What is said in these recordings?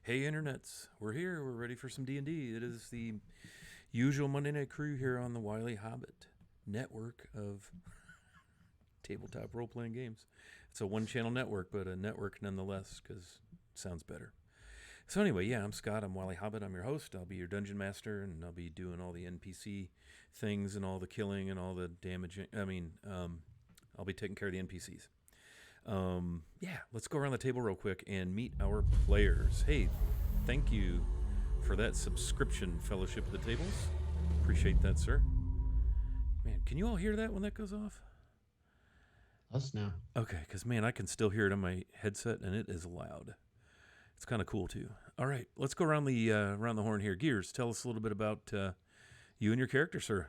Hey, internets, we're here. We're ready for some D&D. It is the usual Monday Night Crew here on the Wily Hobbit network of tabletop role-playing games. It's a one-channel network, but a network nonetheless, because it sounds better. So anyway, yeah, I'm Scott. I'm Wily Hobbit. I'm your host. I'll be your dungeon master, and I'll be doing all the NPC things and all the killing and all the damaging. I'll be taking care of the NPCs. Yeah, let's go around the table real quick and meet our players. Hey, thank you for that subscription, Fellowship of the Tables. Appreciate that, sir. Man, can you all hear that when that goes off? Us now. Okay, because, man, I can still hear it on my headset, and it is loud. It's kind of cool, too. All right, let's go around the horn here. Gears, tell us a little bit about you and your character, sir.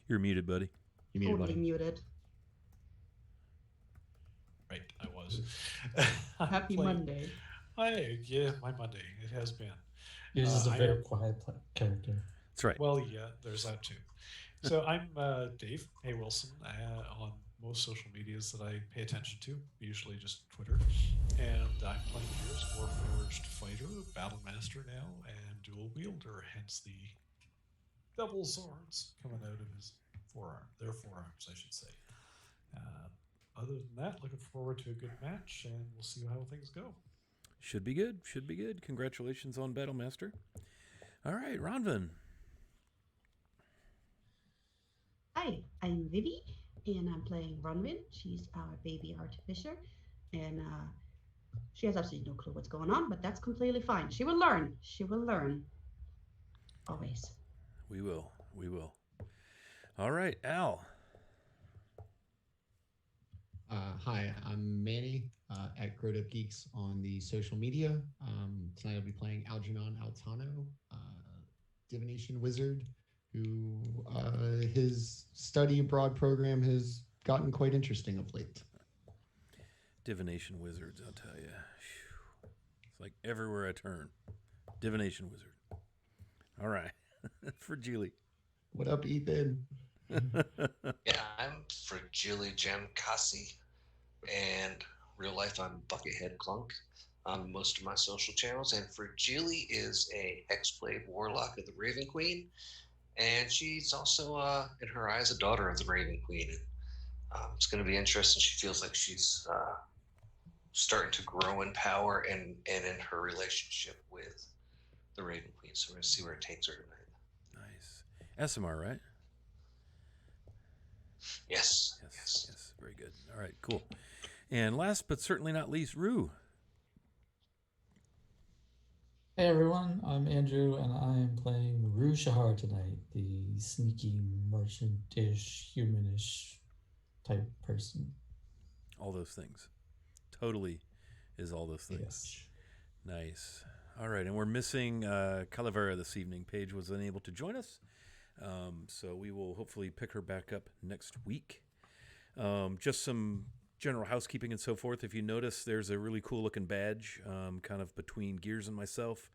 You're muted, buddy. You muted, Totally buddy. muted. Right, I was. Happy Monday. Hi, yeah, my Monday. It has been. He's just a very quiet character. That's right. Well, yeah, there's that too. So I'm Dave A. Wilson on most social medias that I pay attention to, usually just Twitter. And I'm playing here as Warforged Fighter, Battle Master now, and Dual Wielder, hence the double swords coming out of his their forearms, I should say. Other than that, looking forward to a good match, and we'll see how things go. Should be good. Should be good. Congratulations on Battle Master. All right, Ronvin. Hi, I'm Vivi, and I'm playing Ronwin. She's our baby artificer, and she has absolutely no clue what's going on, but that's completely fine. She will learn. She will learn. Always. We will. We will. All right, Al. Hi, I'm Manny at Growed Up Geeks on the social media. Tonight I'll be playing Algernon Altano, divination wizard, who his study abroad program has gotten quite interesting of late. Divination wizards, I'll tell you. It's like everywhere I turn. Divination wizard. All right. Fragile. What up, Ethan? Yeah, I'm Fragile Jamkasi, and real life I'm Buckethead Clunk on most of my social channels. And Fragile is a Hexblade Warlock of the Raven Queen, and she's also, in her eyes, a daughter of the Raven Queen. And it's going to be interesting. She feels like she's starting to grow in power and in her relationship with the Raven Queen. So we're going to see where it takes her tonight. Nice. SMR, right? Yes. Very good. All right, cool. And last but certainly not least, Rue. Hey everyone, I'm Andrew, and I am playing Rue Shahar tonight, the sneaky merchant-ish, humanish type person. All those things. Totally is all those things. Yes. Nice. All right, and we're missing Calavera this evening. Paige was unable to join us, so we will hopefully pick her back up next week. Just some general housekeeping and so forth. If you notice, there's a really cool looking badge kind of between Gears and myself.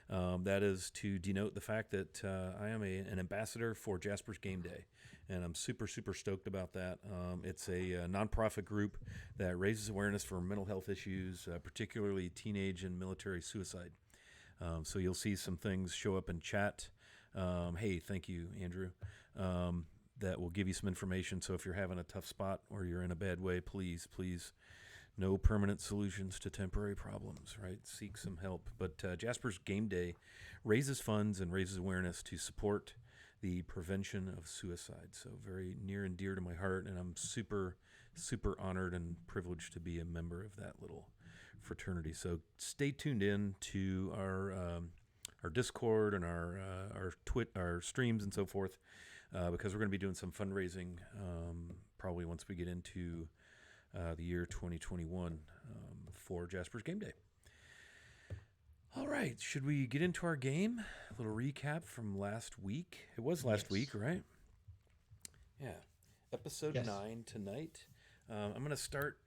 That is to denote the fact that I am an ambassador for Jasper's Game Day, and I'm super, super stoked about that. It's a nonprofit group that raises awareness for mental health issues, particularly teenage and military suicide. So you'll see some things show up in chat. Hey, thank you, Andrew. That will give you some information. So if you're having a tough spot or you're in a bad way, please, no permanent solutions to temporary problems, right? Seek some help. But Jasper's Game Day raises funds and raises awareness to support the prevention of suicide. So very near and dear to my heart, and I'm super, super honored and privileged to be a member of that little fraternity. So stay tuned in to our Discord and our streams and so forth, because we're going to be doing some fundraising probably once we get into the year 2021 for Jasper's Game Day. All right, should we get into our game? A little recap from last week. It was last week, right? Yeah. Episode 9 tonight. I'm going to start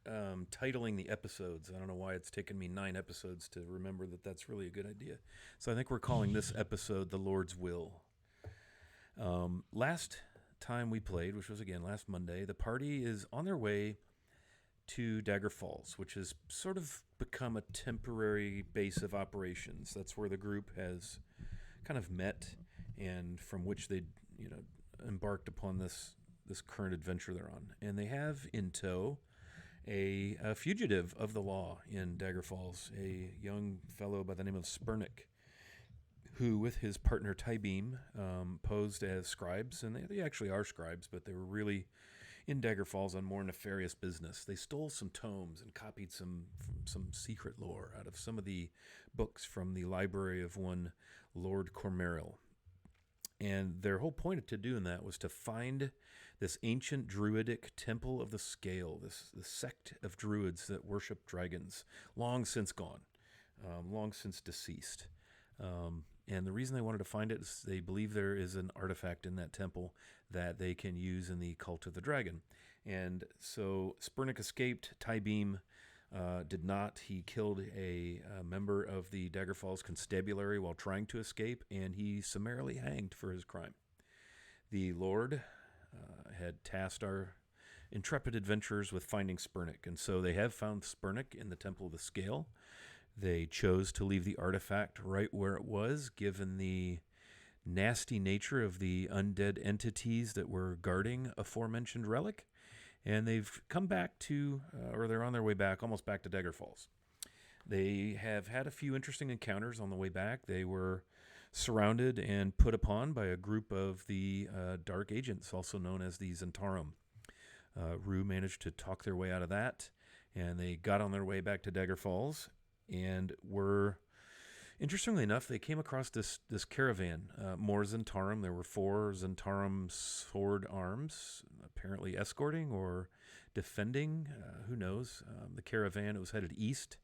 titling the episodes. I don't know why it's taken me 9 episodes to remember that that's really a good idea. So I think we're calling this episode The Lord's Will. Last time we played, which was again last Monday, the party is on their way to Dagger Falls, which has sort of become a temporary base of operations. That's where the group has kind of met, and from which they, you know, embarked upon this current adventure they're on. And they have in tow a fugitive of the law in Dagger Falls, a young fellow by the name of Spurnick, who, with his partner Tybeam, posed as scribes, and they actually are scribes, but they were really in Dagger Falls on more nefarious business. They stole some tomes and copied some secret lore out of some of the books from the library of one Lord Cormeril. And their whole point to doing that was to find this ancient druidic temple of the scale, this sect of druids that worship dragons, long since gone, long since deceased. And the reason they wanted to find it is they believe there is an artifact in that temple that they can use in the cult of the dragon. And so Spurnick escaped. Tybeam did not. He killed a member of the Dagger Falls constabulary while trying to escape, and he summarily hanged for his crime. The Lord had tasked our intrepid adventurers with finding Spurnick, and so they have found Spurnick in the Temple of the Scale. They chose to leave the artifact right where it was, given the nasty nature of the undead entities that were guarding aforementioned relic. And they've come back to, or they're on their way back, almost back to Dagger Falls. They have had a few interesting encounters on the way back. They were surrounded and put upon by a group of the Dark Agents, also known as the Zentarum. Rue managed to talk their way out of that, and they got on their way back to Dagger Falls, and were, interestingly enough, they came across this caravan, more Zentarum. There were 4 Zentarum sword arms, apparently escorting or defending, who knows, the caravan. It was headed east,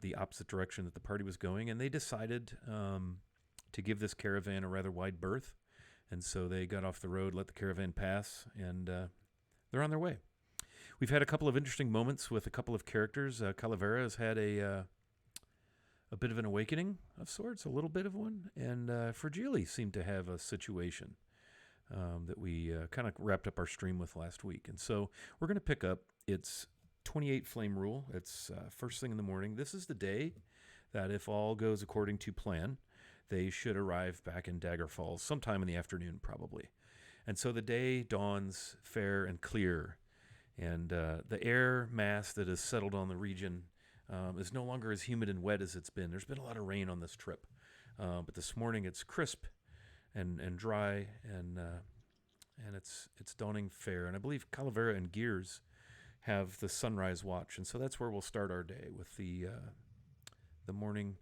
the opposite direction that the party was going, and they decided to give this caravan a rather wide berth, and so they got off the road, let the caravan pass, and they're on their way. We've had a couple of interesting moments with a couple of characters. Calavera has had a bit of an awakening of sorts, a little bit of one, and Fragile seemed to have a situation that we kind of wrapped up our stream with last week. And so we're going to pick up its 28 flame rule. It's first thing in the morning. This is the day that, if all goes according to plan, they should arrive back in Dagger Falls sometime in the afternoon, probably. And so the day dawns fair and clear, and the air mass that has settled on the region is no longer as humid and wet as it's been. There's been a lot of rain on this trip, but this morning it's crisp and dry, and it's dawning fair. And I believe Calavera and Gears have the sunrise watch, and so that's where we'll start our day, with the morning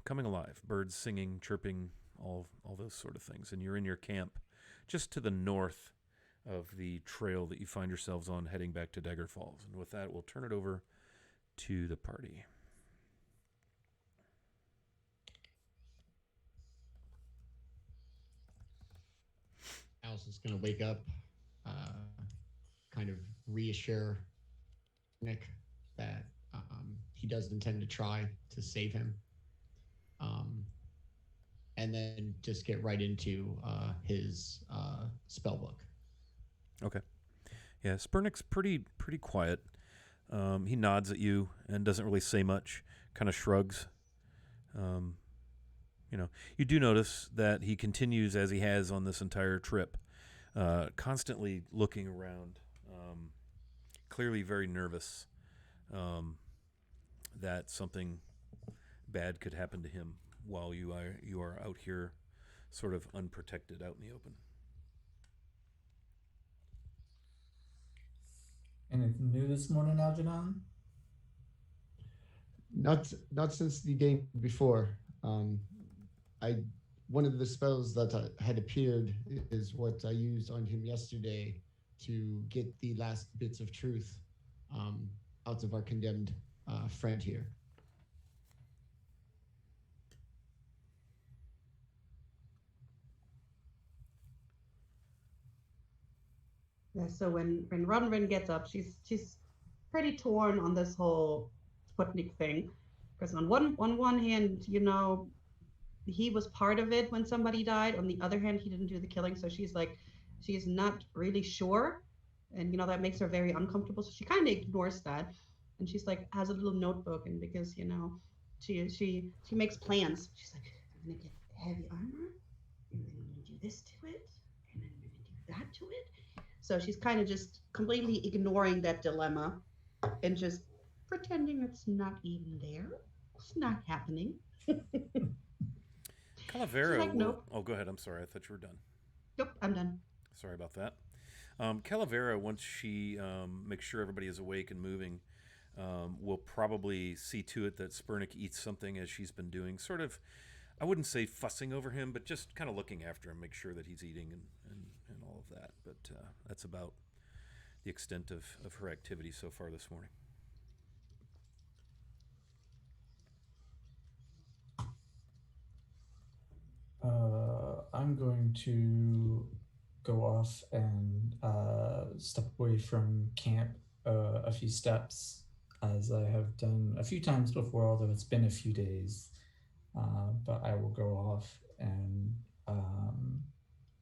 coming alive, birds singing, chirping, all those sort of things. And you're in your camp just to the north of the trail that you find yourselves on heading back to Dagger Falls. And with that, we'll turn it over to the party. Alice is going to wake up, kind of reassure Nick that he does intend to try to save him, and then just get right into his spell book. Okay. Yeah, Spurnick's pretty quiet. He nods at you and doesn't really say much, kind of shrugs. You do notice that he continues, as he has on this entire trip, constantly looking around, clearly very nervous that something bad could happen to him while you are out here sort of unprotected out in the open. Anything new this morning, Algernon? Not since the game before. One of the spells that had appeared is what I used on him yesterday to get the last bits of truth out of our condemned friend here. Yeah, so when Ronrin gets up, she's pretty torn on this whole Sputnik thing, because on one hand, he was part of it when somebody died. On the other hand, he didn't do the killing, so she's not really sure. and that makes her very uncomfortable. So she kind of ignores that, and she's like has a little notebook, and because she makes plans. She's like, I'm gonna get heavy armor, and then I'm gonna do this to it, and then I'm gonna do that to it. So she's kind of just completely ignoring that dilemma and just pretending it's not even there. It's not happening. She's Calavera like, will. nope, Oh, go ahead. I'm sorry. I thought you were done. nope, I'm done. Sorry about that. Calavera, once she makes sure everybody is awake and moving, will probably see to it that Spurnick eats something as she's been doing. Sort of, I wouldn't say fussing over him, but just kind of looking after him, make sure that he's eating and all of that. But that's about the extent of her activity so far this morning. I'm going to go off and step away from camp a few steps, as I have done a few times before, although it's been a few days. But I will go off and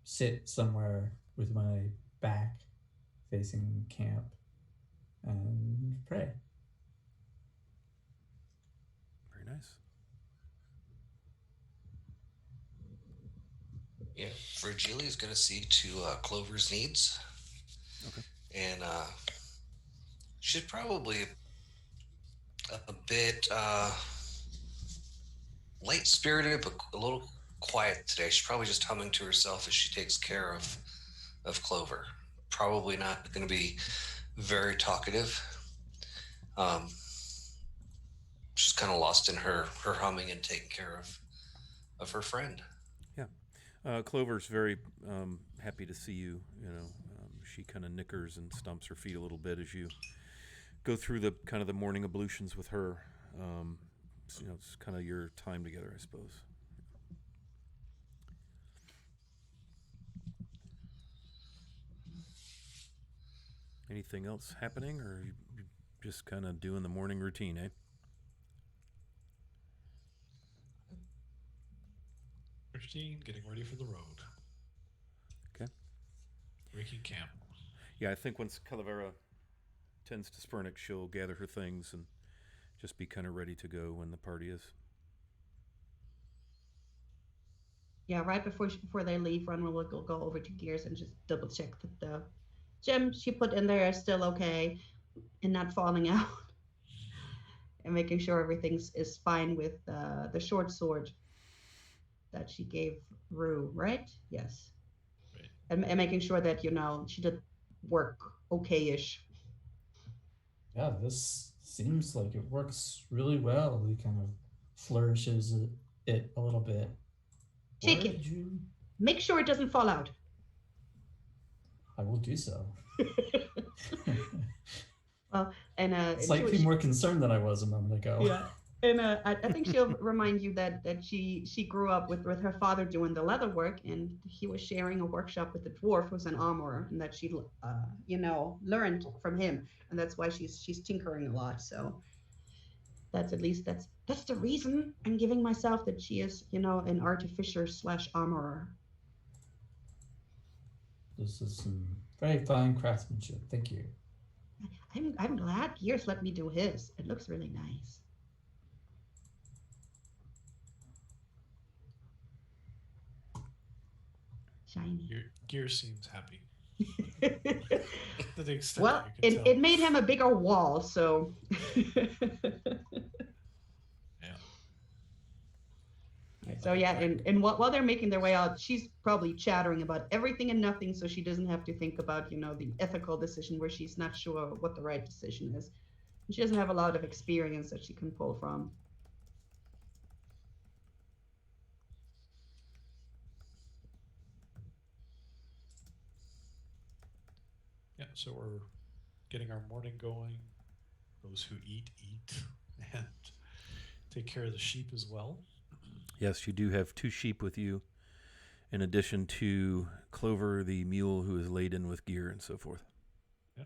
sit somewhere with my back facing camp and pray. Very nice. Yeah, Virgilia is going to see to Clover's needs. Okay. And she's probably a bit light-spirited, but a little quiet today. She's probably just humming to herself as she takes care of Clover. Probably not going to be very talkative. She's kind of lost in her humming and taking care of her friend. Yeah. Clover's very happy to see you. She kind of nickers and stomps her feet a little bit as you go through the kind of the morning ablutions with her. It's kind of your time together, I suppose. Anything else happening, or you just kind of doing the morning routine, eh? Routine, getting ready for the road. Okay. Breaking camp. Yeah, I think once Calavera tends to Spurnick, she'll gather her things and just be kind of ready to go when the party is. Yeah, right before they leave, Runwell will go over to Gears and just double check that the gems she put in there are still okay and not falling out, and making sure everything's is fine with the short sword that she gave Rue, right? Yes. Right. And making sure that she did work okay-ish. Yeah, this seems like it works really well. He kind of flourishes it a little bit. Shake it. Make sure it doesn't fall out. I will do so. Well, and slightly more concerned than I was a moment ago. Yeah. And I think she'll remind you that she grew up with her father doing the leather work, and he was sharing a workshop with the dwarf who's an armorer, and that she learned from him, and that's why she's tinkering a lot. So that's that's the reason I'm giving myself that she is an artificer / armorer. This is some very fine craftsmanship. Thank you. I'm glad Gears let me do his. It looks really nice. Shiny. Gear seems happy. To the extent Well, that you can it made him a bigger wall, so. So yeah, and while they're making their way out, she's probably chattering about everything and nothing, so she doesn't have to think about the ethical decision where she's not sure what the right decision is. And she doesn't have a lot of experience that she can pull from. Yeah, so we're getting our morning going. Those who eat, and take care of the sheep as well. Yes, you do have 2 sheep with you, in addition to Clover, the mule who is laden with gear and so forth. Yeah.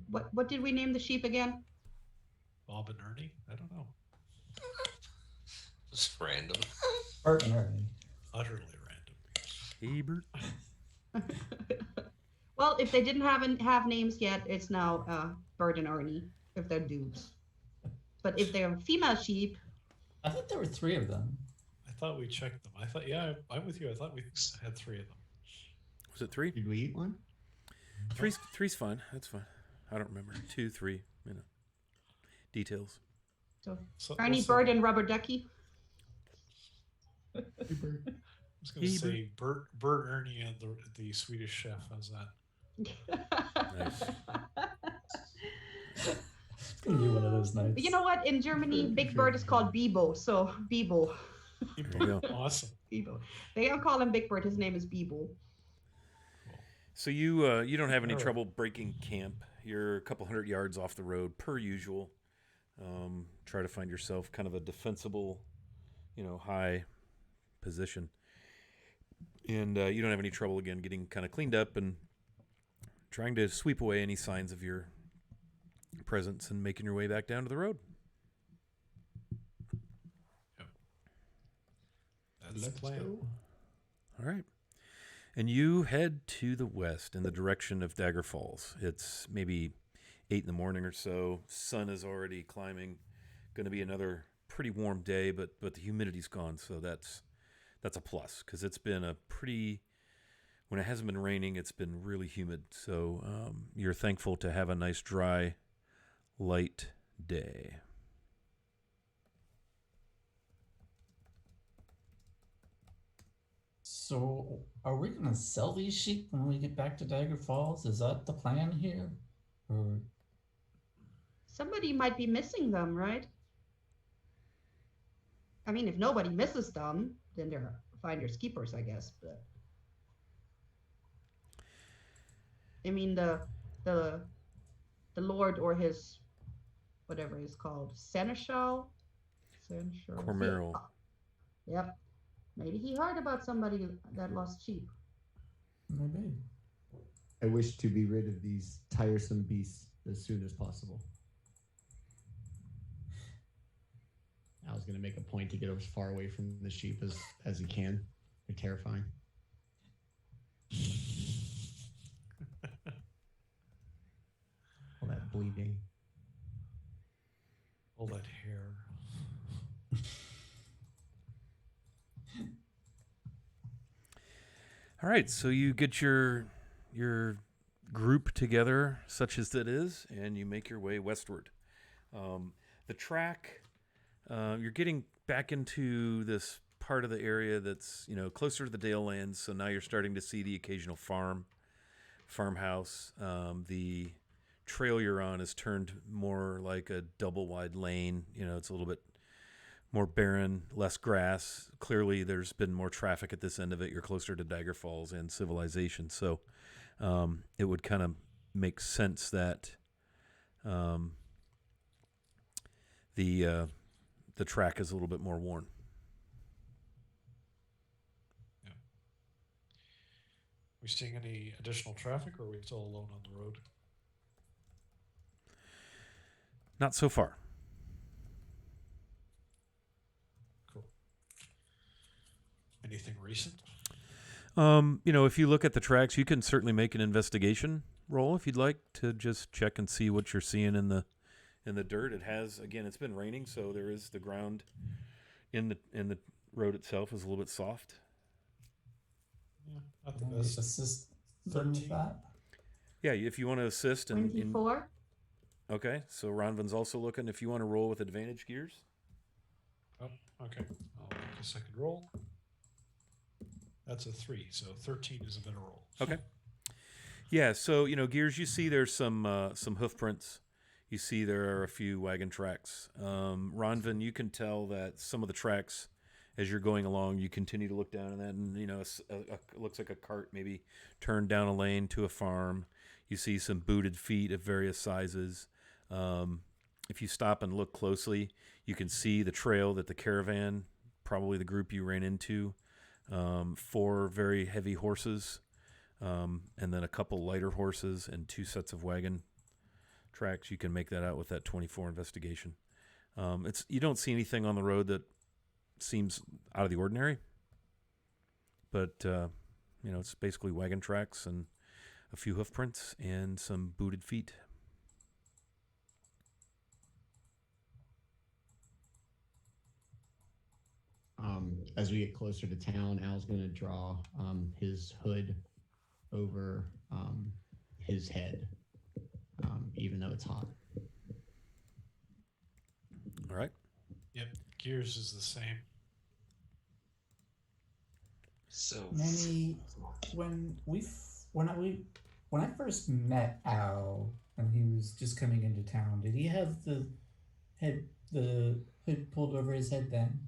What did we name the sheep again? Bob and Ernie? I don't know. Just random. Art and Ernie. Utterly random. Ebert. Well, if they didn't have names yet, it's now Bird and Ernie if they're dudes. But if they're female sheep, I thought there were 3 of them. I thought we checked them. I thought, yeah, I'm with you. I thought we had 3 of them. Was it 3? Did we eat one? Three's fine. That's fine. I don't remember. 2, 3. Details. so So Ernie, what's Bird, that? and Rubber Ducky. I was going to say Bert, Ernie, and the Swedish chef. How's that? Nice. It's gonna be one of those nights. But you know what? In Germany, Big Bird is called Bibo. So Bibo. There you go. Awesome. Bibo. They don't call him Big Bird. His name is Bibo. So you don't have any All right. trouble breaking camp. You're a couple hundred yards off the road per usual. Try to find yourself kind of a defensible, high position. And you don't have any trouble, again, getting kind of cleaned up and trying to sweep away any signs of your presence and making your way back down to the road. That's the plan. go. All right. And you head to the west in the direction of Dagger Falls. It's maybe 8 in the morning or so. Sun is already climbing. Going to be another pretty warm day, but the humidity's gone, so that's a plus because it's been a pretty. When it hasn't been raining, it's been really humid. So you're thankful to have a nice, dry, light day. So, are we gonna sell these sheep when we get back to Dagger Falls? Is that the plan here? Or Somebody might be missing them, right? I mean, if nobody misses them, then they're finders keepers, I guess. But I mean, the Lord or his whatever he's called, Seneschal. Cormeral. Yep. Maybe he heard about somebody that lost sheep. maybe? I wish to be rid of these tiresome beasts as soon as possible. I was going to make a point to get as far away from the sheep as he can. They're terrifying. All that bleeding. All that hair. All right, so you get your group together, such as it is, and you make your way westward. The track, you're getting back into this part of the area that's closer to the Dalelands. So now you're starting to see the occasional farmhouse. The trail you're on is turned more like a double wide lane. It's a little bit more barren, less grass. Clearly, there's been more traffic at this end of it. You're closer to Dagger Falls and civilization, so it would kind of make sense that the track is a little bit more worn. We seeing any additional traffic, or are we still alone on the road? Not so far. Cool. Anything recent? If you look at the tracks, you can certainly make an investigation roll if you'd like to just check and see what you're seeing in the dirt. It has, again, it's been raining, so there is the ground in the road itself is a little bit soft. Yeah, not the Can I best. assist them with 13. that? Yeah, if you want to assist and 24. okay, so Ronvin's also looking. If you want to roll with advantage, Gears. Oh, okay. I'll make a second roll. That's a 3, so 13 is a better roll. Okay. Yeah, so Gears, you see there's some hoof prints. You see there are a few wagon tracks. Ronvin, you can tell that some of the tracks, as you're going along, you continue to look down at that, and it looks like a cart maybe turned down a lane to a farm. You see some booted feet of various sizes. If you stop and look closely, you can see the trail that the caravan, probably the group you ran into, 4 very heavy horses, and then a couple lighter horses and 2 sets of wagon tracks. You can make that out with that 24 investigation. You don't see anything on the road that seems out of the ordinary, but it's basically wagon tracks and a few hoof prints, and some booted feet. As we get closer to town, Al's going to draw his hood over his head, even though it's hot. All right. Yep, Gears is the same. So Manny, when I first met Al and he was just coming into town, did he have the hood pulled over his head then?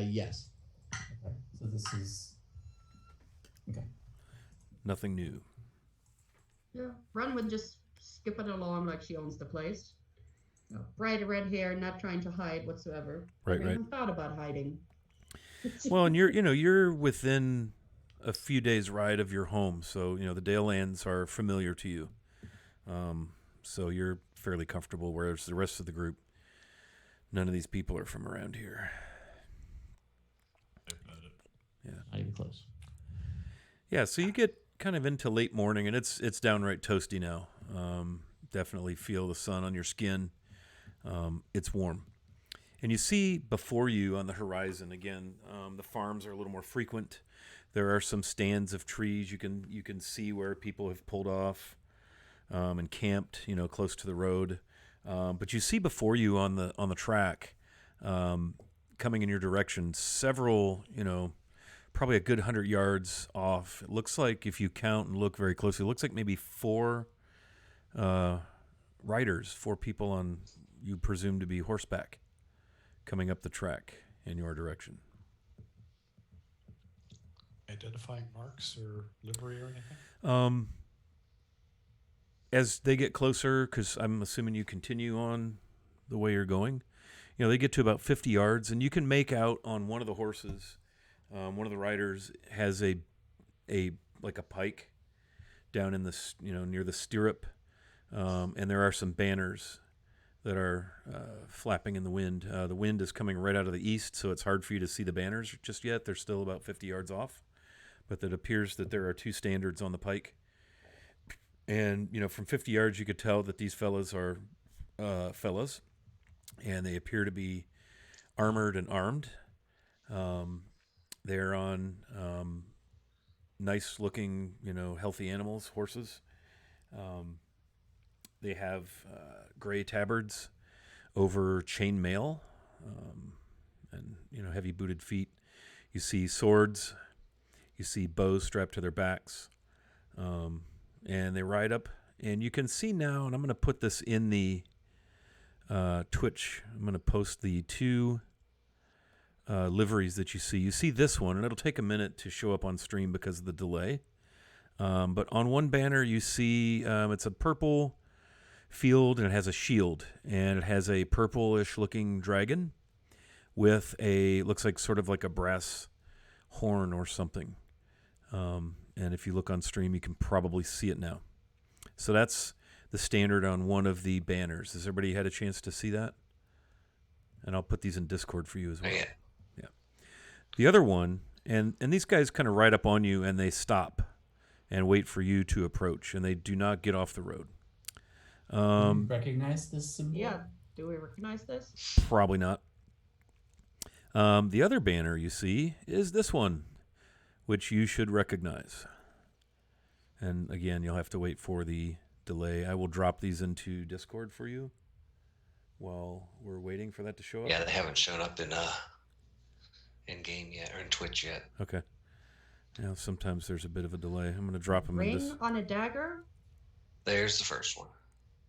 Yes. Okay, so this is okay. Nothing new. Yeah, Run would just skip it along like she owns the place. Bright red hair, not trying to hide whatsoever. Right, Never even thought about hiding. Well, and you're within a few days' ride of your home, so the Dalelands are familiar to you. So you're fairly comfortable, whereas the rest of the group, none of these people are from around here. Not even close. Yeah, so you get kind of into late morning, and it's downright toasty now. Definitely feel the sun on your skin. It's warm. And you see before you on the horizon, again, the farms are a little more frequent. There are some stands of trees. You can see where people have pulled off and camped, close to the road. But you see before you on the track, coming in your direction, several, probably a good 100 yards off. It looks like, if you count and look very closely, it looks like maybe four riders, four people on, you presume to be horseback, coming up the track in your direction. Identifying marks or livery or anything? As they get closer, because I'm assuming you continue on the way you're going, they get to about 50 yards, and you can make out on one of the horses, one of the riders has a pike down in the near the stirrup, and there are some banners that are flapping in the wind. The wind is coming right out of the east, so it's hard for you to see the banners just yet. They're still about 50 yards off, but it appears that there are two standards on the pike. And, from 50 yards, you could tell that these fellas are fellas, and they appear to be armored and armed. They're on nice-looking, healthy animals, horses. They have gray tabards over chain mail, and heavy booted feet. You see swords. You see bows strapped to their backs, and they ride up. And you can see now, and I'm going to put this in the Twitch. I'm going to post the two liveries that you see. You see this one, and it'll take a minute to show up on stream because of the delay. But on one banner, you see it's a purple field, and it has a shield, and it has a purplish looking dragon with looks like sort of like a brass horn or something. And if you look on stream, you can probably see it now. So that's the standard on one of the banners. Has everybody had a chance to see that? And I'll put these in Discord for you as well. Yeah. The other one, and these guys kind of ride up on you, and they stop and wait for you to approach, and they do not get off the road. Do you recognize this symbol? Yeah. Do we recognize this? Probably not. The other banner you see is this one, which you should recognize. And again, you'll have to wait for the delay. I will drop these into Discord for you while we're waiting for that to show up. Yeah, they haven't shown up in game yet, or in Twitch yet. Okay. Sometimes there's a bit of a delay. I'm going to drop them in Ring this. on a dagger There's the first one.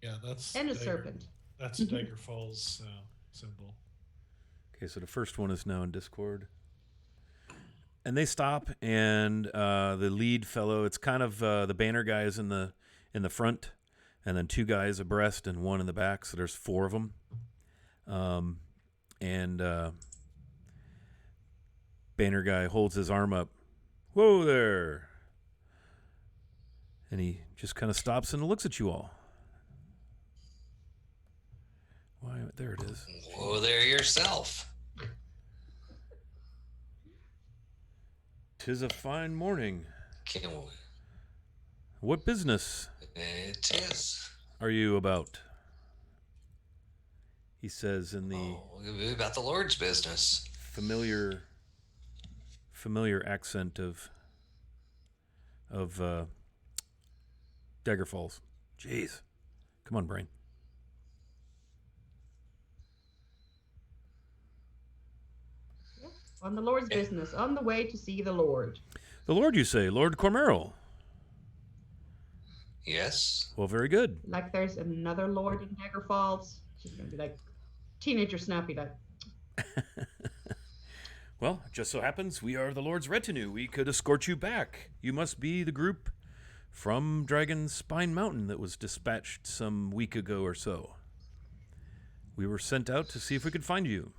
Yeah, that's and a Dagger- serpent. That's Dagger Falls symbol. Okay, so the first one is now in Discord. And they stop, and the lead fellow, it's kind of the banner guy is in the front, and then two guys abreast and one in the back, so there's four of them. And banner guy holds his arm up. Whoa there! And he just kind of stops and looks at you all. Why, there it is. Whoa there yourself. 'Tis a fine morning. Can't we? What business It is. are you about? He says in the Oh, about the Lord's business. familiar accent of Dagger Falls. Jeez. Come on, brain. Yep. On the Lord's business, on the way to see the Lord. The Lord, you say, Lord Cormeril. Yes. Well, very good. Like there's another Lord in Dagger Falls. She's gonna be like teenager snappy, like, Well, it just so happens we are the Lord's retinue. We could escort you back. You must be the group from Dragon's Spine Mountain that was dispatched some week ago or so. We were sent out to see if we could find you.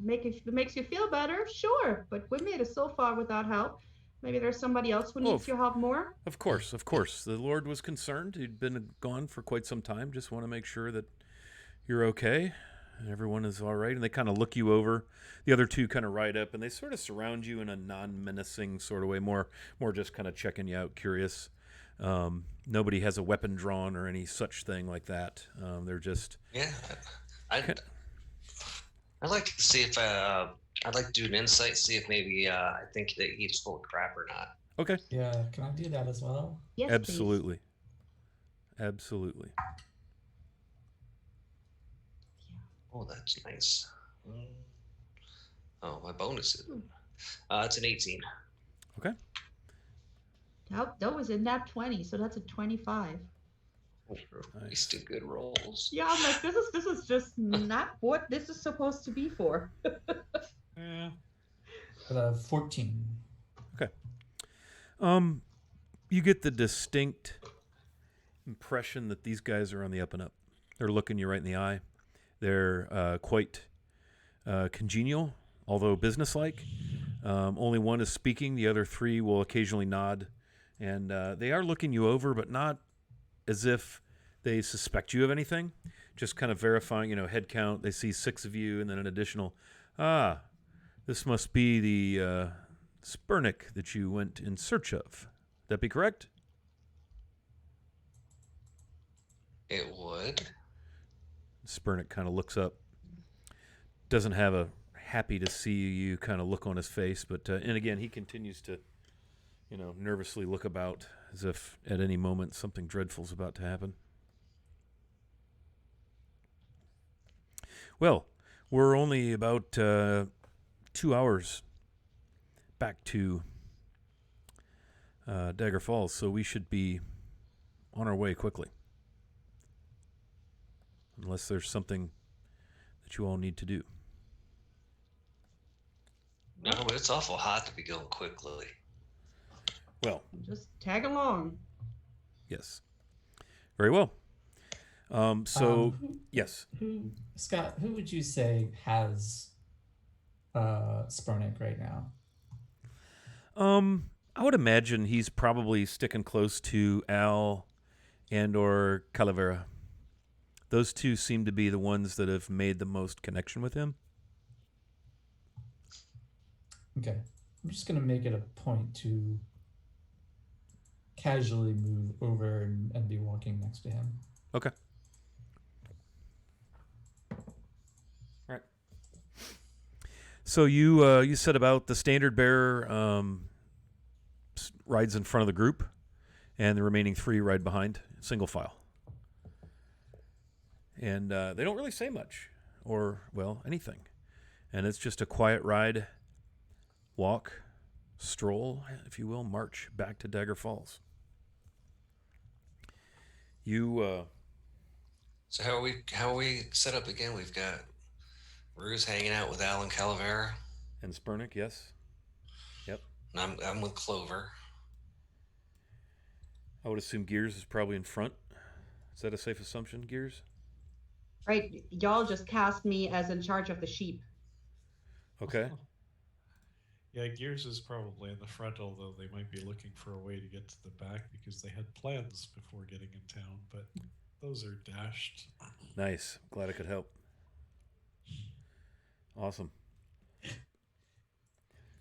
makes you feel better, sure, but we made it so far without help. Maybe there's somebody else who needs your help more. Of course. The Lord was concerned. He'd been gone for quite some time. Just want to make sure that you're okay and everyone is all right. And they kind of look you over. The other two kind of ride up and they sort of surround you in a non-menacing sort of way, more just kind of checking you out, curious. Nobody has a weapon drawn or any such thing like that. They're just... Yeah. I'd like to see if I'd like to do an insight, see if maybe I think that he's full of crap or not. Okay. Yeah, can I do that as well? Yes, Absolutely. Absolutely. Oh, that's nice. Oh, my bonus is it's an 18. Okay. That was in that 20, so that's a 25. Nice. Two good rolls. Yeah, I'm like, this is just not what this is supposed to be for. Yeah. 14. Okay. You get the distinct impression that these guys are on the up and up. They're looking you right in the eye. They're quite congenial, although businesslike. Only one is speaking. The other three will occasionally nod. And they are looking you over, but not as if they suspect you of anything. Just kind of verifying, head count. They see 6 of you and then an additional, this must be the Spurnick that you went in search of. That be correct? It would. Spurnick kind of looks up. Doesn't have a happy to see you kind of look on his face, but and again he continues to, nervously look about as if at any moment something dreadful's about to happen. Well, we're only about 2 hours back to Dagger Falls, so we should be on our way quickly. Unless there's something that you all need to do. No, but it's awful hot to be going quickly. Well, Just tag along. yes. Very well. Yes. Scott, who would you say has Spurnick right now? I would imagine he's probably sticking close to Al and or Calavera. Those two seem to be the ones that have made the most connection with him. Okay. I'm just going to make it a point to casually move over and be walking next to him. Okay. All right. So you set about the standard bearer rides in front of the group, and the remaining 3 ride behind, single file. And they don't really say much, or, well, anything. And it's just a quiet ride, walk, stroll, if you will, march back to Dagger Falls. You, So how are we set up again? We've got Ruse hanging out with Alan Calavera. and Spurnick, yes? Yep. And I'm with Clover. I would assume Gears is probably in front. Is that a safe assumption, Gears? Right, y'all just cast me as in charge of the sheep. Okay. Yeah, Gears is probably in the front, although they might be looking for a way to get to the back because they had plans before getting in town, but those are dashed. Nice. Glad I could help. Awesome.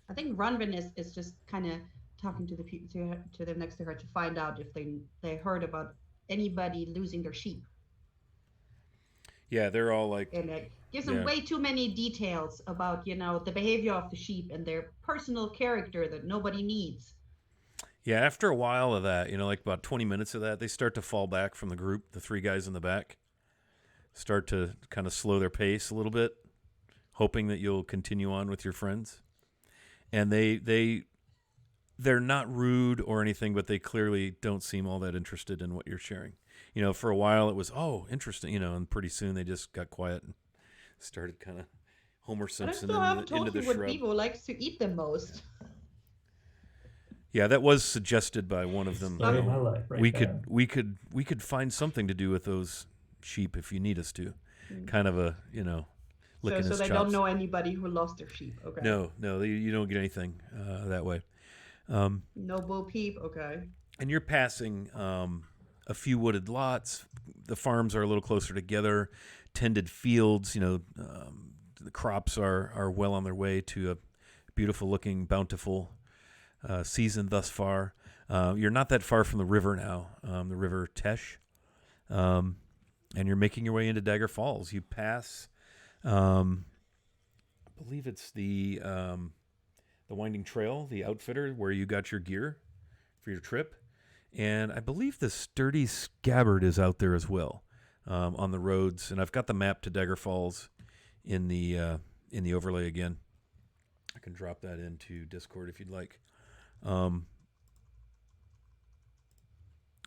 I think Runvin is just kind of talking to the people to them next to her to find out if they heard about anybody losing their sheep, Yeah, they're all like, and it gives them yeah, way too many details about the behavior of the sheep and their personal character that nobody needs. yeah. After a while of that, like about 20 minutes of that, they start to fall back from the group. The three guys in the back start to kind of slow their pace a little bit, hoping that you'll continue on with your friends. And they're not rude or anything, but they clearly don't seem all that interested in what you're sharing. For a while it was, oh, interesting, and pretty soon they just got quiet and started kind of Homer But I Simpson still haven't into told the you what shrub. Bevo likes to eat the most. Yeah, that was suggested by one of them. Story of my life, right we there. could find something to do with those sheep if you need us to. Kind of a licking So his they chops. don't know anybody who lost their sheep. Okay. No, you don't get anything that way. No Bo Peep. Okay. And you're passing a few wooded lots. The farms are a little closer together. Tended fields. The crops are well on their way to a beautiful looking, bountiful season thus far. You're not that far from the river now, the river Tesh, and you're making your way into Dagger Falls. You pass, I believe it's the Winding Trail, the outfitter where you got your gear for your trip, and I believe the Sturdy Scabbard is out there as well on the roads. And I've got the map to Dagger Falls in the overlay again. I can drop that into Discord if you'd like. And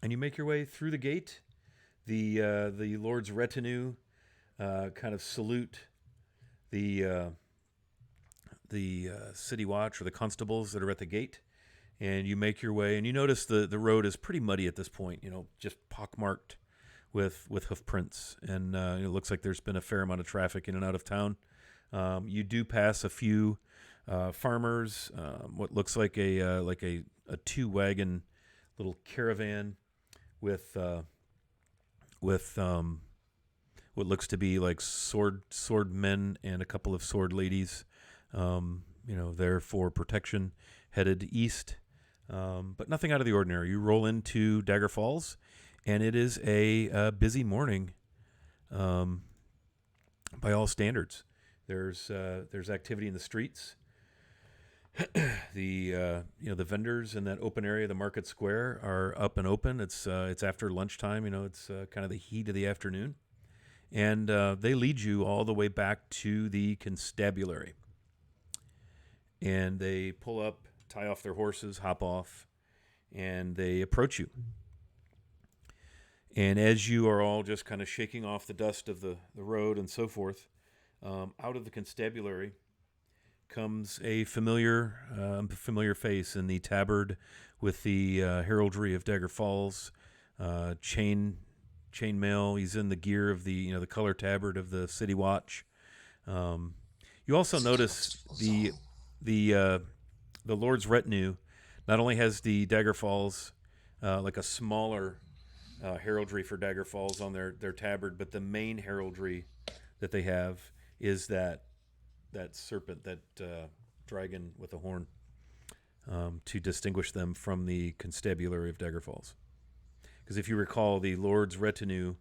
you make your way through the gate. The Lord's retinue kind of salute the city watch or the constables that are at the gate, and you make your way. And you notice the road is pretty muddy at this point. Just pockmarked with hoof prints, and it looks like there's been a fair amount of traffic in and out of town. You do pass a few farmers, what looks like a 2-wagon little caravan with what looks to be like sword men and a couple of sword ladies, there for protection, headed east, but nothing out of the ordinary. You roll into Dagger Falls, and it is a busy morning, by all standards. There's activity in the streets. The vendors in that open area, the market square, are up and open. It's after lunchtime. It's kind of the heat of the afternoon, and they lead you all the way back to the constabulary. And they pull up, tie off their horses, hop off, and they approach you. And as you are all just kind of shaking off the dust of the road and so forth, out of the constabulary comes a familiar face in the tabard with the heraldry of Dagger Falls, chain mail. He's in the gear of the color tabard of the City Watch. You also notice the Lord's retinue not only has the Dagger Falls like a smaller heraldry for Dagger Falls on their tabard, but the main heraldry that they have is that serpent, that dragon with a horn, to distinguish them from the constabulary of Dagger Falls. Because if you recall, the Lord's retinue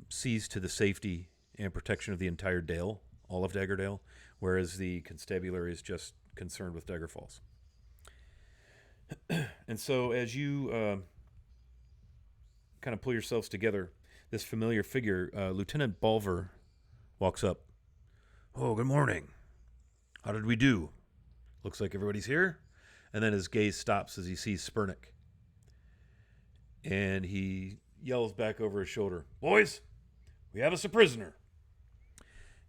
sees to the safety and protection of the entire Dale, all of Daggerdale, whereas the constabulary is just concerned with Dagger Falls. And so as you kind of pull yourselves together, this familiar figure, Lieutenant Balver, walks up. "Oh, good morning. How did we do? Looks like everybody's here." And then his gaze stops as he sees Spurnick. And he yells back over his shoulder, "Boys, we have us a prisoner."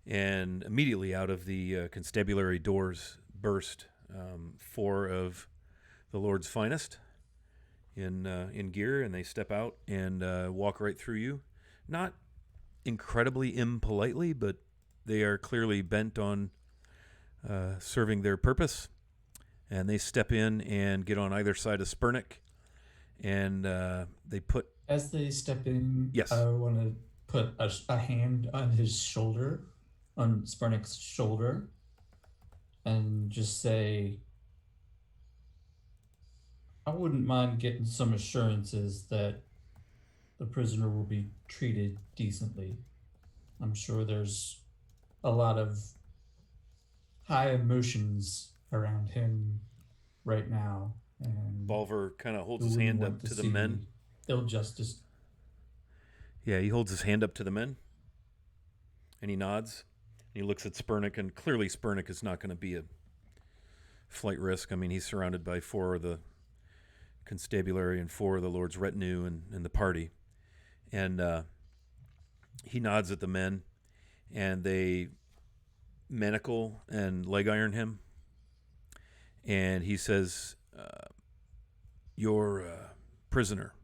And immediately out of the constabulary doors burst 4 of the Lord's finest in gear, and they step out and walk right through you. Not incredibly impolitely, but they are clearly bent on serving their purpose. And they step in and get on either side of Spurnick, and they put... As they step in, Yes. I want to put a hand on his shoulder, on Spurnick's shoulder, and just say, I wouldn't mind getting some assurances that the prisoner will be treated decently. I'm sure there's a lot of high emotions around him right now, and Balver kind of holds who his wouldn't hand want up to to the see men. ill justice. Yeah, he holds his hand up to the men, and he nods. He looks at Spurnick, and clearly Spurnick is not going to be a flight risk. I mean, he's surrounded by 4 of the constabulary and 4 of the Lord's retinue and the party. And he nods at the men, and they manacle and leg iron him. And he says, your prisoner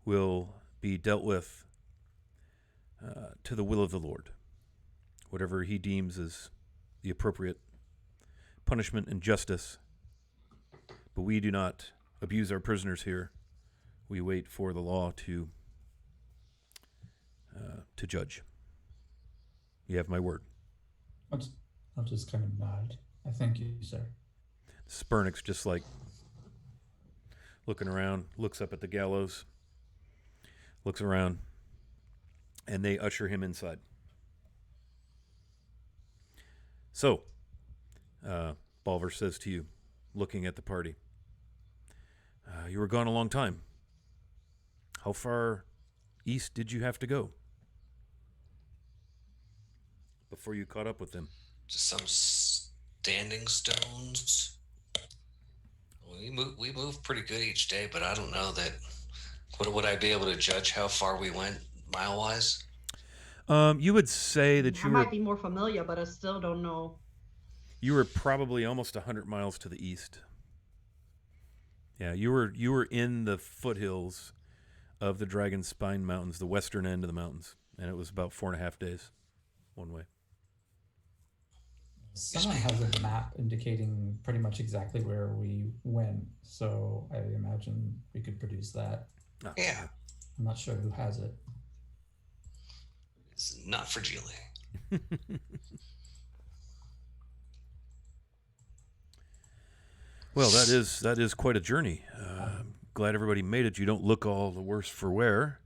will be dealt with to the will of the Lord, whatever he deems as the appropriate punishment and justice. But we do not abuse our prisoners here. We wait for the law to judge. You have my word. I'll just kind of nod. I thank you, sir. Spurnick's just like looking around, looks up at the gallows, looks around, and they usher him inside. So, Balver says to you, looking at the party, you were gone a long time. How far east did you have to go before you caught up with them? Just some standing stones. We move pretty good each day, but I don't know that. Would I be able to judge how far we went mile wise? You would say that I you might were be more familiar, but I still don't know. probably almost 100 miles to the east. Yeah, you were in the foothills of the Dragon Spine Mountains, the western end of the mountains, and it was about 4.5 days one way. Someone has a map indicating pretty much exactly where we went, so I imagine we could produce that. Oh, Yeah. I'm not sure who has it. It's not for Julie. Well, that is quite a journey. I'm glad everybody made it. You don't look all the worse for wear.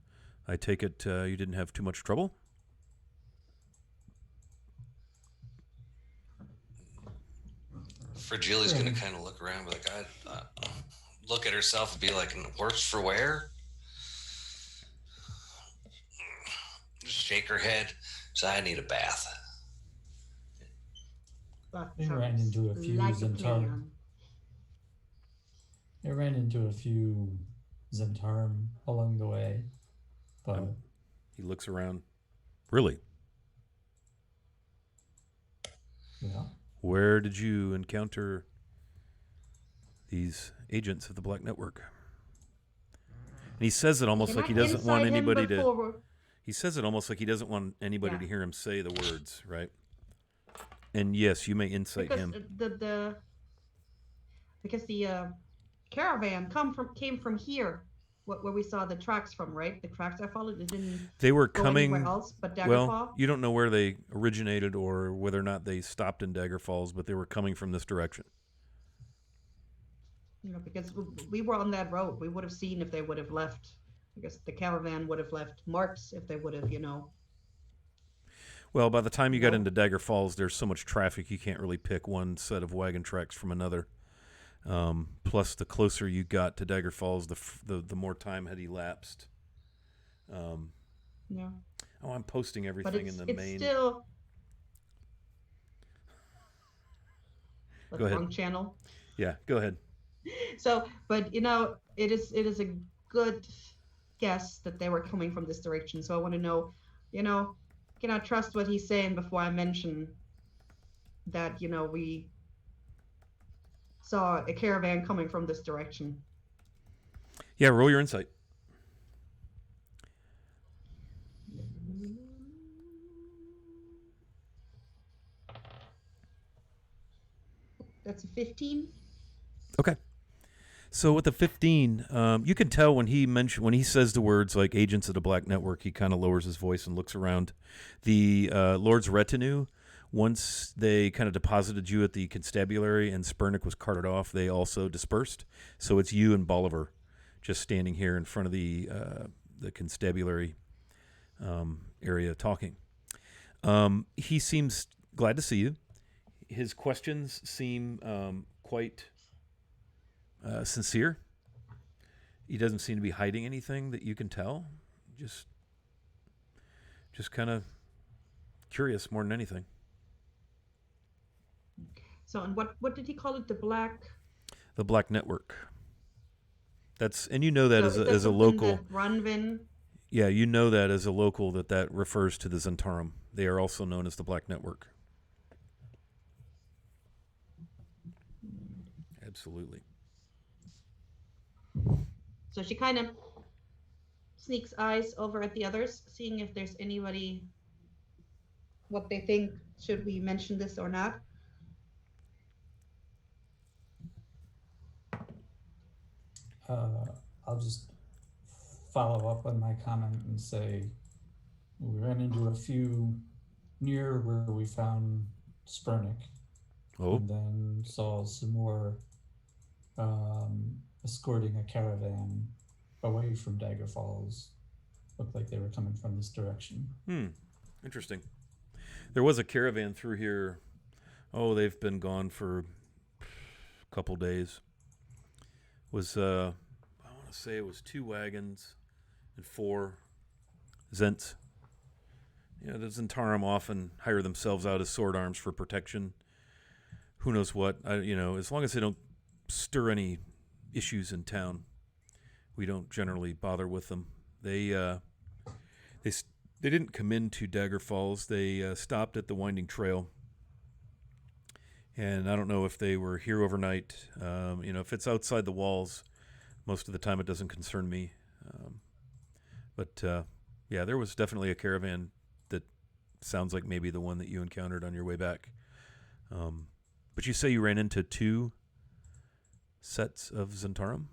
I take it you didn't have too much trouble? Fragili's going to kind of look around, like, look at herself and be like, worse for wear? Just shake her head. So I need a bath. They ran into a few Zentarum. They ran into a few Zentarum along the way, but he looks around. Really? yeah. Where did you encounter these agents of the Black Network? And he says it almost like he doesn't want anybody to. He says it almost like he doesn't want anybody to hear him say the words, right? And yes, you may incite him. Because the caravan came from here, where we saw the tracks from, right? The tracks I followed, it didn't. They were go coming. anywhere else but Daggerfall. Well, you don't know where they originated or whether or not they stopped in Dagger Falls, but they were coming from this direction. Because we were on that road, we would have seen if they would have left. I guess the caravan would have left marks if they would have, Well, by the time you got into Dagger Falls, there's so much traffic you can't really pick one set of wagon tracks from another. Plus, the closer you got to Dagger Falls, the more time had elapsed. Yeah. Oh, I'm posting everything in the main. It's still. Go ahead. Wrong channel. Yeah, go ahead. So, but it is a good guess that they were coming from this direction. So I want to know, can I trust what he's saying before I mention that, we saw a caravan coming from this direction? Yeah, roll your insight. That's a 15. Okay. So with the 15, you can tell when he says the words like agents of the Black Network, he kind of lowers his voice and looks around. The Lord's retinue Once they kind of deposited you at the constabulary and Spurnick was carted off, they also dispersed. So it's you and Bolivar just standing here in front of the constabulary area talking. He seems glad to see you. His questions seem quite sincere. He doesn't seem to be hiding anything that you can tell. Just kind of curious more than anything. So, and what did he call it? The black. The Black Network. And you know that So as is a, that as a something local. that Runvin. Yeah, you know that as a local that refers to the Zentarum. They are also known as the Black Network. Absolutely. So she kind of sneaks eyes over at the others, seeing if there's anybody, what they think, should we mention this or not. I'll just follow up on my comment and say we ran into a few near where we found Spurnick. Oh. And then saw some more escorting a caravan away from Dagger Falls. Looked like they were coming from this direction. Interesting. There was a caravan through here. Oh, they've been gone for a couple days. Was I want to say it was 2 wagons and 4 Zents. You know, the Zentarum often hire themselves out as sword arms for protection. Who knows what? As long as they don't stir any issues in town, we don't generally bother with them. They didn't come into Dagger Falls. They stopped at the Winding Trail. And I don't know if they were here overnight. If it's outside the walls, most of the time it doesn't concern me. But there was definitely a caravan that sounds like maybe the one that you encountered on your way back. But you say you ran into 2 sets of Zentarum?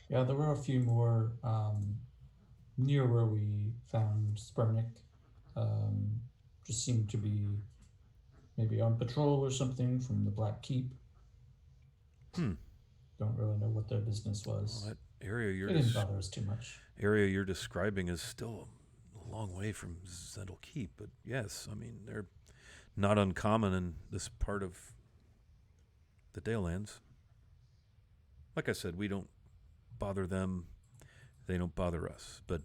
Yeah, there were a few more near where we found Spurnick. Just seemed to be maybe on patrol or something from the Black Keep. Don't really know what their business was. Well, that area It didn't bother us too much. Area you're describing is still a long way from Zendel Keep, but yes, I mean, they're not uncommon in this part of the Dalelands. Like I said, we don't bother them. They don't bother us, but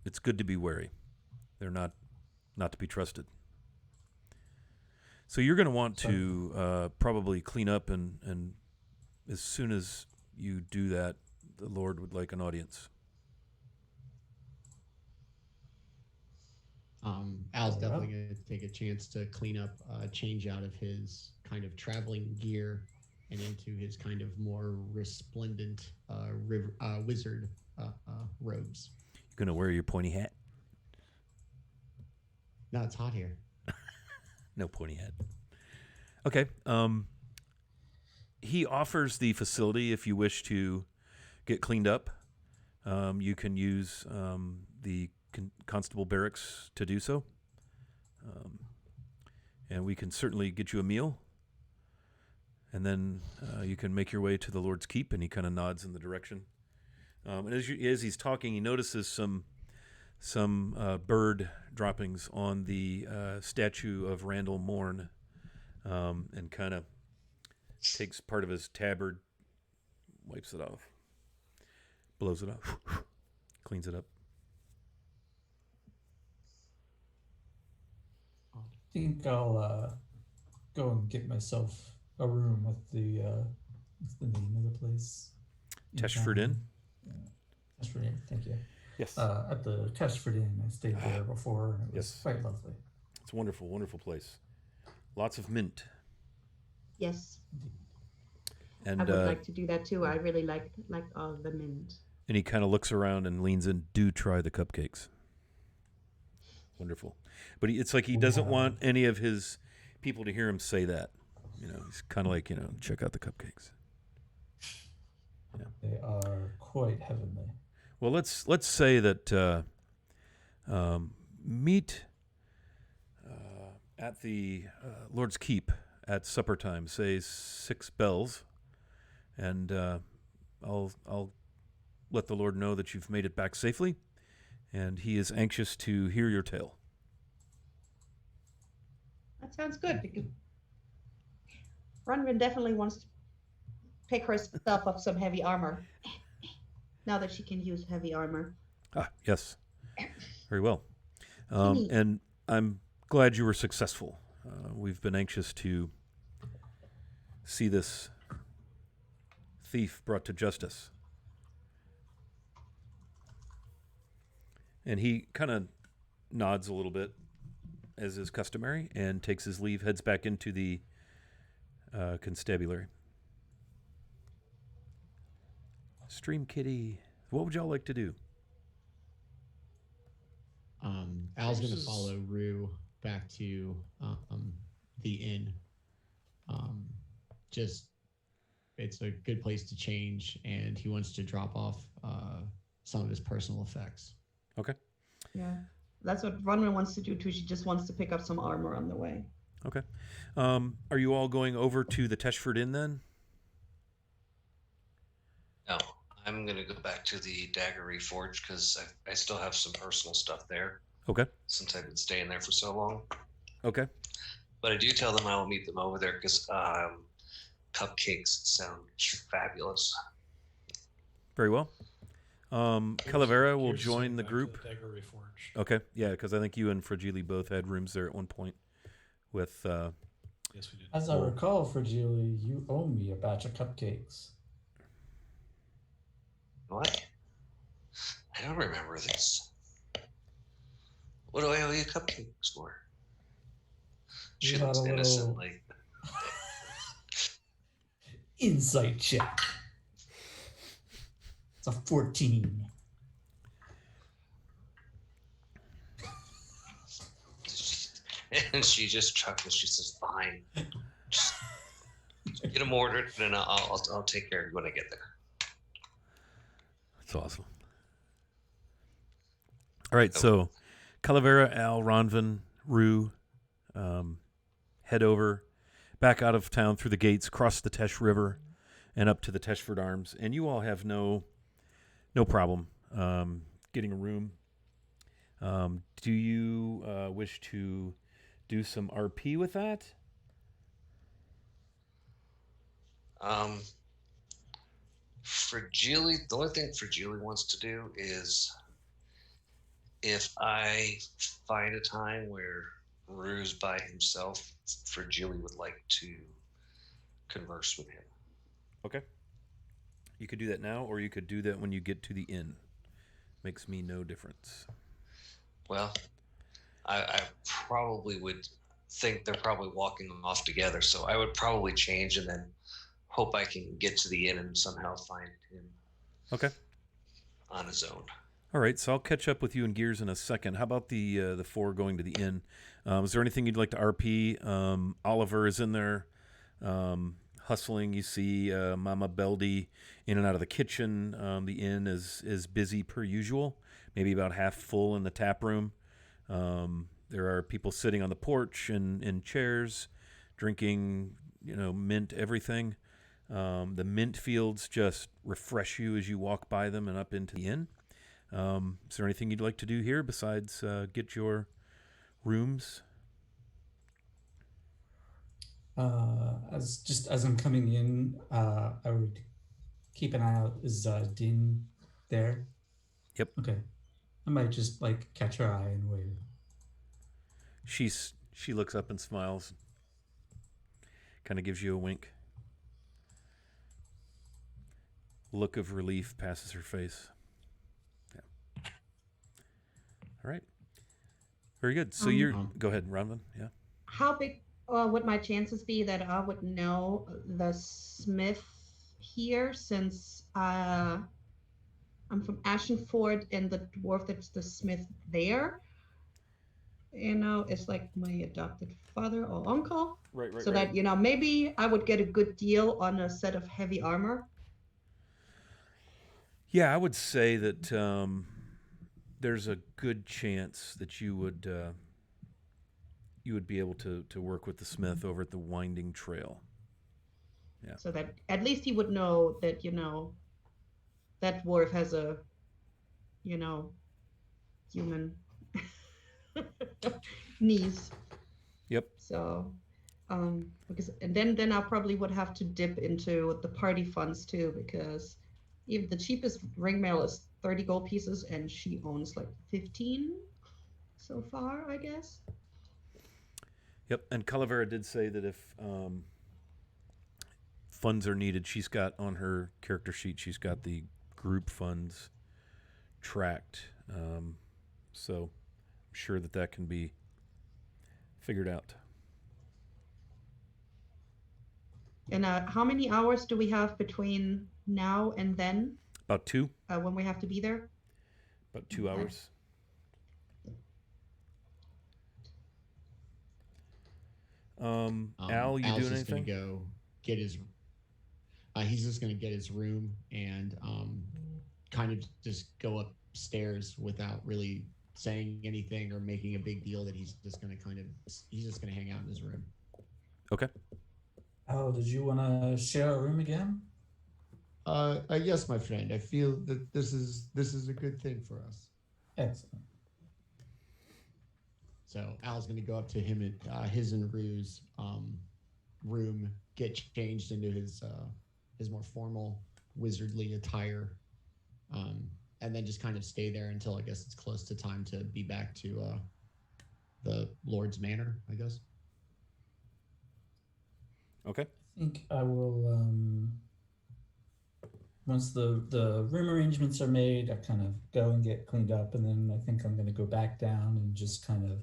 it's good to be wary. They're not to be trusted. So you're going to want to probably clean up, and as soon as you do that, the Lord would like an audience. Al's definitely going to take a chance to clean up, change out of his kind of traveling gear and into his kind of more resplendent wizard robes. You going to wear your pointy hat? No, it's hot here. No pointy hat. Okay. He offers the facility if you wish to get cleaned up. You can use the constable barracks to do so. And we can certainly get you a meal. And then you can make your way to the Lord's Keep, and he kind of nods in the direction. And as he's talking, he notices some bird droppings on the statue of Randall Morn, and kind of takes part of his tabard, wipes it off, blows it off, cleans it up. I think I'll go and get myself a room at the what's the name of the place? Teshford Inn? Teshford Inn, thank you. Yes. At the Teshford Inn, I stayed there before, and it was Yes. quite lovely. It's a wonderful, wonderful place. Lots of mint. Yes, And I would like to do that too. I really like all the mint. and he kind of looks around and leans in. Do try the cupcakes. Wonderful. But it's like he doesn't want any of his people to hear him say that. He's kind of like, check out the cupcakes. They are quite heavenly. Well, let's say that meet at the Lord's Keep at supper time. Say 6 bells, and I'll let the Lord know that you've made it back safely, and he is anxious to hear your tale. That sounds good because Runrin definitely wants to pick herself up some heavy armor now that she can use heavy armor. Ah, yes. Very well. Timmy. And I'm glad you were successful. We've been anxious to see this thief brought to justice. And he kind of nods a little bit, as is customary, and takes his leave, heads back into the constabulary. Stream Kitty, what would y'all like to do? Al's going to Versus- follow Rue back to the inn. Just, it's a good place to change, and he wants to drop off some of his personal effects. Okay. Yeah. That's what Runrin wants to do too. She just wants to pick up some armor on the way. Okay. Are you all going over to the Teshford Inn then? No, I'm gonna go back to the Daggery Forge because I still have some personal stuff there Okay. since I've been staying there for so long. Okay. But I do tell them I will meet them over there because cupcakes sound fabulous. Very well. Calavera will Gears join the back to group. Daggery Forge. Okay. Yeah, because I think you and Fragile both had rooms there at one point with... Yes, we did. As I recall, Fragile, you owe me a batch of cupcakes. What? I don't remember this. What do I owe you cupcakes for? She You had looks a little- innocently. Insight check. It's a 14. And she just chuckles. She says, "Fine, just get them ordered, and I'll take care of it when I get there." That's awesome. All right, so Calavera, Al, Ronvin, Rue, head over, back out of town through the gates, cross the Tesh River, and up to the Teshford Arms. And you all have no problem getting a room. Do you wish to do some RP with that? Fragile, the only thing Fragile wants to do is if I find a time where Rue's by himself, Fragile would like to converse with him. Okay. You could do that now, or you could do that when you get to the inn. Makes me no difference. Well, I probably would think they're probably walking off together, so I would probably change and then hope I can get to the inn and somehow find him Okay. on his own. All right, so I'll catch up with you in Gears in a second. How about the four going to the inn? Is there anything you'd like to RP? Oliver is in there hustling. You see Mama Beldy in and out of the kitchen. The inn is busy per usual, maybe about half full in the tap room. There are people sitting on the porch and in chairs, drinking, mint everything. The mint fields just refresh you as you walk by them and up into the inn. Is there anything you'd like to do here besides get your rooms? As I'm coming in, I would keep an eye out. Is Din there? Yep. Okay. I might just catch her eye and wave. She looks up and smiles, kind of gives you a wink. Look of relief passes her face. Yeah. All right. Very good. So go ahead, Ronvin. Yeah. How big would my chances be that I would know the smith here, since I'm from Ashenford and the dwarf that's the smith there, is like my adopted father or uncle. Right. So that, maybe I would get a good deal on a set of heavy armor. Yeah, I would say that there's a good chance that you would be able to work with the smith over at the Winding Trail. Yeah. So that at least he would know that, that dwarf has a, human knees. Yep. So, because and then I probably would have to dip into the party funds too, because even the cheapest ring mail is 30 gold pieces, and she owns like 15 so far, I guess. Yep. And Calavera did say that if funds are needed, she's got on her character sheet, she's got the group funds tracked. So I'm sure that can be figured out. And how many hours do we have between now and then? About 2. When we have to be there? About 2 Okay. hours. Al, you Al's doing just anything? Gonna go get his. He's just gonna get his room and kind of just go upstairs without really saying anything or making a big deal. That he's just gonna hang out in his room. Okay. Oh, did you want to share a room again? Yes, my friend. I feel that this is a good thing for us. Excellent. So Al's going to go up to him at his and Rue's room, get changed into his more formal wizardly attire, and then just kind of stay there until I guess it's close to time to be back to the Lord's Manor, I guess. Okay. I think I will, once the room arrangements are made, I kind of go and get cleaned up, and then I think I'm going to go back down and just kind of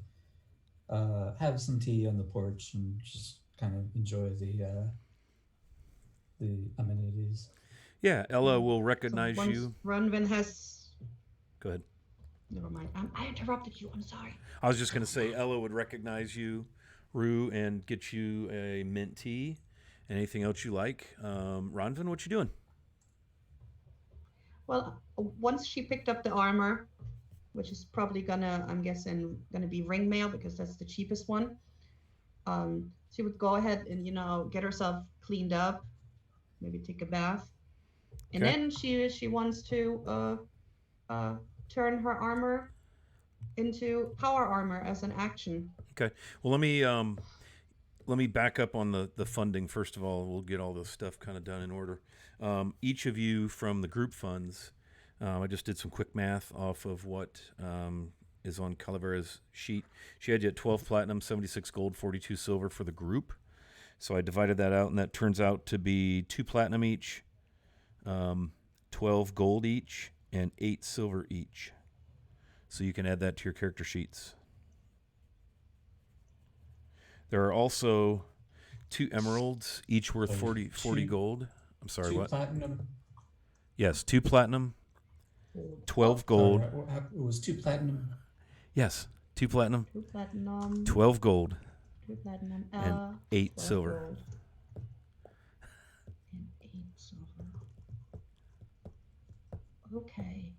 have some tea on the porch and just kind of enjoy the amenities. Yeah, Ella will recognize once you. Runvin has. Go ahead. Never mind. I interrupted you. I'm sorry. I was just going to say Ella would recognize you, Rue, and get you a mint tea. Anything else you like? Ronvin, what you doing? Well, once she picked up the armor, which is probably I'm guessing, gonna be ring mail because that's the cheapest one. She would go ahead and get herself cleaned up, maybe take a bath, and Okay. then she wants to turn her armor into power armor as an action. Okay. Well, let me back up on the funding first of all. We'll get all this stuff kind of done in order. Each of you from the group funds. I just did some quick math off of what is on Calavera's sheet. She had you at 12 platinum, 76 gold, 42 silver for the group. So I divided that out, and that turns out to be 2 platinum each, 12 gold each, and 8 silver each. So you can add that to your character sheets. There are also 2 emeralds, each worth 40 gold. I'm sorry, Two what? Platinum. Yes, 2 platinum, 12 gold. Sorry, it was 2 platinum. Yes, 2 platinum, 2 platinum, 12 gold, 2 platinum, and 8 12 silver. gold, and 8 silver. Okay.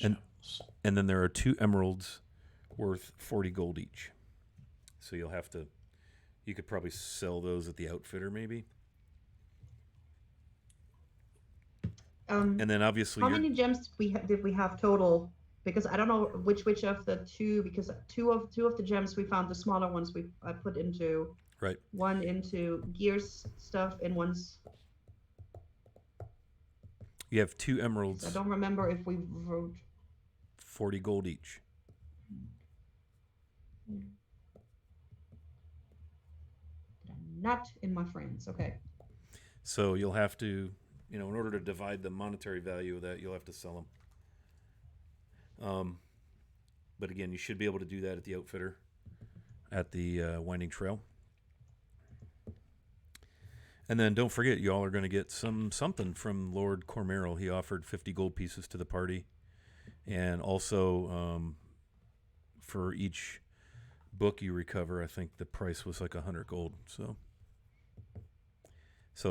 And- gems. And then there are 2 emeralds worth 40 gold each. So you could probably sell those at the outfitter maybe. And then obviously How many gems did we have total? Because I don't know which of the 2. Because two of the gems we found, the smaller ones I put into. Right. One into gears stuff and one's. you have 2 emeralds, I don't remember if we wrote. 40 gold each. Not in my friends. Okay. So you'll have to, in order to divide the monetary value of that, you'll have to sell them. But again, you should be able to do that at the outfitter at the Winding Trail. And then don't forget, you all are going to get something from Lord Cormeril. He offered 50 gold pieces to the party. And also, for each book you recover, I think the price was like 100 gold. So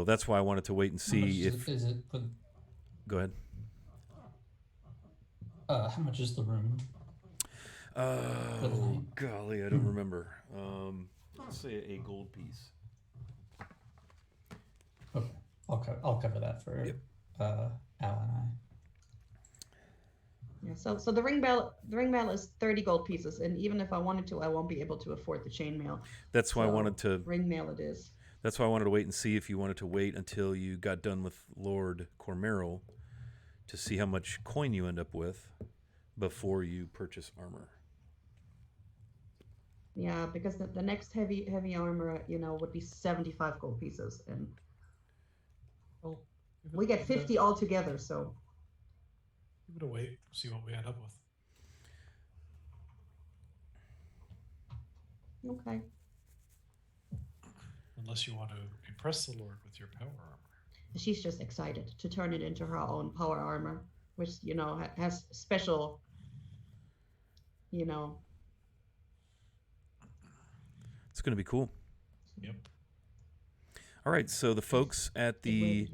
that's why I wanted to wait and How much see if. is it for, Go ahead. How much is the room? For the Oh, night? golly, I don't remember. Let's say a gold piece. Okay, I'll cover that for Yep. Al and I. Yeah, so the ring bell is 30 gold pieces, and even if I wanted to, I won't be able to afford the chainmail. That's why I So wanted to. ring mail it is. That's why I wanted to wait and see if you wanted to wait until you got done with Lord Cormero to see how much coin you end up with before you purchase armor. Yeah, because the next heavy armor, would be 75 gold pieces, and Well, give we it- get give it a- 50 altogether. So Give it a wait. See what we end up with. okay. Unless you want to impress the Lord with your power armor. She's just excited to turn it into her own power armor, which has special, you know. It's going to be cool. Yep. All right, so the folks at the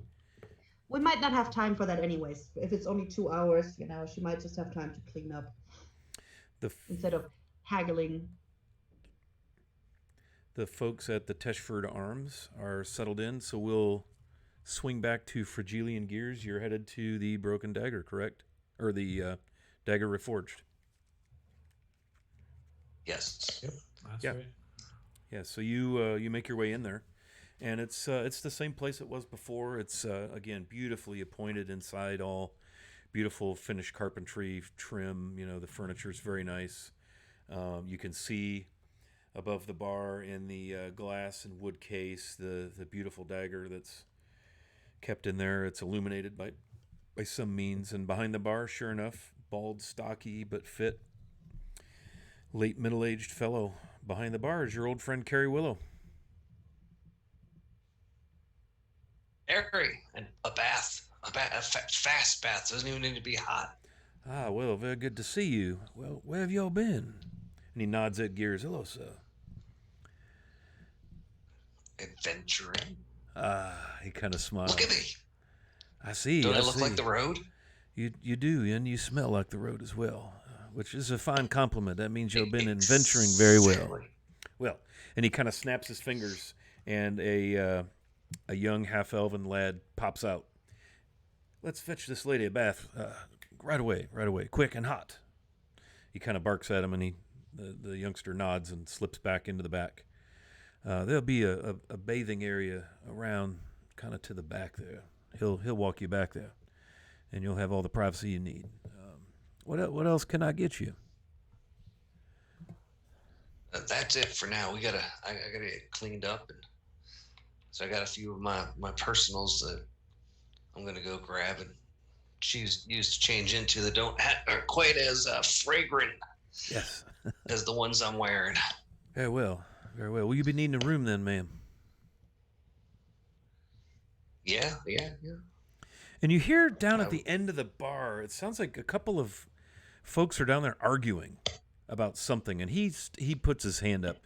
We might not have time for that anyways. If it's only 2 hours, she might just have time to clean up instead of haggling. the folks at the Teshford Arms are settled in, so we'll swing back to Fragilian Gears. You're headed to the Broken Dagger, correct? Or the Dagger Reforged. Yes. Yep. That's Yeah. right. Yeah, so you make your way in there, and it's the same place it was before. It's again beautifully appointed inside, all beautiful finished carpentry trim. The furniture's very nice. You can see above the bar in the glass and wood case the beautiful dagger that's kept in there. It's illuminated by some means, and behind the bar, sure enough, bald, stocky but fit, late middle-aged fellow behind the bar is your old friend Carrie Willow. Harry, and a fast bath. Doesn't even need to be hot. Ah, well, very good to see you. Well, where have y'all been? And he nods at Gears. Hello, sir. Adventuring. Ah, he kind of smiles. Look at me. I see. Don't I I look see. like the road? You do, and you smell like the road as well, which is a fine compliment. That means you've been adventuring very well. Exactly. Well, and he kind of snaps his fingers, and a young half-elven lad pops out. Let's fetch this lady a bath right away, quick and hot. He kind of barks at him, and the youngster nods and slips back into the back. There'll be a bathing area around, kind of to the back there. He'll walk you back there, and you'll have all the privacy you need. What else can I get you? That's it for now. I gotta get cleaned up, and so I got a few of my personals that I'm gonna go grab and use to change into that aren't quite as fragrant Yes. as the ones I'm wearing. Very well. Will you be needing a room then, ma'am? Yeah. And you hear down at the end of the bar, it sounds like a couple of folks are down there arguing about something, and he puts his hand up.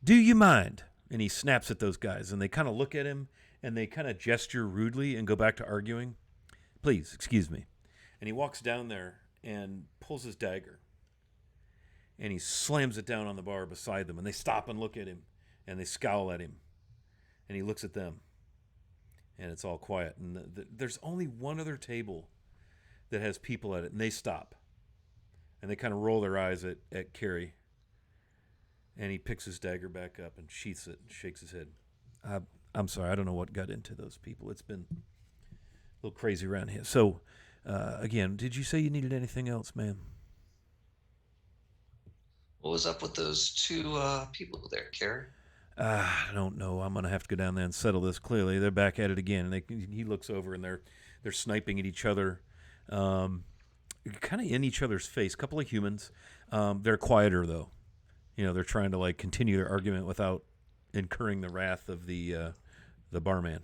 Do you mind? And he snaps at those guys, and they kind of look at him, and they kind of gesture rudely and go back to arguing. Please, excuse me. And he walks down there and pulls his dagger, and he slams it down on the bar beside them, and they stop and look at him, and they scowl at him, and he looks at them, and it's all quiet. And there's only one other table that has people at it, and they stop, and they kind of roll their eyes at Carrie, and he picks his dagger back up and sheaths it and shakes his head. I'm sorry, I don't know what got into those people. It's been a little crazy around here. So, again, did you say you needed anything else, ma'am? What was up with those two people there, Carrie? I don't know. I'm gonna have to go down there and settle this. Clearly, they're back at it again, and he looks over, and they're sniping at each other, kind of in each other's face. A couple of humans. They're quieter though. They're trying to continue their argument without incurring the wrath of the barman.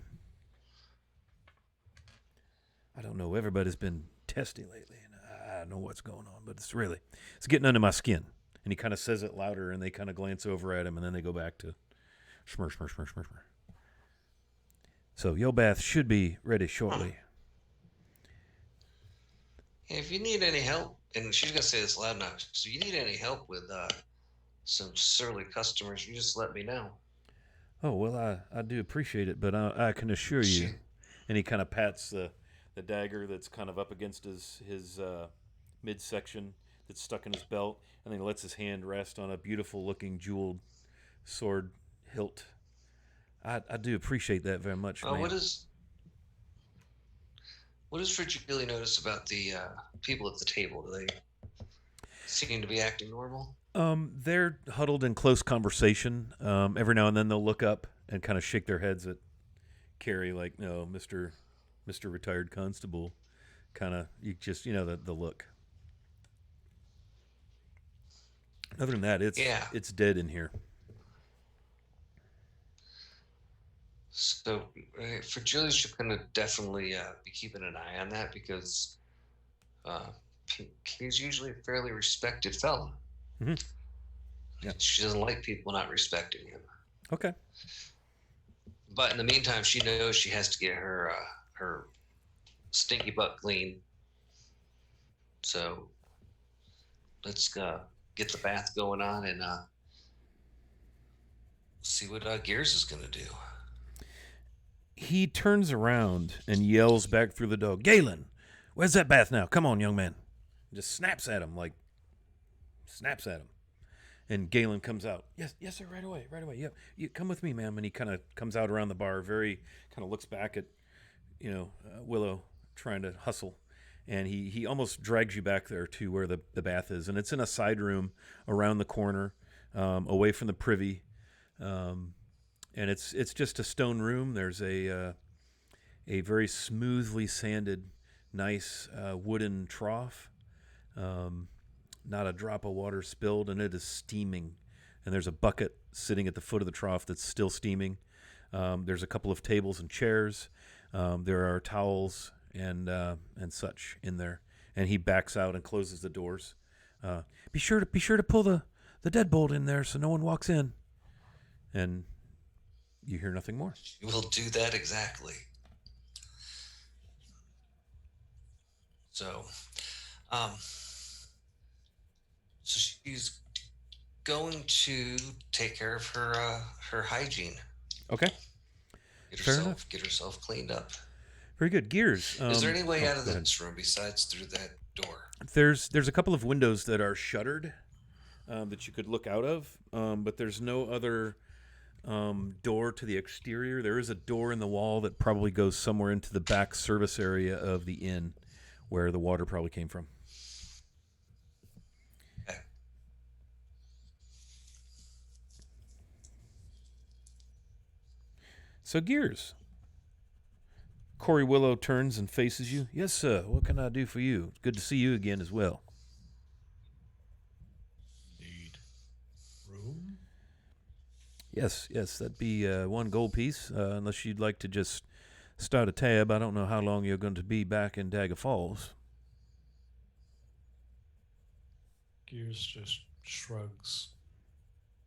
I don't know. Everybody's been testy lately, and I don't know what's going on, but it's getting under my skin. And he kind of says it louder, and they kind of glance over at him, and then they go back to shmur. So your bath should be ready shortly. Hey, if you need any help, and she's gonna say this loud enough, so you need any help with some surly customers, you just let me know. Oh, well, I do appreciate it, but I can assure you. She, And he kind of pats the dagger that's kind of up against his midsection that's stuck in his belt, and then he lets his hand rest on a beautiful looking jeweled sword hilt. I do appreciate that very much, what ma'am. is what does Frigili notice about the people at the table? Do they seem to be acting normal? They're huddled in close conversation. Every now and then they'll look up and kind of shake their heads at Carrie, like, "No, Mister Retired Constable." Kind of, you just the look. Other than that, Yeah. it's dead in here. So Frigili should kind of definitely be keeping an eye on that because uh, he's usually a fairly respected fella. Mhm. Yeah. She doesn't like people not respecting him. Okay. But in the meantime, she knows she has to get her stinky butt clean. So let's get the bath going on and see what Gears is gonna do. He turns around and yells back through the door, "Galen, where's that bath now? Come on, young man." Just snaps at him, snaps at him. And Galen comes out. Yes, sir, right away, right away. Yep, you come with me, ma'am. And he kind of comes out around the bar, very kind of looks back at, Willow trying to hustle. And he almost drags you back there to where the bath is. And it's in a side room around the corner, away from the privy. And it's just a stone room. There's a very smoothly sanded, nice wooden trough. Not a drop of water spilled, and it is steaming. And there's a bucket sitting at the foot of the trough that's still steaming. There's a couple of tables and chairs. There are towels and such in there. And he backs out and closes the doors. Be sure to pull the deadbolt in there so no one walks in. And you hear nothing more. She will do that exactly. So, um, so she's going to take care of her hygiene. Okay. Get herself cleaned up. Very good. Gears. Is there any way out of go ahead. this room besides through that door? There's a couple of windows that are shuttered that you could look out of, but there's no other door to the exterior. There is a door in the wall that probably goes somewhere into the back service area of the inn, where the water probably came from. Okay. So, Gears. Corey Willow turns and faces you. "Yes, sir. What can I do for you? It's good to see you again as well." Need room? Yes, that'd be one gold piece, unless you'd like to just start a tab. I don't know how long you're going to be back in Dagger Falls. Gears just shrugs,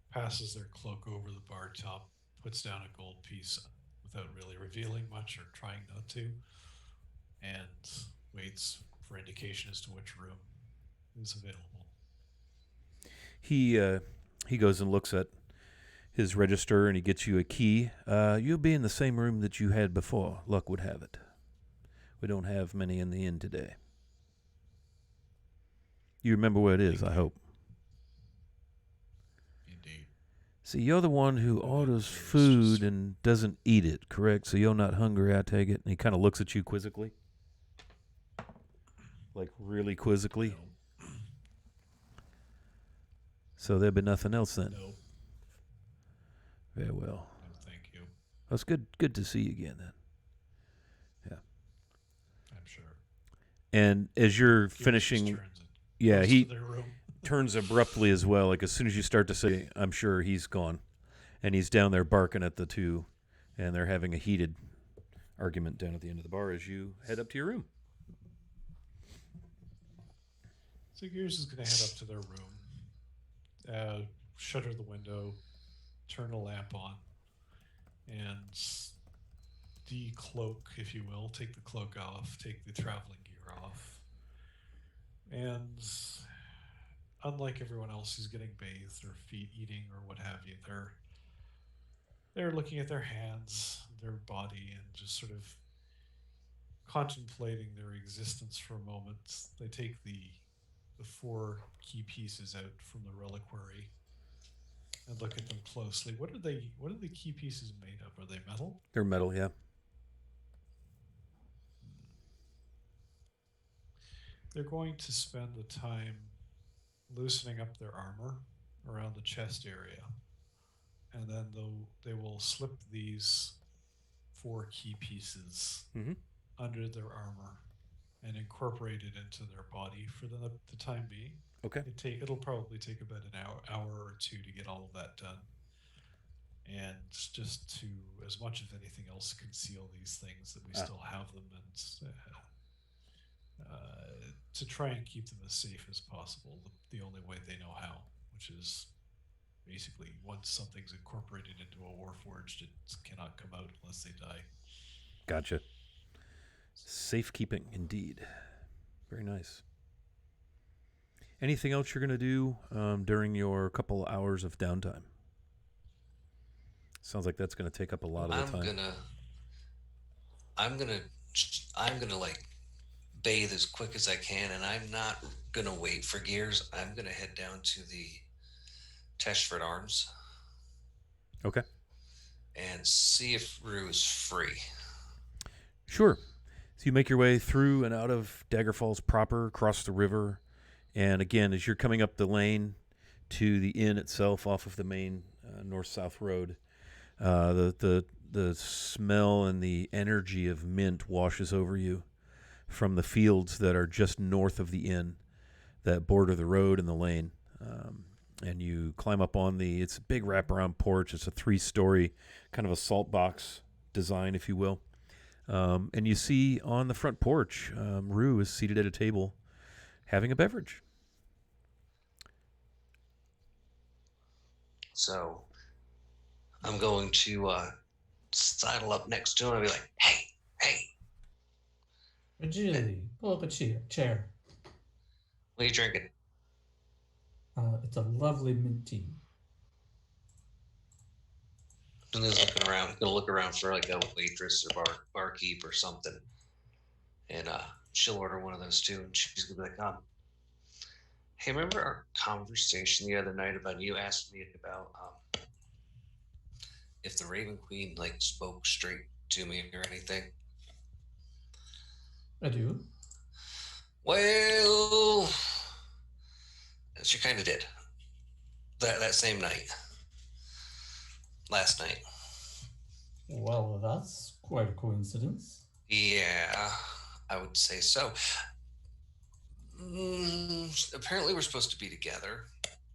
passes their cloak over the bar top, puts down a gold piece without really revealing much or trying not to, and waits for indication as to which room is available. He goes and looks at his register and he gets you a key. You'll be in the same room that you had before. Luck would have it. We don't have many in the inn today. You remember where it is, I hope. Indeed. See, you're the one who orders food and doesn't eat it, correct? So you're not hungry, I take it? And he kind of looks at you quizzically. Like, really quizzically. No. So there'd be nothing else then? No. Very well. No, thank you. Well, it's good to see you again then. Yeah. I'm sure. And as you're Gears just finishing, turns and yeah, goes he to their room. turns abruptly as well. Like as soon as you start to say, "I'm sure," he's gone. And he's down there barking at the two, and they're having a heated argument down at the end of the bar as you head up to your room. So Gears is going to head up to their room, shutter the window, turn a lamp on, and decloak, if you will, take the cloak off, take the traveling gear off, And unlike everyone else who's getting bathed or feet eating or what have you, they're looking at their hands, their body, and just sort of contemplating their existence for a moment. They take the four key pieces out from the reliquary and look at them closely. What are the key pieces made of? Are they metal? They're metal, yeah. They're going to spend the time loosening up their armor around the chest area, and then they will slip these four key pieces Mm-hmm. under their armor and incorporate it into their body for the time being. Okay. It'll probably take about an hour or two to get all of that done, and just to, as much of anything else, conceal these things that we still have them, and to try and keep them as safe as possible. The only way they know how, which is basically once something's incorporated into a warforged, it cannot come out unless they die. Gotcha. Safekeeping, indeed. Very nice. Anything else you're going to do during your couple hours of downtime? Sounds like that's going to take up a lot of the time. I'm gonna like bathe as quick as I can, and I'm not gonna wait for gears. I'm gonna head down to the Teshford Arms. Okay. And see if Rue is free. Sure. So you make your way through and out of Dagger Falls proper, across the river, and again, as you're coming up the lane to the inn itself off of the main north-south road, the smell and the energy of mint washes over you from the fields that are just north of the inn that border the road and the lane. And you climb up on it's a big wraparound porch. It's a 3-story kind of a salt box design, if you will. And you see on the front porch, Rue is seated at a table having a beverage. So I'm going to sidle up next to him and be like, hey. Julie, pull up a chair. What are you drinking? It's a lovely mint tea. And he's looking around. He's gonna look around for like a waitress or barkeep or something, and she'll order one of those too. And she's gonna be like, hey, remember our conversation the other night about you asked me about if the Raven Queen like spoke straight to me or anything? I do. Well, she kind of did. That same night. Last night. Well, that's quite a coincidence. Yeah, I would say so. Apparently we're supposed to be together.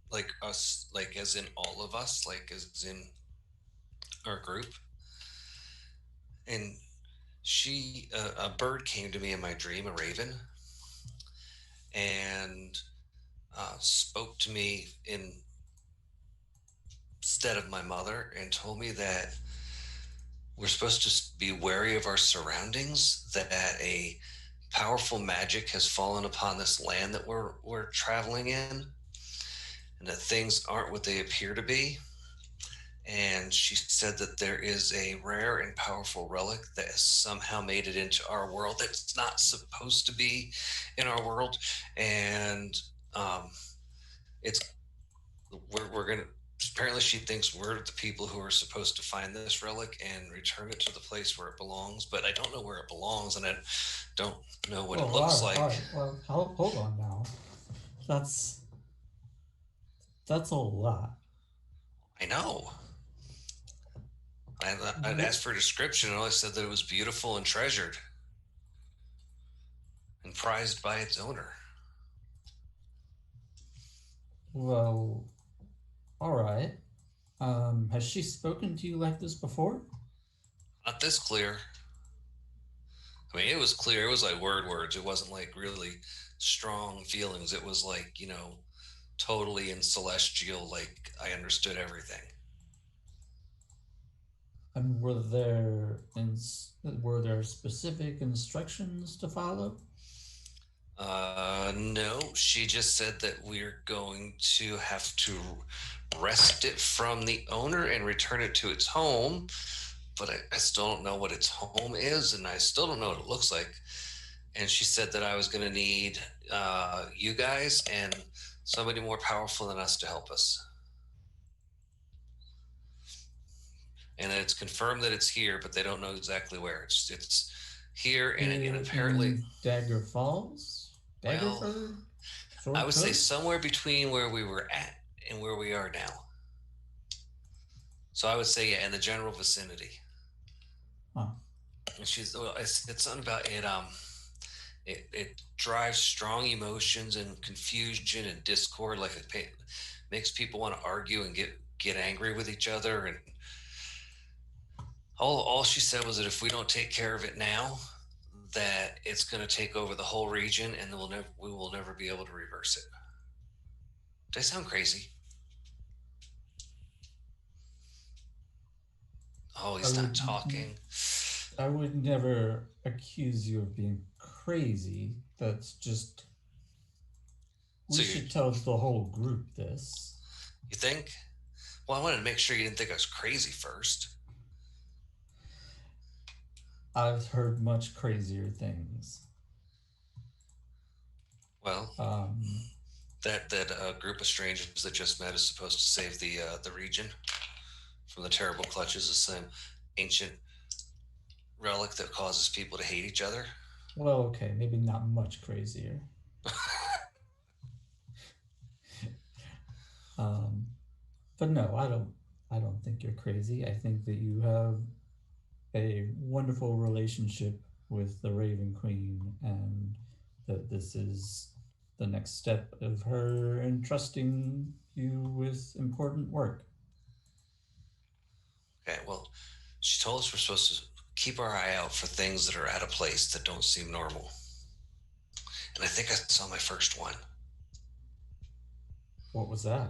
Like us, like as in all of us, like as in our group. And a bird came to me in my dream, a raven, and spoke to me instead of my mother and told me that we're supposed to be wary of our surroundings, that a powerful magic has fallen upon this land that we're traveling in, and that things aren't what they appear to be. And she said that there is a rare and powerful relic that has somehow made it into our world that's not supposed to be in our world, and we're gonna. Apparently, she thinks we're the people who are supposed to find this relic and return it to the place where it belongs. But I don't know where it belongs, and I don't know what it looks like. All right. Well, hold on now. That's a lot. I know. I'd asked for a description, and all I said that it was beautiful and treasured and prized by its owner. Well, all right. Has she spoken to you like this before? Not this clear. I mean, it was clear. It was like words. It wasn't like really strong feelings. It was like, totally in celestial, like I understood everything. And were there specific instructions to follow? No, she just said that we're going to have to wrest it from the owner and return it to its home. But I still don't know what its home is, and I still don't know what it looks like. And she said that I was going to need you guys and somebody more powerful than us to help us. And it's confirmed that it's here, but they don't know exactly where. It's here, and apparently, in Dagger Falls, well, Daggerford, I Sword would say Coast. somewhere between where we were at and where we are now. So I would say, yeah, in the general vicinity. Huh. And she's well, it's something about it. It drives strong emotions and confusion and discord. Like makes people want to argue and get angry with each other. And all she said was that if we don't take care of it now, that it's going to take over the whole region, and we will never be able to reverse it. Does that sound crazy? Oh, he's not talking. I would never accuse you of being crazy. That's just. We should tell the whole group this. You think? Well, I wanted to make sure you didn't think I was crazy first. I've heard much crazier things. Well, that group of strangers that just met is supposed to save the region from the terrible clutches of some ancient relic that causes people to hate each other. Well, okay, maybe not much crazier. But no, I don't think you're crazy. I think that you have a wonderful relationship with the Raven Queen, and that this is the next step of her entrusting you with important work. Okay, well, she told us we're supposed to keep our eye out for things that are out of place that don't seem normal. And I think I saw my first one. What was that?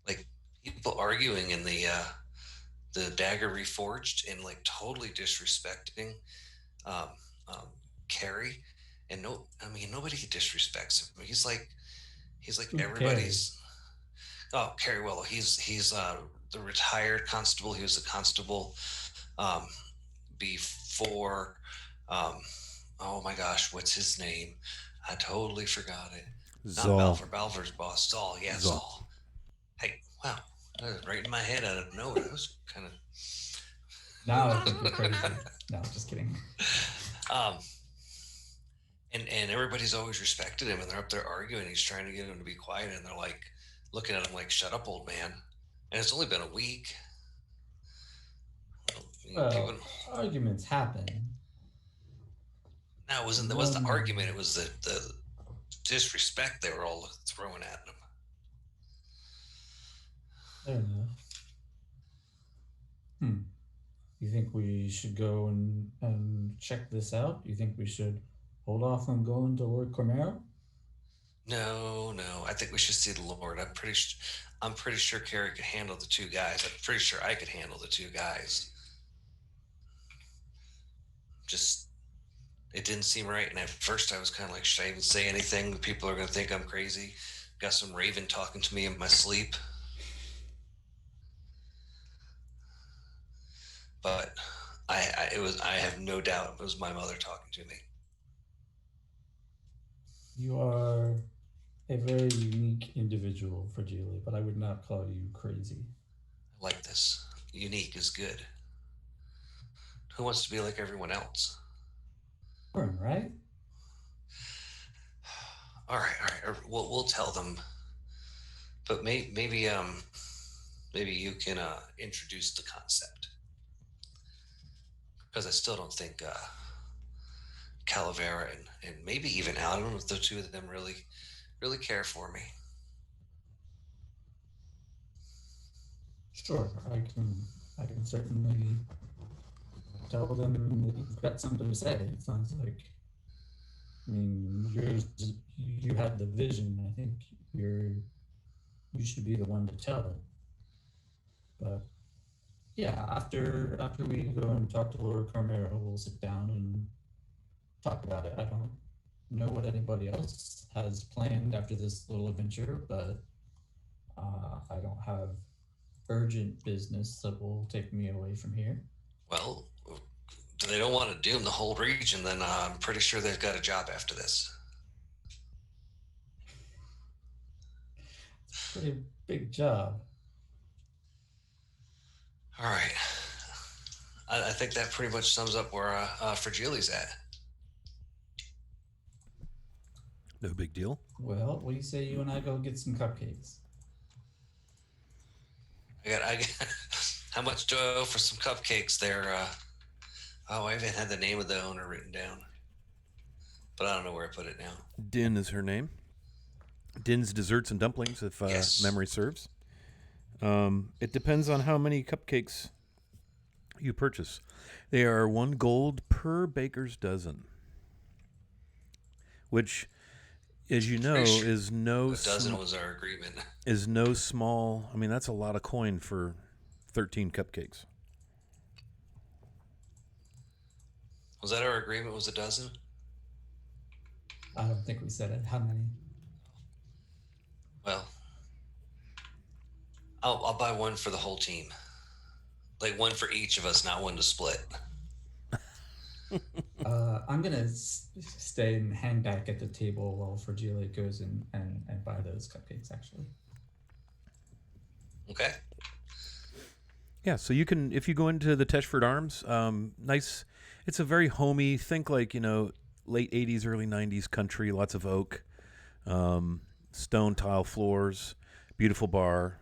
Like people arguing in the Dagger Reforged and like totally disrespecting Carrie. And nobody disrespects him. He's like Who everybody's. Cares? Oh, Carrie Willow. He's the retired constable. He was the constable before. Oh my gosh, what's his name? I totally forgot it. Zal. Not Balfour. Balfour's boss. Zal. Yeah, Zal. Hey, wow. That was right in my head out of nowhere. That was kind of. Now I think you're crazy. No, just kidding. And everybody's always respected him, and they're up there arguing. He's trying to get him to be quiet, and they're like looking at him like, "Shut up, old man." And it's only been a week. Well, arguments happen. No, it wasn't. That was the argument. It was the disrespect they were all throwing at him. Fair enough. You think we should go and check this out? You think we should hold off on going to Lord Cormero? No. I think we should see the Lord. I'm pretty sure Carrie could handle the two guys. I'm pretty sure I could handle the two guys. Just, it didn't seem right. And at first I was kind of like, should I even say anything? People are going to think I'm crazy. Got some raven talking to me in my sleep. But I have no doubt it was my mother talking to me. You are a very unique individual, Fragile, but I would not call you crazy. I like this. Unique is good. Who wants to be like everyone else? Right? All right. We'll tell them. But maybe you can introduce the concept. Because I still don't think Calavera and maybe even Alan, if the two of them really care for me. Sure, I can certainly tell them that you've got something to say. It sounds like, you had the vision. I think you should be the one to tell it. But yeah, after we go and talk to Lord Carmero, we'll sit down and talk about it. I don't know what anybody else has planned after this little adventure, but I don't have urgent business that will take me away from here. Well, they don't want to doom the whole region, then I'm pretty sure they've got a job after this. It's a pretty big job. All right. I think that pretty much sums up where Fragili's at. No big deal. Well, what do you say you and I go get some cupcakes? I got how much do I owe for some cupcakes there? I even had the name of the owner written down, but I don't know where I put it now. Din is her name. Din's Desserts and Dumplings, if Yes. memory serves. It depends on how many cupcakes you purchase. They are 1 gold per baker's dozen, which, as you know, Pretty sure is no A dozen was our agreement. is no small. I mean, that's a lot of coin for 13 cupcakes. Was that our agreement? Was a dozen? I don't think we said it. How many? Well, I'll buy one for the whole team. Like one for each of us, not one to split. I'm gonna stay and hang back at the table while Fragile goes and buy those cupcakes. Actually, Okay. Yeah, so you can, if you go into the Teshford Arms, nice. It's a very homey. Think like late '80s, early '90s country. Lots of oak, stone tile floors, beautiful bar,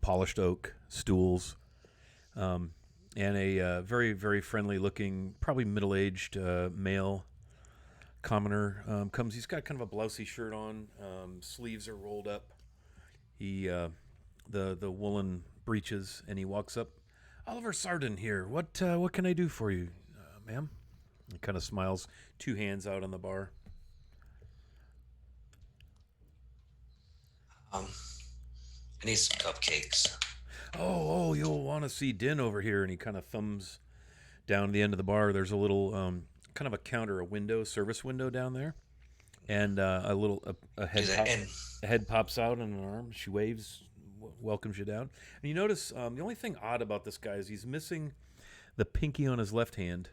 polished oak stools, and a very very friendly looking, probably middle aged male commoner comes. He's got kind of a blousey shirt on. Sleeves are rolled up. He the woolen breeches, and he walks up. Oliver Sarden here. What can I do for you, ma'am? He kind of smiles, 2 hands out on the bar. I need some cupcakes. Oh, you'll want to see Din over here. And he kind of thumbs down the end of the bar. There's a little kind of a counter, a window, service window down there. And a head pops out on an arm. She waves, welcomes you down. And you notice the only thing odd about this guy is he's missing the pinky on his left hand.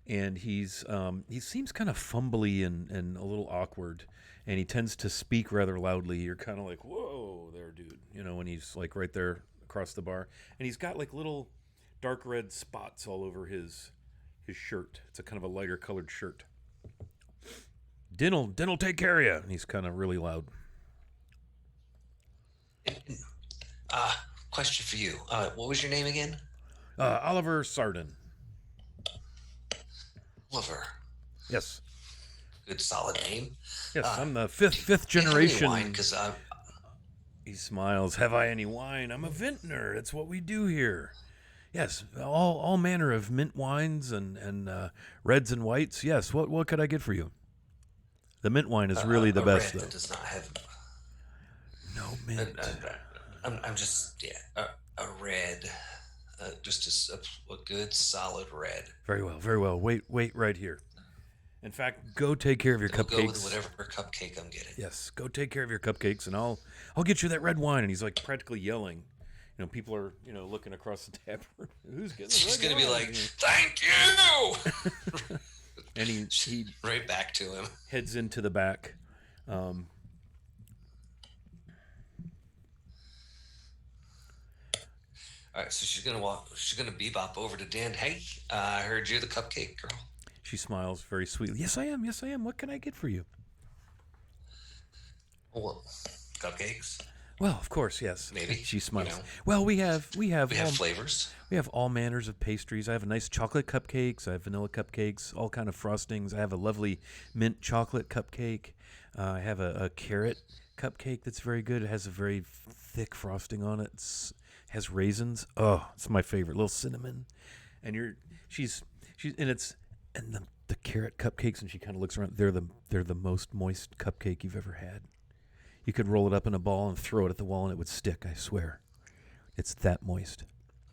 And he seems kind of fumbly and a little awkward. And he tends to speak rather loudly. You're kind of like, whoa there, dude. When he's like right there across the bar. And he's got like little dark red spots all over his shirt. It's a kind of a lighter colored shirt. Din'll take care of you. And he's kind of really loud. Question for you. What was your name again? Oliver Sarden. Oliver. Yes. Good solid name. Yes, I'm the fifth generation. Because He smiles. Have I any wine? I'm a vintner. That's what we do here. Yes, all manner of mint wines and reds and whites. Yes, what could I get for you? The mint wine is really the best, red though. That does not have. No mint. I'm just a red, just a good solid red. Very well. Wait right here. In fact, go take care of your We'll cupcakes. go with whatever cupcake I'm getting. Yes, go take care of your cupcakes, and I'll get you that red wine. And he's like practically yelling. People are looking across the tap room. Who's getting the She's red gonna be wine? like, "Thank you," And he right back to him. heads into the back. All right, so she's gonna bebop over to Dan. Hey, I heard you're the cupcake girl. She smiles very sweetly. Yes, I am. What can I get for you? Well, cupcakes. Well, of course, yes. Maybe, She smiles. you know. Well, we have We have all, flavors. we have all manners of pastries. I have a nice chocolate cupcakes. I have vanilla cupcakes. All kind of frostings. I have a lovely mint chocolate cupcake. I have a carrot cupcake that's very good. It has a very thick frosting on it. Has raisins. Oh, it's my favorite. Little cinnamon. And she's the carrot cupcakes, and she kind of looks around. They're the most moist cupcake you've ever had. You could roll it up in a ball and throw it at the wall, and it would stick. I swear, it's that moist.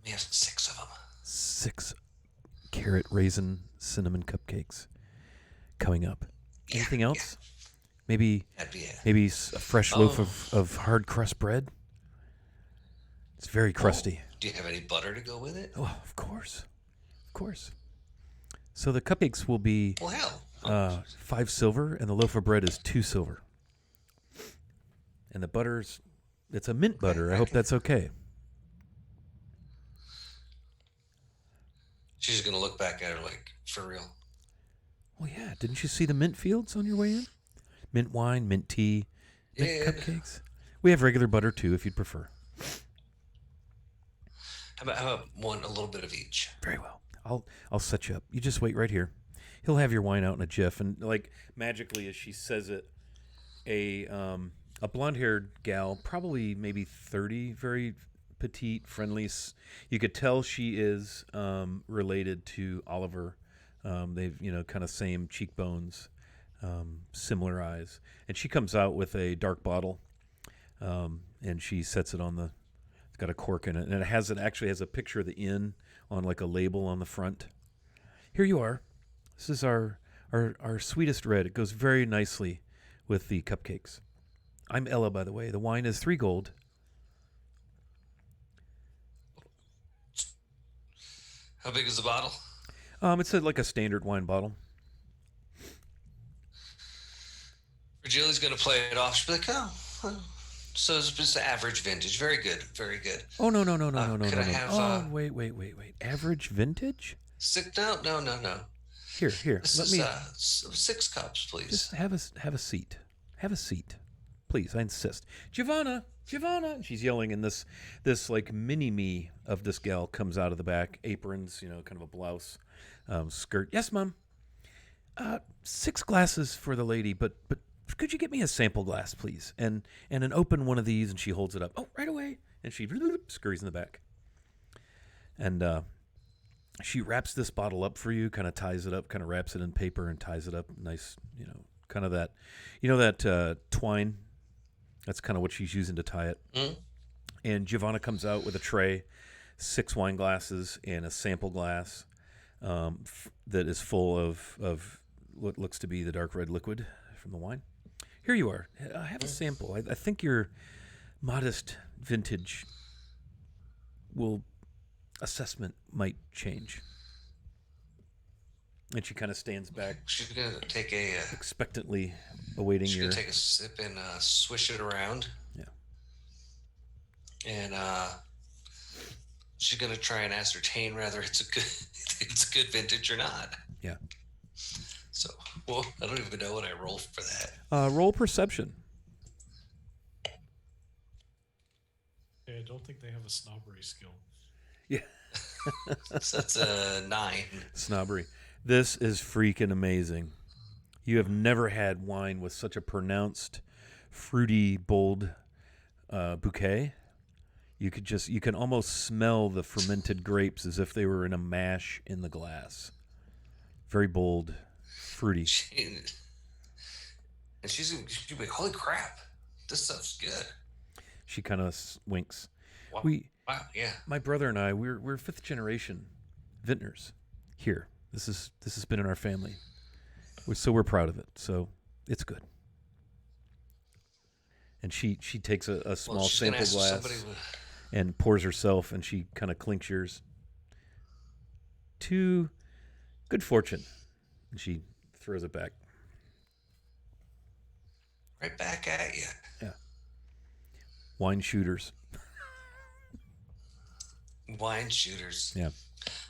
We have 6 of them. 6 carrot raisin cinnamon cupcakes coming up. Yeah, Anything yeah, else? Maybe that'd be it. maybe a fresh loaf Oh. of hard crust bread. It's very crusty. Do you have any butter to go with it? Oh, of course, of course. So the cupcakes will be Well, hell. 5 silver, and the loaf of bread is 2 silver. And the butter's it's a mint butter. I hope that's okay. She's just gonna look back at her like, for real. Well, yeah. Didn't you see the mint fields on your way in? Mint wine, mint tea, mint Yeah. cupcakes. We have regular butter too, if you'd prefer. How about one, a little bit of each? Very well. I'll set you up. You just wait right here. He'll have your wine out in a jiff, and like magically, as she says it, a blonde-haired gal, probably maybe 30, very petite, friendly. You could tell she is related to Oliver. They've kind of same cheekbones, similar eyes, and she comes out with a dark bottle, and she sets it on the. It's got a cork in it, and it actually has a picture of the inn on like a label on the front. Here you are. This is our sweetest red. It goes very nicely with the cupcakes. I'm Ella, by the way. The wine is 3 gold. How big is the bottle? It's like a standard wine bottle. Virgilia's gonna play it off. She'll be like, oh. So it's just average vintage. Very good. Very good. Oh no. Could I have, Oh wait. Average vintage? No. Here. This Let is me 6 cups, please. just have a seat. Have a seat, please. I insist. Giovanna. She's yelling, and this like mini me of this gal comes out of the back. Aprons, kind of a blouse, skirt. Yes, Mom. 6 glasses for the lady, but could you get me a sample glass, please? And an open one of these, and she holds it up. Oh, right away. And she scurries in the back. And she wraps this bottle up for you, kind of ties it up, kind of wraps it in paper and ties it up. Nice, kind of that, that twine. That's kind of what she's using to tie it. Mm. And Giovanna comes out with a tray, 6 wine glasses, and a sample glass that is full of what looks to be the dark red liquid from the wine. Here you are. Have a sample. I think your modest vintage assessment might change. And she kind of stands back, She's gonna take a. expectantly awaiting She's your. gonna take a sip and swish it around. Yeah. And she's gonna try and ascertain whether it's a good vintage or not. Yeah. So, well, I don't even know what I roll for that. Roll perception. Yeah, I don't think they have a snobbery skill. Yeah. So that's a 9. Snobbery. This is freaking amazing. You have never had wine with such a pronounced, fruity, bold bouquet. You can almost smell the fermented grapes as if they were in a mash in the glass. Very bold, fruity. And she's gonna be like, holy crap, this stuff's good. She kind of winks. Wow. Wow, yeah. My brother and I, we're 5th generation vintners here. This has been in our family, so we're proud of it. So it's good. And she takes a small she's gonna sample ask glass and pours herself, and she kind of clinks yours. To good fortune, and she throws it back. Right back at you. Yeah. Wine shooters. Wine shooters. Yeah.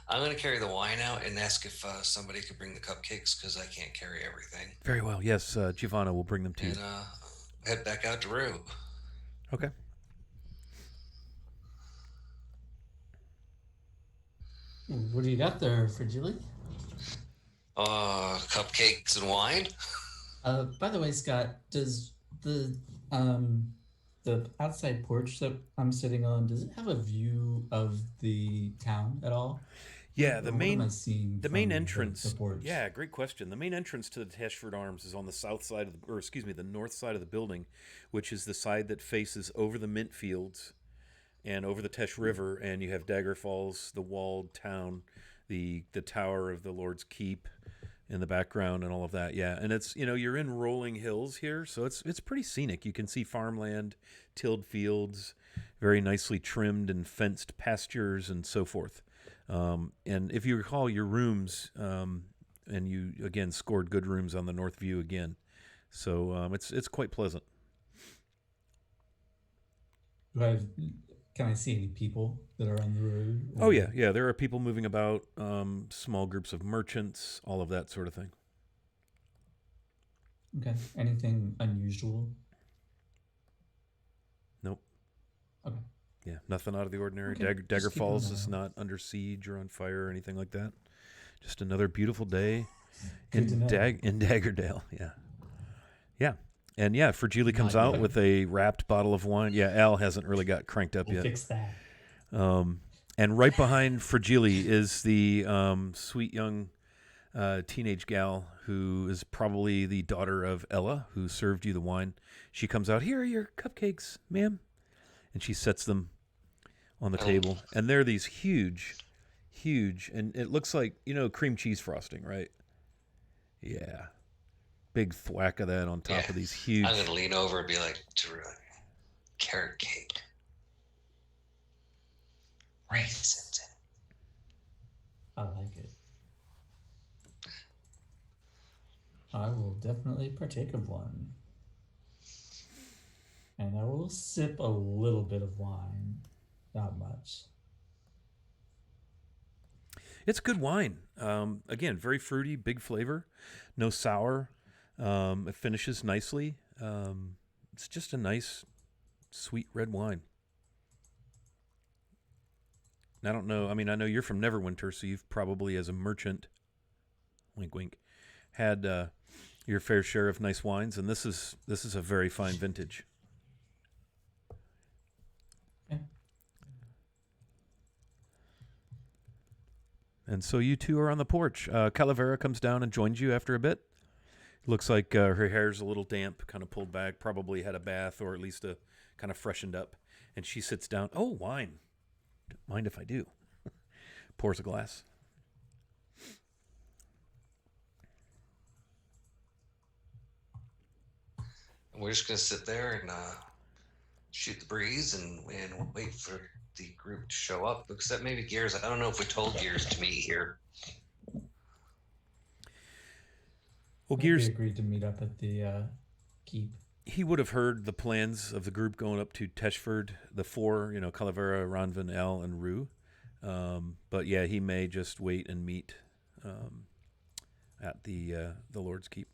I'm going to carry the wine out and ask if somebody could bring the cupcakes because I can't carry everything. Very well. Yes, Giovanna will bring them to you. And head back out to Rue. Okay. What do you got there for Julie? Cupcakes and wine. By the way, Scott, does the outside porch that I'm sitting on, does it have a view of the town at all? Yeah, Or the what main am I seeing the main from entrance. the porch? Yeah, great question. The main entrance to the Teshford Arms is on the south side the north side of the building, which is the side that faces over the mint fields and over the Tesh River, and you have Dagger Falls, the walled town, the tower of the Lord's Keep, in the background and all of that. Yeah, and it's you're in rolling hills here, so it's pretty scenic. You can see farmland, tilled fields, very nicely trimmed and fenced pastures and so forth. And if you recall your rooms, and you again scored good rooms on the north view again, so it's quite pleasant. Do I have, can I see any people that are on the road? Oh yeah, yeah. There are people moving about, small groups of merchants, all of that sort of thing. Okay. Anything unusual? Nope. Okay. Yeah, nothing out of the ordinary. Okay, Dagger just keep an Falls eye is out. not under siege or on fire or anything like that. Just another beautiful day Good to in know. in Daggerdale. Yeah, yeah, and yeah. Fragile comes Not out yet. with a wrapped bottle of wine. Yeah, Al hasn't really got cranked up We'll yet. fix that. And right behind Fragile is the sweet young teenage gal who is probably the daughter of Ella, who served you the wine. She comes out, here are your cupcakes, ma'am. And she sets them on the table. And they're these huge, and it looks like, cream cheese frosting, right? Yeah. Big thwack of that on top Yeah. of these huge. I'm gonna lean over and be like, carrot cake, raisins. I like it. I will definitely partake of one. And I will sip a little bit of wine. Not much. It's good wine. Again, very fruity, big flavor, no sour. It finishes nicely. It's just a nice, sweet red wine. I don't know. I mean, I know you're from Neverwinter, so you've probably, as a merchant, wink, wink, had your fair share of nice wines, and this is a very fine vintage. Yeah. And so you two are on the porch. Calavera comes down and joins you after a bit. Looks like her hair's a little damp, kind of pulled back, probably had a bath or at least a kind of freshened up. And she sits down. Oh, wine. Don't mind if I do. Pours a glass. We're just gonna sit there and shoot the breeze and wait for the group to show up. Except maybe Gears. I don't know if we told Gears to meet here. Well, We Gears, agreed to meet up at the keep. he would have heard the plans of the group going up to Teshford, the four, Calavera, Ronvin, Al, and Rue. But yeah, he may just wait and meet at the Lord's Keep.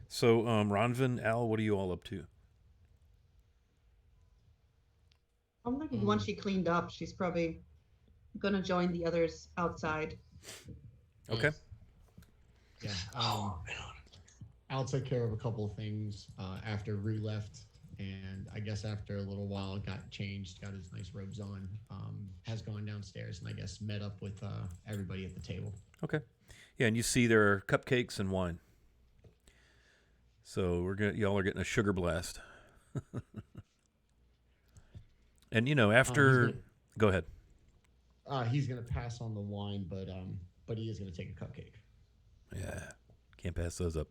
So, Ronvin, Al, what are you all up to? I'm thinking once she cleaned up, she's probably gonna join the others outside. Okay. Yeah. Oh, man. Al took care of a couple of things after Rue left, and I guess after a little while got changed, got his nice robes on, has gone downstairs and I guess met up with everybody at the table. Okay. Yeah, and you see there are cupcakes and wine. So y'all are getting a sugar blast. And after, go ahead. He's gonna pass on the wine, but he is gonna take a cupcake. Yeah, can't pass those up.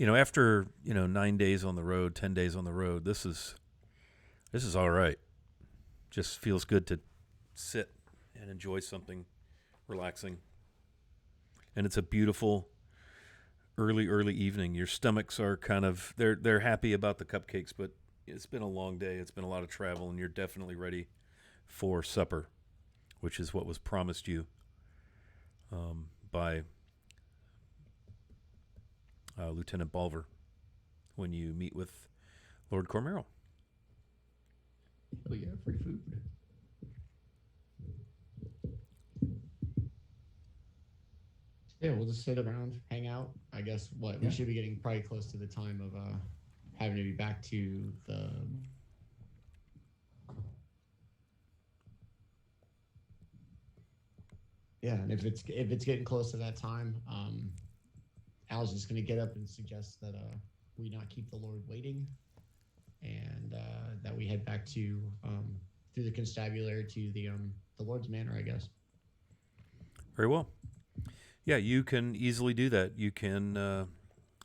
After 9 days on the road, 10 days on the road, this is all right. Just feels good to sit and enjoy something relaxing. And it's a beautiful early evening. Your stomachs are kind of they're happy about the cupcakes, but it's been a long day. It's been a lot of travel, and you're definitely ready for supper, which is what was promised you by Lieutenant Balver when you meet with Lord Cormero. Oh yeah, free food. Yeah, we'll just sit around, hang out. I guess we Yeah. should be getting probably close to the time of having to be back to the. Yeah, and if it's getting close to that time, Al's just going to get up and suggest that we not keep the Lord waiting, and that we head back to through the constabulary to the Lord's Manor, I guess. Very well. Yeah, you can easily do that. You can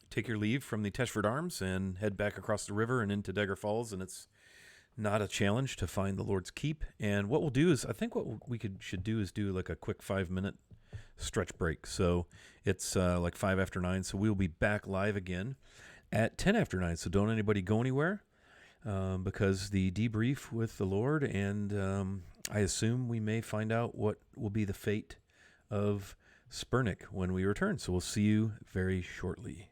take your leave from the Teshford Arms and head back across the river and into Dagger Falls, and it's not a challenge to find the Lord's Keep. And what we'll do is, I think what we should do is do like a quick 5-minute stretch break. So it's like 5 after 9. So we'll be back live again at 10 after 9. So don't anybody go anywhere because the debrief with the Lord, and I assume we may find out what will be the fate of Spurnick when we return. So we'll see you very shortly.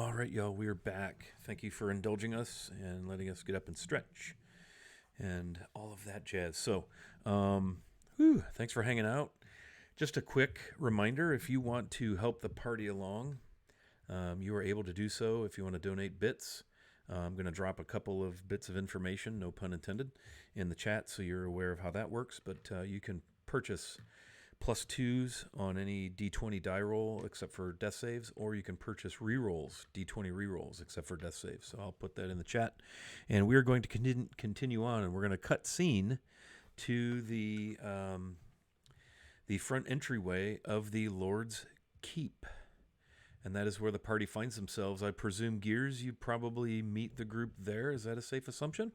All right, y'all, we're back. Thank you for indulging us and letting us get up and stretch and all of that jazz. So, thanks for hanging out. Just a quick reminder, if you want to help the party along, you are able to do so if you want to donate bits. I'm going to drop a couple of bits of information, no pun intended, in the chat so you're aware of how that works. But you can purchase +2s on any D20 die roll except for death saves, or you can purchase rerolls, D20 rerolls except for death saves. So I'll put that in the chat. And we're going to continue on, and we're going to cut scene to the front entryway of the Lord's Keep. And that is where the party finds themselves. I presume, Gears, you probably meet the group there. Is that a safe assumption?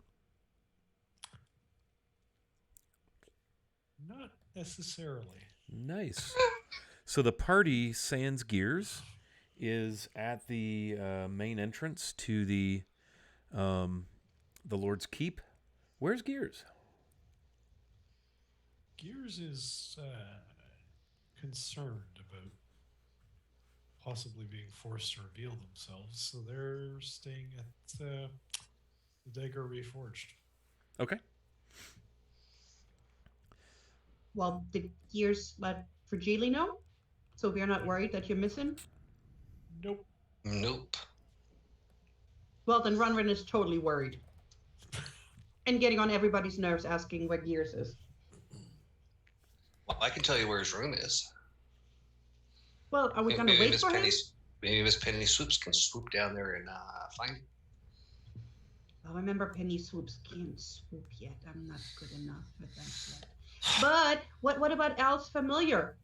Not necessarily. Nice. So the party, sans Gears, is at the main entrance to the Lord's Keep. Where's Gears? Gears is concerned about possibly being forced to reveal themselves, so they're staying at the Dagger Reforged. Okay. Well, did Gears let Fragile know? So we're not worried that you're missing? Nope. Nope. Well, then Runrin is totally worried. And getting on everybody's nerves asking where Gears is. Well, I can tell you where his room is. Well, are we going to wait for him? Maybe Miss Penny Swoops can swoop down there and find him. Oh, remember Penny Swoops can't swoop yet. I'm not good enough for that yet. But what about Al's familiar?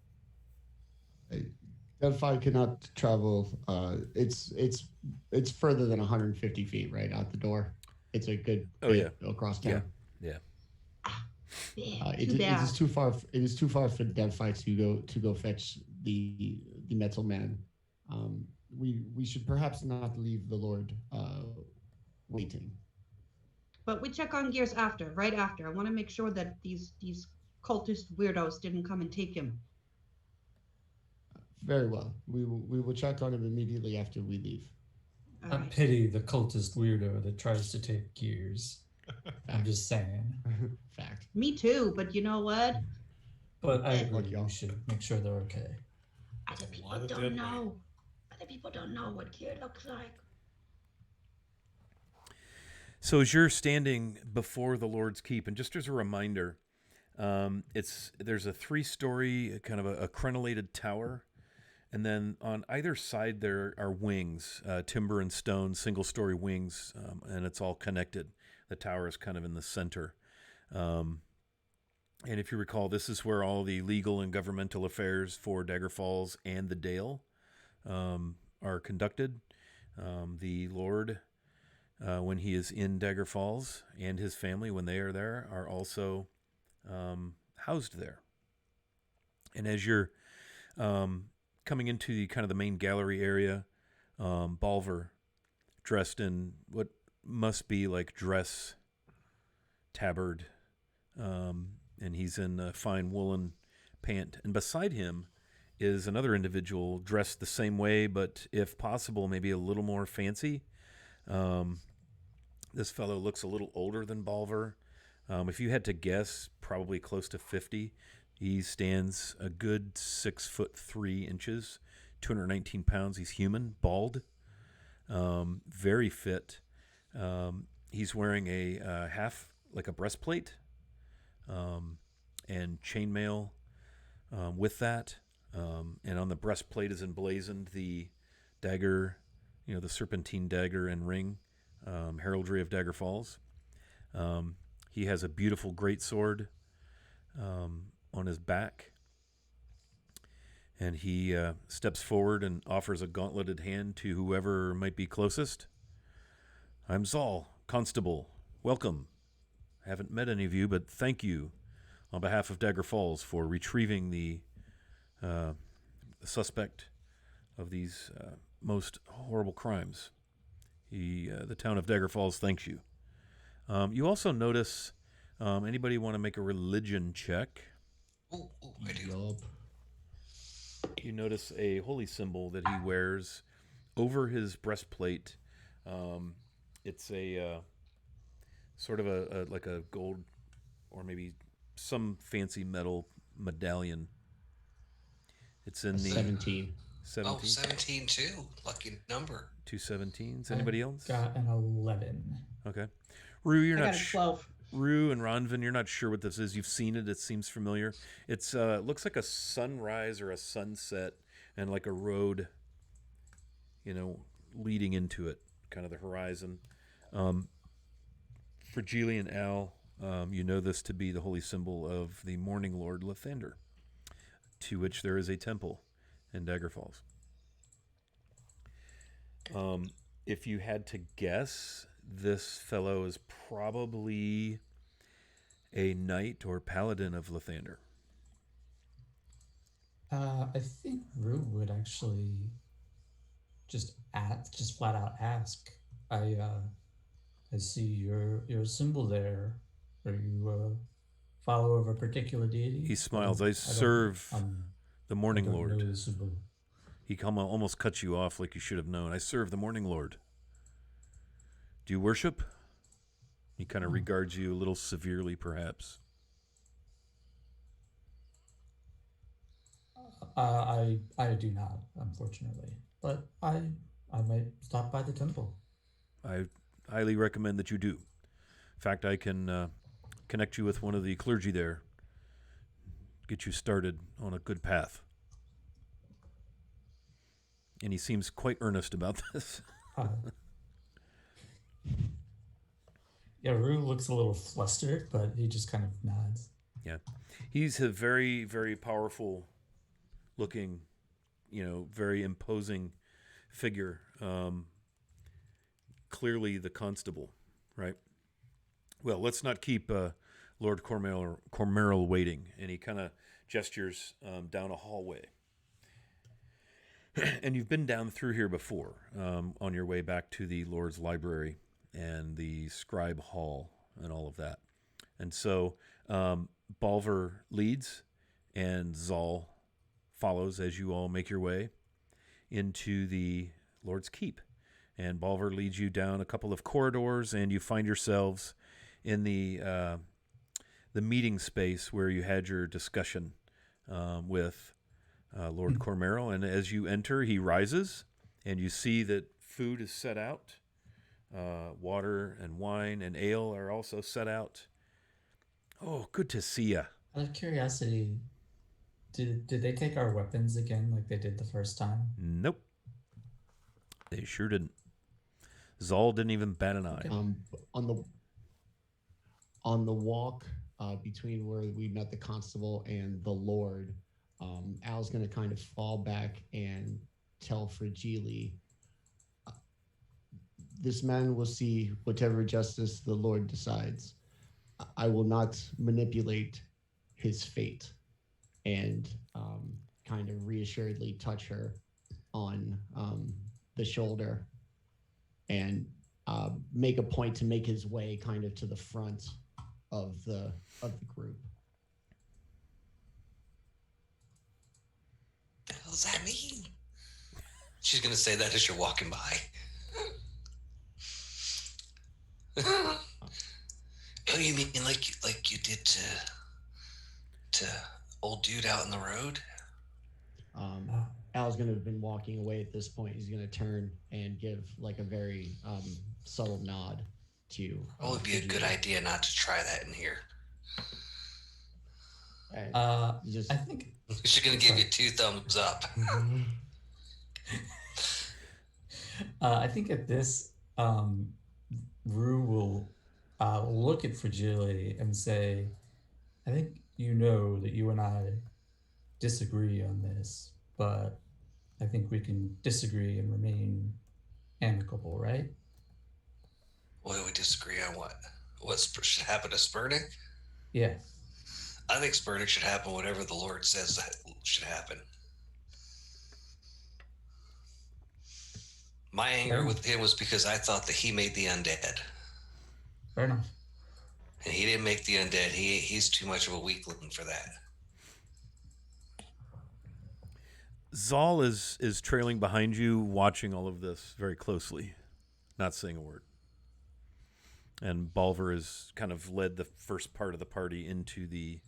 Delphi cannot travel. It's further than 150 feet right out the door. It's a good bit across town. Yeah. It is too far. It is too far for Delphi to go fetch the metal man. We should perhaps not leave the Lord waiting. But we check on Gears right after. I want to make sure that these cultist weirdos didn't come and take him. Very well. We will check on him immediately after we leave. I pity the cultist weirdo that tries to take Gears. I'm just saying. Fact. Me too, but you know what? But I agree, you should make sure they're okay. Other people don't know. Other people don't know what Gear looks like. So as you're standing before the Lord's Keep, and just as a reminder, there's a 3-story kind of a crenellated tower, and then on either side there are wings, timber and stone, single-story wings, and it's all connected. The tower is kind of in the center. And if you recall, this is where all the legal and governmental affairs for Dagger Falls and the Dale are conducted. The Lord, when he is in Dagger Falls, and his family, when they are there, are also housed there. And as you're coming into the kind of the main gallery area, Balver, dressed in what must be like dress tabard, and he's in a fine woolen pant. And beside him is another individual dressed the same way, but if possible, maybe a little more fancy. This fellow looks a little older than Balver. If you had to guess, probably close to 50. He stands a good 6'3", 219 pounds. He's human, bald, very fit. He's wearing a half, like a breastplate, and chainmail with that. And on the breastplate is emblazoned the dagger, the serpentine dagger and ring, heraldry of Dagger Falls. He has a beautiful greatsword on his back, and he steps forward and offers a gauntleted hand to whoever might be closest. I'm Zal, Constable. Welcome. I haven't met any of you, but thank you on behalf of Dagger Falls for retrieving the suspect of these most horrible crimes. The town of Dagger Falls thanks you. You also notice, anybody want to make a religion check? Ooh, I do. You notice a holy symbol that he wears over his breastplate, it's a sort of like a gold or maybe some fancy metal medallion. It's in the 17. 17. Oh, 17 too. Lucky number. 2 17s. I Anybody else? Got an 11. Okay. Rue, you're I not got a 12. Rue and Ronvin, you're not sure what this is. You've seen it. It seems familiar. It's looks like a sunrise or a sunset and like a road, leading into it, kind of the horizon. For Geely and Al, you know this to be the holy symbol of the Morning Lord Lathander, to which there is a temple in Dagger Falls. If you had to guess, this fellow is probably a knight or paladin of Lathander. I think Rue would actually just flat out ask. I see your symbol there. Are you a follower of a particular deity? He smiles. I don't- serve the I Morning don't Lord. know the symbol. He almost cuts you off like you should have known. I serve the Morning Lord. Do you worship? He kind of regards you a little severely, perhaps. I do not, unfortunately, but I might stop by the temple. I highly recommend that you do. In fact, I can connect you with one of the clergy there, get you started on a good path. And he seems quite earnest about this. Yeah, Rue looks a little flustered, but he just kind of nods. Yeah. He's a very, very powerful looking, very imposing figure. Clearly the constable, right? Well, let's not keep Lord Cormeril waiting. And he kind of gestures down a hallway. And you've been down through here before on your way back to the Lord's Library and the Scribe Hall and all of that. And so Balver leads and Zal follows as you all make your way into the Lord's Keep. And Balver leads you down a couple of corridors, and you find yourselves in the meeting space where you had your discussion with Lord Cormeril. And as you enter, he rises, and you see that food is set out. Water and wine and ale are also set out. Oh, good to see ya. Out of curiosity, did they take our weapons again like they did the first time? Nope. They sure didn't. Zal didn't even bat an eye. On the walk between where we met the constable and the Lord, Al's going to kind of fall back and tell Fragile, this man will see whatever justice the Lord decides. I will not manipulate his fate. And kind of reassuredly touch her on the shoulder and make a point to make his way kind of to the front of the group. The hell does that mean? She's gonna say that as you're walking by. Oh, you mean like you did to old dude out in the road? Al's going to have been walking away at this point. He's going to turn and give like a very subtle nod to. It would be a good idea not to try that in here. I think She's gonna give you 2 thumbs up. I think at this, Rue will look at Fragility and say, I think you know that you and I disagree on this, but I think we can disagree and remain amicable, right? Well, we disagree on what should happen to Spurnick. Yeah. I think Spurnick should happen whatever the Lord says that should happen. My anger with him was because I thought that he made the undead. Fair enough. And he didn't make the undead. He's too much of a weakling for that. Zal is trailing behind you, watching all of this very closely, not saying a word. And Balver has kind of led the first part of the party into the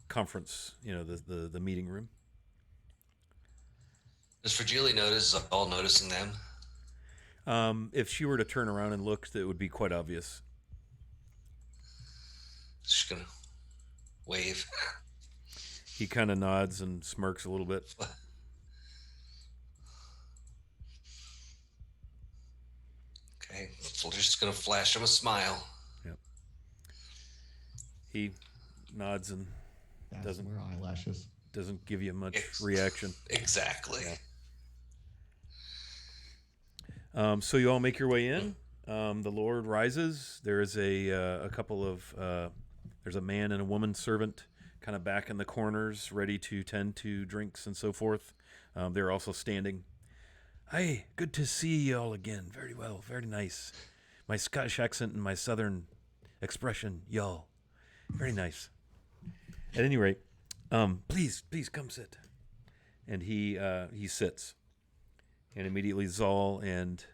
conference, the meeting room. Does Fragile notice all noticing them? If she were to turn around and look, it would be quite obvious. She's gonna wave. He kind of nods and smirks a little bit. Okay, so we're just gonna flash him a smile. Yep. He nods and Doesn't wear eyelashes. doesn't give you much reaction. Exactly. Yeah. So you all make your way in. The Lord rises. There is a couple of there's a man and a woman servant kind of back in the corners, ready to tend to drinks and so forth. They're also standing. Hey, good to see you all again. Very well, very nice. My Scottish accent and my Southern expression, y'all, very nice. At any rate, please come sit. And he sits, and immediately Zal and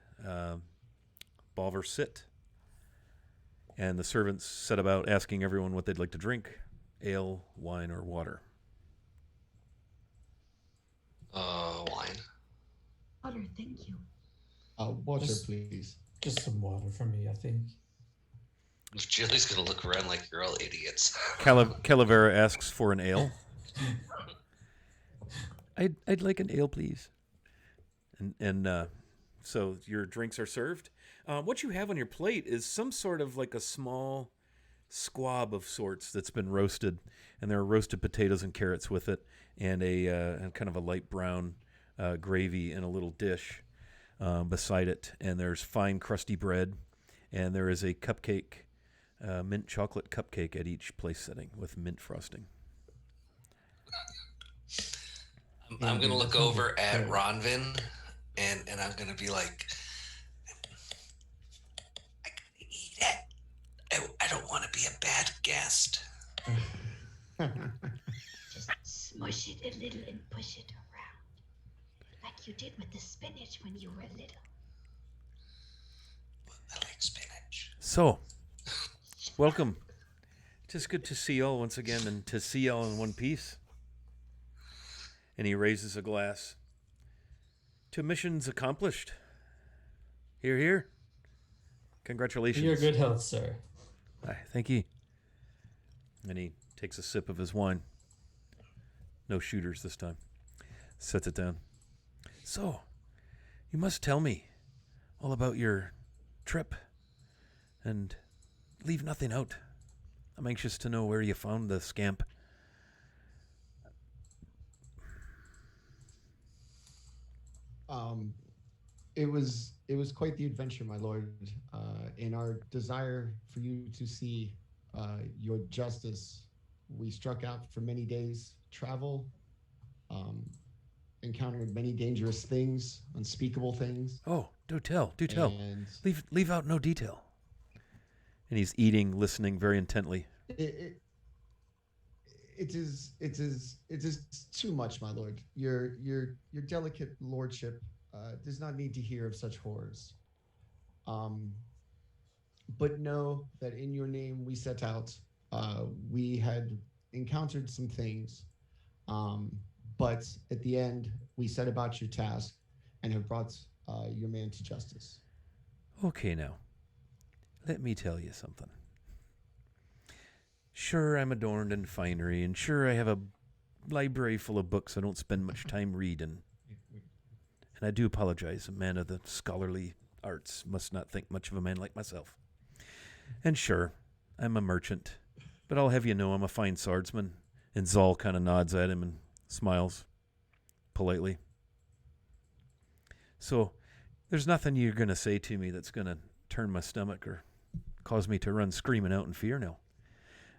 Balver sit. And the servants set about asking everyone what they'd like to drink: ale, wine, or water. Wine. Water, thank you. Water, please. Just some water for me, I think. Julie's gonna look around like you're all idiots. Calavera asks for an ale. I'd like an ale, please. And so your drinks are served. What you have on your plate is some sort of like a small squab of sorts that's been roasted, and there are roasted potatoes and carrots with it, and a kind of a light brown gravy in a little dish beside it. And there's fine crusty bread, and there is a cupcake, mint chocolate cupcake at each place setting with mint frosting. I'm gonna look over at Ronvin, and I'm gonna be like, I gotta eat it. I don't want to be a bad guest. Just smush it a little and push it around. Like you did with the spinach when you were little. I like spinach. So, welcome. It is good to see y'all once again, and to see y'all in one piece. And he raises a glass. To missions accomplished. Hear, hear. Congratulations. For your good health, sir. Thank you. And he takes a sip of his wine. No shooters this time. Sets it down. So, you must tell me all about your trip, and leave nothing out. I'm anxious to know where you found the scamp. It was quite the adventure, my lord. In our desire for you to see your justice, we struck out for many days' travel, encountered many dangerous things, unspeakable things. Oh, do tell. And Leave out no detail. And he's eating, listening very intently. it is too much, my lord. Your delicate lordship does not need to hear of such horrors. But know that in your name we set out. We had encountered some things, but at the end we set about your task and have brought your man to justice. Okay, now, let me tell you something. Sure, I'm adorned in finery, and sure, I have a library full of books I don't spend much time reading. And I do apologize. A man of the scholarly arts must not think much of a man like myself. And sure, I'm a merchant, but I'll have you know I'm a fine swordsman. And Zal kind of nods at him and smiles politely. So, there's nothing you're going to say to me that's going to turn my stomach or cause me to run screaming out in fear now.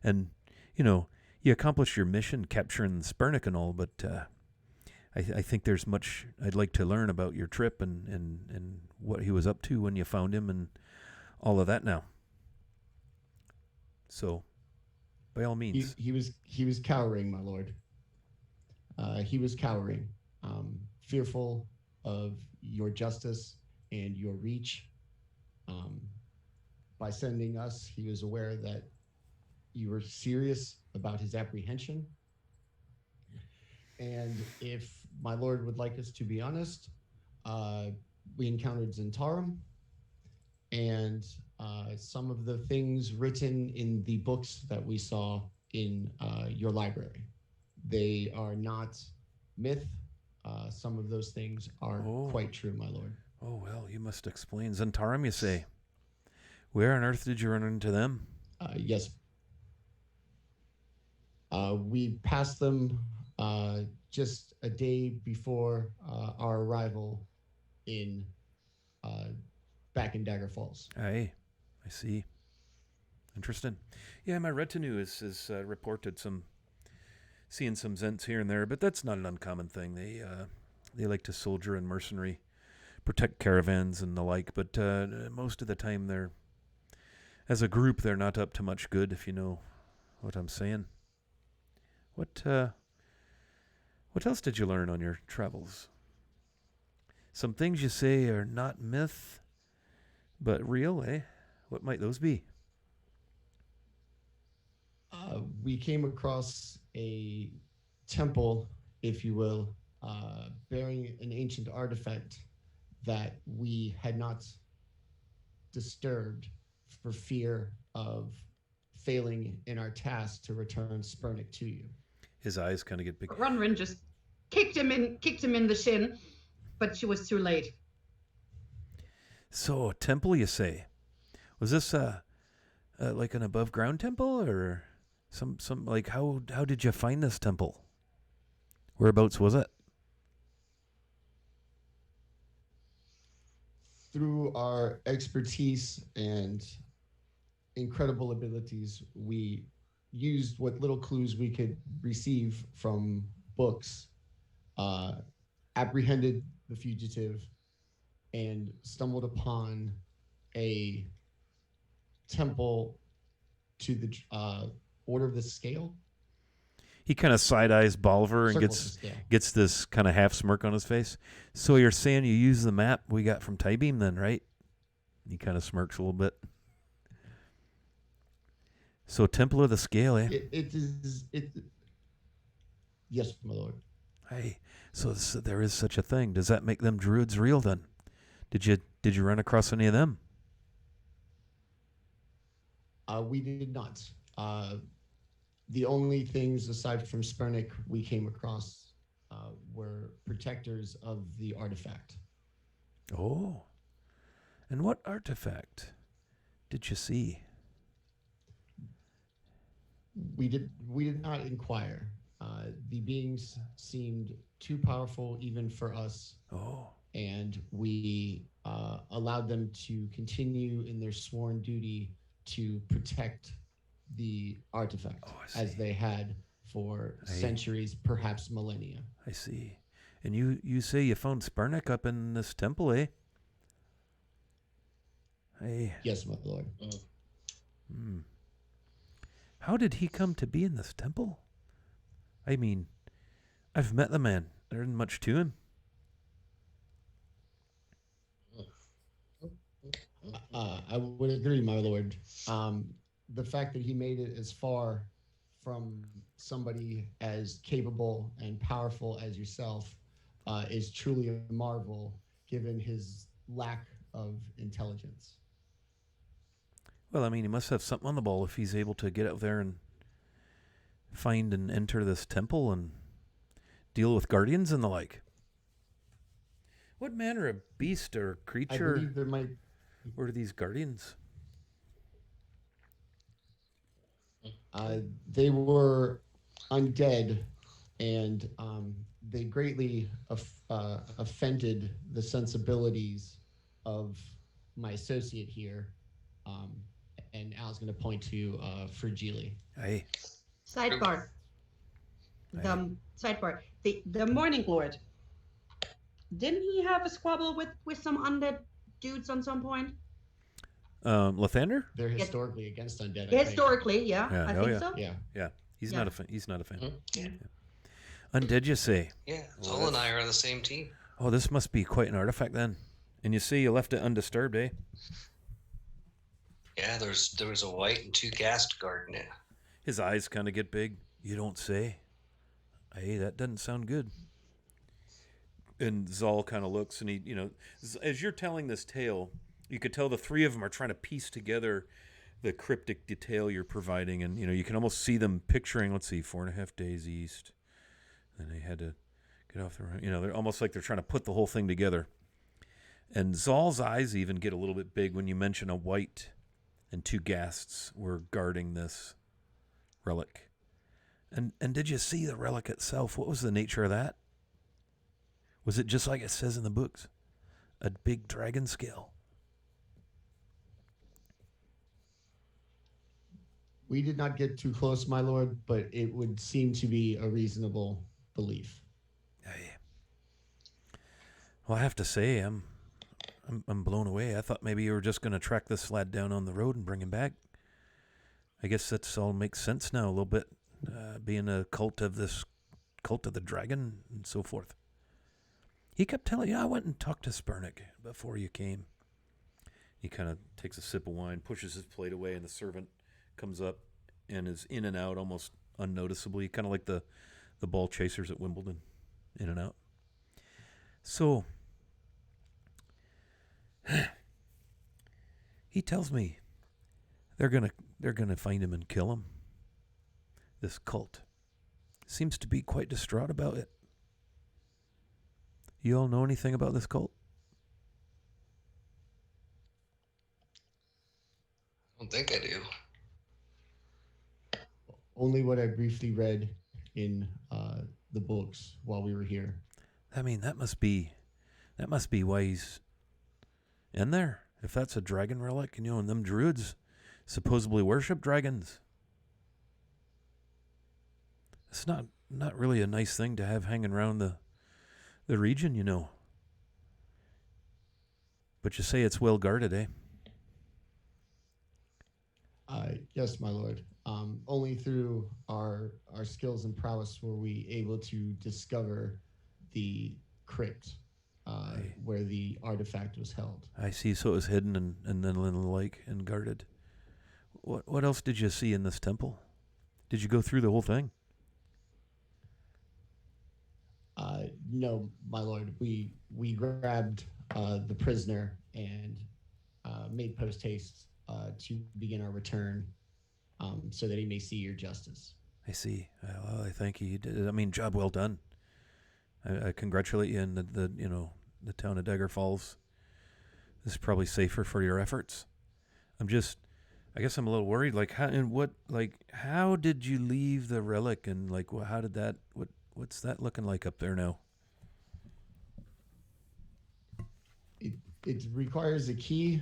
And, you accomplished your mission capturing Spernick and all, but I think there's much I'd like to learn about your trip and what he was up to when you found him and all of that now. So, by all means. He was cowering, my lord. He was cowering. fearful of your justice and your reach. By sending us, he was aware that you were serious about his apprehension. And if my lord would like us to be honest, we encountered Zentarum, and some of the things written in the books that we saw in your library. They are not myth. Some of those things are quite true, my lord. Oh, well, you must explain. Zentarum, you say. Where on earth did you run into them? Yes. We passed them just a day before our arrival in back in Dagger Falls. Aye, I see. Interesting. Yeah, my retinue has reported seeing some Zents here and there, but that's not an uncommon thing. They like to soldier and mercenary, protect caravans and the like, but most of the time as a group, they're not up to much good, if you know what I'm saying. What else did you learn on your travels? Some things you say are not myth, but real, eh? What might those be? We came across a temple, if you will, bearing an ancient artifact that we had not disturbed for fear of failing in our task to return Spurnick to you. His eyes kind of get big. Runrin just kicked him in the shin, but she was too late. So, a temple, you say? Was this like an above ground temple, or some like how did you find this temple? Whereabouts was it? Through our expertise and incredible abilities, we used what little clues we could receive from books, apprehended the fugitive, and stumbled upon a temple to the Order of the Scale. He kind of side-eyes Bolivar and Circle of the Scale. gets this kind of half smirk on his face. So you're saying you use the map we got from Tybeam then, right? He kind of smirks a little bit. So Temple of the Scale, eh? Yes, my lord. Hey, so there is such a thing. Does that make them druids real then? Did you run across any of them? We did not. The only things aside from Spurnick we came across were protectors of the artifact. Oh. And what artifact did you see? We did not inquire. The beings seemed too powerful even for us. Oh. And we allowed them to continue in their sworn duty to protect the artifact as they had for centuries, perhaps millennia. I see. And you say you found Spurnick up in this temple, eh? Hey. Yes, my lord. How did he come to be in this temple? I mean, I've met the man. There isn't much to him. I would agree, my lord. The fact that he made it as far from somebody as capable and powerful as yourself is truly a marvel, given his lack of intelligence. Well, I mean, he must have something on the ball if he's able to get out there and find and enter this temple and deal with guardians and the like. What manner of beast or creature I believe there might... were these guardians? They were undead, and they greatly offended the sensibilities of my associate here. And Al's going to point to Frigili. Aye. Sidebar. Sidebar. The Morning Lord. Didn't he have a squabble with some undead dudes on some point? Lathander? They're historically against undead. Historically, yeah. I think so. Yeah. Yeah. He's not a fan. He's not a fan. Mm-hmm. Yeah. Undead, you say? Yeah, Well, Zola and that's- I are on the same team. Oh, this must be quite an artifact then. And you say you left it undisturbed, eh? Yeah, there was a white and 2 ghast guarding it. His eyes kind of get big. You don't say. Hey, that doesn't sound good. And Zal kind of looks, and he, as you're telling this tale, you could tell the three of them are trying to piece together the cryptic detail you're providing, and you can almost see them picturing. Let's see, 4.5 days east, and they had to get off the right. They're almost like they're trying to put the whole thing together. And Zal's eyes even get a little bit big when you mention a white and 2 ghasts were guarding this relic. And did you see the relic itself? What was the nature of that? Was it just like it says in the books? A big dragon scale? We did not get too close, my lord, but it would seem to be a reasonable belief. Hey. Well, I have to say, I'm blown away. I thought maybe you were just going to track this lad down on the road and bring him back. I guess that's all makes sense now a little bit, being a cult of the dragon and so forth. He kept telling you, I went and talked to Spurnick before you came. He kind of takes a sip of wine, pushes his plate away, and the servant comes up and is in and out almost unnoticeably, kind of like the ball chasers at Wimbledon, in and out. So, he tells me they're gonna find him and kill him. This cult seems to be quite distraught about it. You all know anything about this cult? I don't think I do. Only what I briefly read in the books while we were here. I mean, that must be why he's in there. If that's a dragon relic, and them druids supposedly worship dragons. It's not really a nice thing to have hanging around the region, But you say it's well guarded, eh? Yes, my lord. Only through our skills and prowess were we able to discover the crypt where the artifact was held. I see. So it was hidden and then in the lake and guarded. What else did you see in this temple? Did you go through the whole thing? No, my lord. We grabbed the prisoner and made post haste to begin our return, so that he may see your justice. I see. Well, I thank you. You did. I mean, job well done. I congratulate you in the town of Dagger Falls. This is probably safer for your efforts. I guess I'm a little worried. How did you leave the relic, and how did that? What's that looking like up there now? It requires a key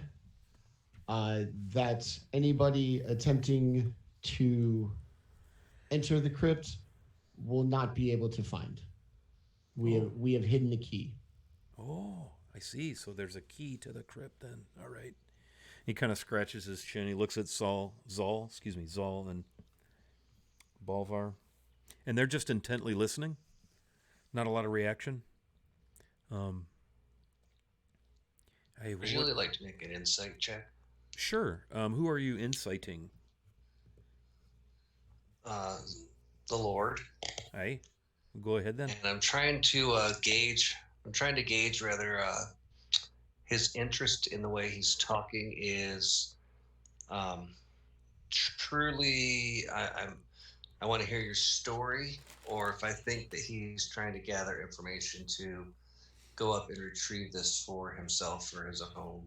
that anybody attempting to enter the crypt will not be able to find. We have hidden the key. Oh, I see. So there's a key to the crypt then. All right. He kind of scratches his chin. He looks at Zal, and Balvar. And they're just intently listening. Not a lot of reaction. Would you really like to make an insight check? Sure. Who are you inciting? The Lord. Aye. Go ahead then. And I'm trying to gauge rather his interest in the way he's talking is truly I want to hear your story, or if I think that he's trying to gather information to go up and retrieve this for himself for his own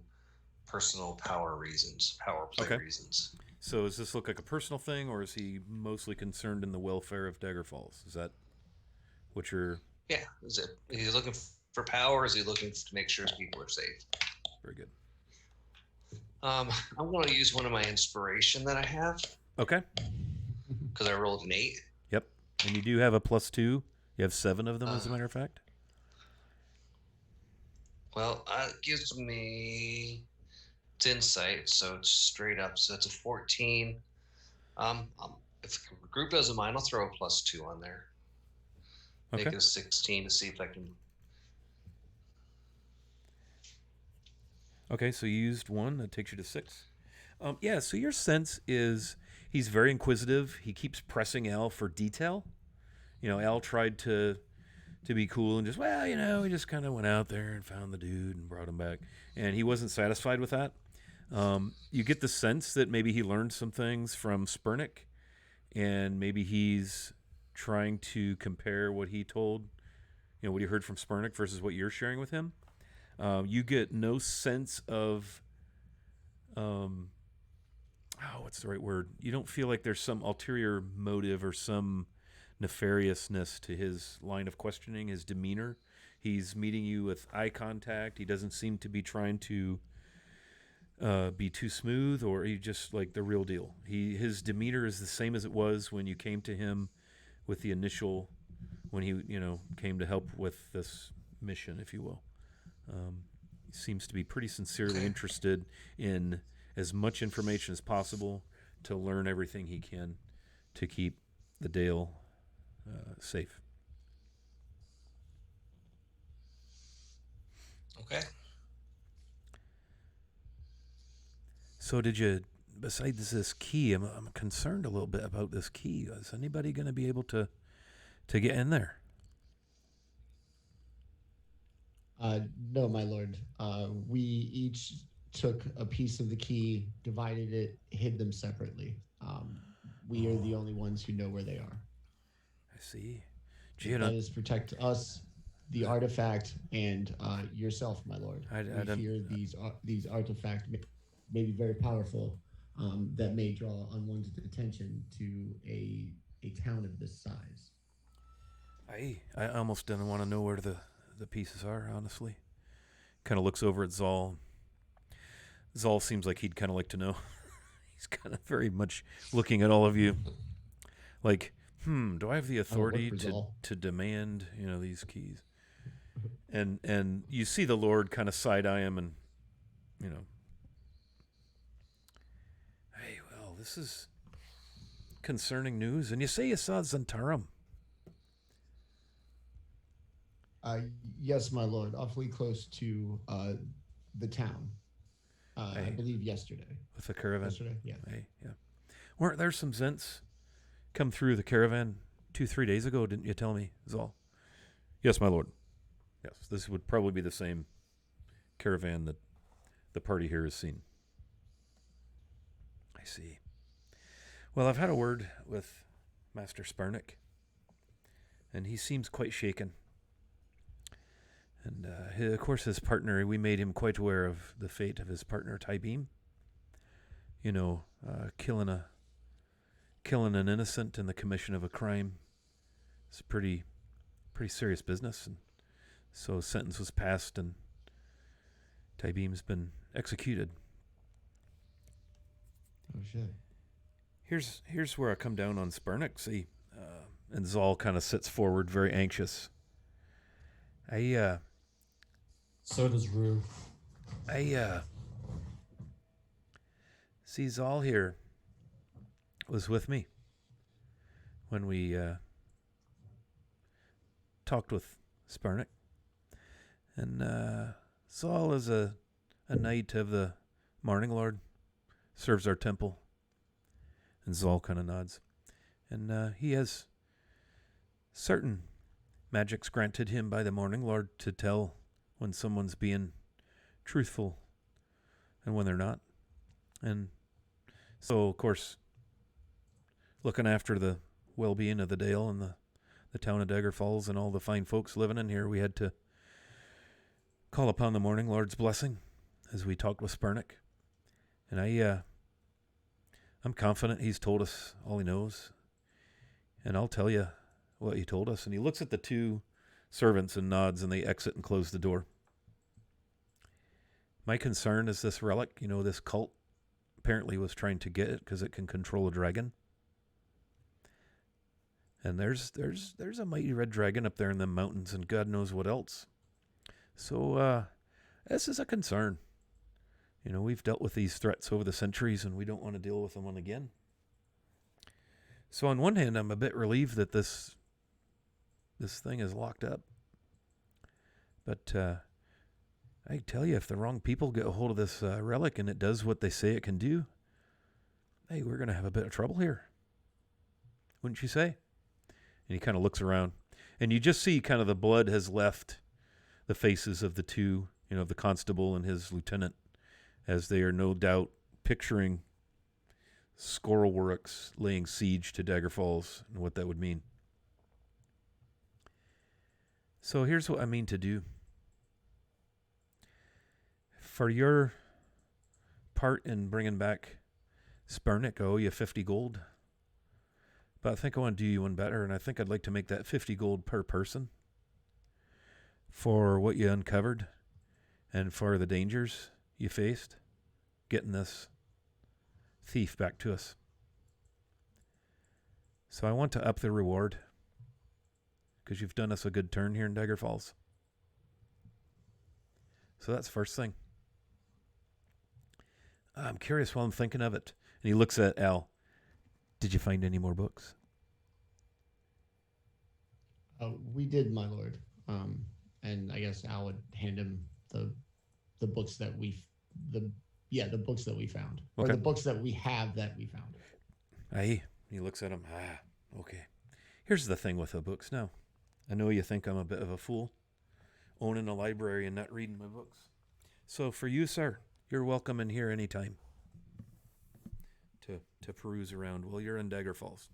personal power play reasons. So does this look like a personal thing, or is he mostly concerned in the welfare of Dagger Falls? Is that what you're... Yeah. Is he looking for power, or is he looking to make sure his people are safe? Very good. I'm going to use one of my inspiration that I have. Okay. Because I rolled an 8. Yep. And you do have a +2. You have 7 of them, as a matter of fact. Well, it gives me... It's insight, so it's straight up. So it's a 14. If the group doesn't mind, I'll throw a +2 on there. Make Okay. it a 16 to see if I can. Okay, so you used 1. That takes you to 6. Yeah, so your sense is he's very inquisitive. He keeps pressing Al for detail. Al tried to be cool and just, he just kind of went out there and found the dude and brought him back. And he wasn't satisfied with that. You get the sense that maybe he learned some things from Spurnick, and maybe he's trying to compare what he told, what he heard from Spurnick versus what you're sharing with him. You get no sense of, what's the right word? You don't feel like there's some ulterior motive or some nefariousness to his line of questioning, his demeanor. He's meeting you with eye contact. He doesn't seem to be trying to be too smooth, or he just like the real deal. His demeanor is the same as it was when you came to him with the initial, when he came to help with this mission, if you will. He seems to be pretty sincerely interested in as much information as possible to learn everything he can to keep the Dale safe. Okay. So did you, besides this key, I'm concerned a little bit about this key. Is anybody going to be able to get in there? No, my lord. We each took a piece of the key, divided it, hid them separately. We are the only ones who know where they are. I see. That is protect us, the artifact, and yourself, my lord. We fear these artifacts may be very powerful, that may draw unwanted attention to a town of this size. I almost didn't want to know where the pieces are, honestly. Kind of looks over at Zal. Zal seems like he'd kind of like to know. He's kind of very much looking at all of you like, do I have the authority to demand, these keys? And you see the Lord kind of side-eye him and, hey, well, this is concerning news. And you say you saw Zentarum. Yes, my lord. Awfully close to the town. I believe yesterday. With the caravan? Yesterday, yeah. Hey, yeah. Weren't there some Zents come through the caravan 2-3 days ago, didn't you tell me, Zal? Yes, my lord. Yes, this would probably be the same caravan that the party here has seen. I see. Well, I've had a word with Master Spurnick, and he seems quite shaken. And, of course, his partner, we made him quite aware of the fate of his partner, Tybeam. Killing an innocent in the commission of a crime. It's a pretty serious business. And so a sentence was passed, and Tybeam's been executed. Oh, shit. Here's where I come down on Spurnick. See, and Zal kind of sits forward, very anxious. So does Rue. See, Zal here was with me when we talked with Spurnick. And Zal is a knight of the Morning Lord, serves our temple. And Zal kind of nods. And he has certain magics granted him by the Morning Lord to tell when someone's being truthful and when they're not. And so, of course, looking after the well-being of the Dale and the town of Dagger Falls and all the fine folks living in here, we had to call upon the Morning Lord's blessing as we talked with Spurnick. And I'm confident he's told us all he knows. And I'll tell you what he told us. And he looks at the two servants and nods, and they exit and close the door. My concern is this relic, this cult apparently was trying to get it because it can control a dragon. And there's a mighty red dragon up there in the mountains, and God knows what else. So this is a concern. We've dealt with these threats over the centuries, and we don't want to deal with them again. So on one hand, I'm a bit relieved that this This thing is locked up. But I tell you, if the wrong people get a hold of this relic and it does what they say it can do, hey, we're going to have a bit of trouble here. Wouldn't you say? And he kind of looks around. And you just see kind of the blood has left the faces of the two, the constable and his lieutenant, as they are no doubt picturing Scorlworks laying siege to Dagger Falls and what that would mean. So here's what I mean to do. For your part in bringing back Spernick, I owe you 50 gold. But I think I want to do you one better, and I think I'd like to make that 50 gold per person for what you uncovered and for the dangers you faced getting this thief back to us. So I want to up the reward because you've done us a good turn here in Dagger Falls. So that's the first thing. I'm curious while I'm thinking of it. And he looks at Al. Did you find any more books? We did, my lord. And I guess Al would hand him the books that the books that we found, or Okay. the books that we have that we found. Aye. He looks at him. Okay. Here's the thing with the books now. I know you think I'm a bit of a fool, owning a library and not reading my books. So for you, sir, you're welcome in here anytime to peruse around while you're in Dagger Falls.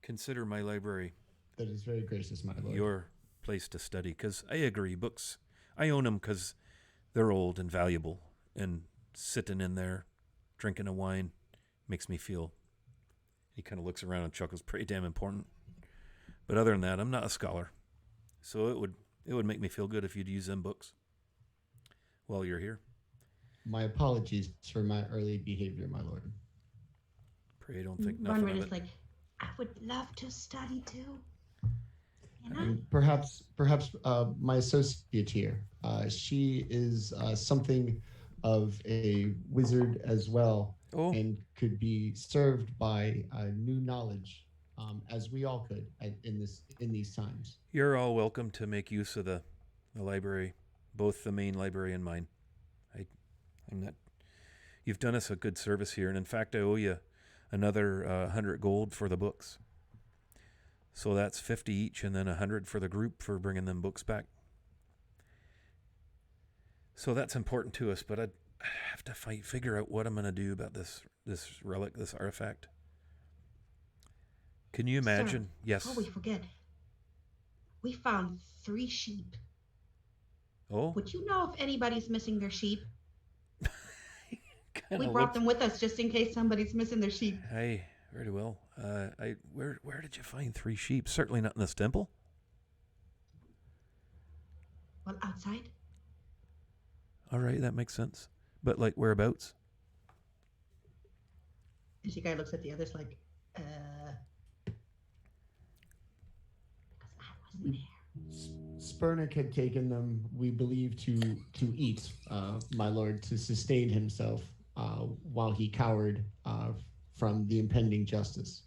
Consider my library That is very gracious, my lord. your place to study, because I agree, books, I own them because they're old and valuable, and sitting in there drinking a wine makes me feel, he kind of looks around and chuckles, pretty damn important. But other than that, I'm not a scholar, so it would make me feel good if you'd use them books while you're here. My apologies for my early behavior, my lord. Pray I don't think nothing Ronred of is it. like, I would love to study too. And And perhaps my associate here, she is something of a wizard as well, Oh, and could be served by new knowledge, as we all could in these times. you're all welcome to make use of the library, both the main library and mine. I'm not. You've done us a good service here, and in fact, I owe you another 100 gold for the books. So that's 50 each, and then 100 for the group for bringing them books back. So that's important to us, but I have to figure out what I'm going to do about this relic, this artifact. Can you imagine? Yes. before we forget, we found 3 sheep. Oh, Would you know if anybody's missing their sheep? kinda We brought looks- them with us just in case somebody's missing their sheep. Hey, very well. Where did you find 3 sheep? Certainly not in this temple. Well, outside. All right, that makes sense. But like whereabouts? And she kind of looks at the others like, because I wasn't there. Spernick had taken them, we believe, to eat, my lord, to sustain himself while he cowered from the impending justice.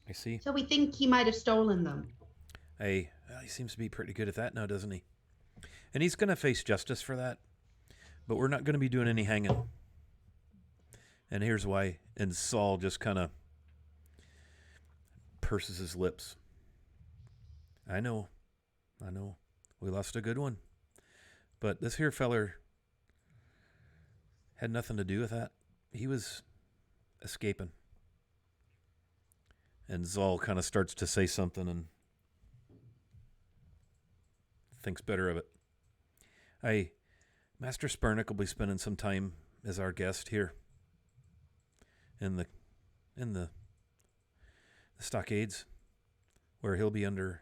I see. So we think he might have stolen them. Hey, well, he seems to be pretty good at that now, doesn't he? And he's going to face justice for that. But we're not going to be doing any hanging. And here's why. And Saul just kind of purses his lips. I know. We lost a good one. But this here feller had nothing to do with that. He was escaping. And Zal kind of starts to say something and thinks better of it. Master Spernick will be spending some time as our guest here in the stockades, where he'll be under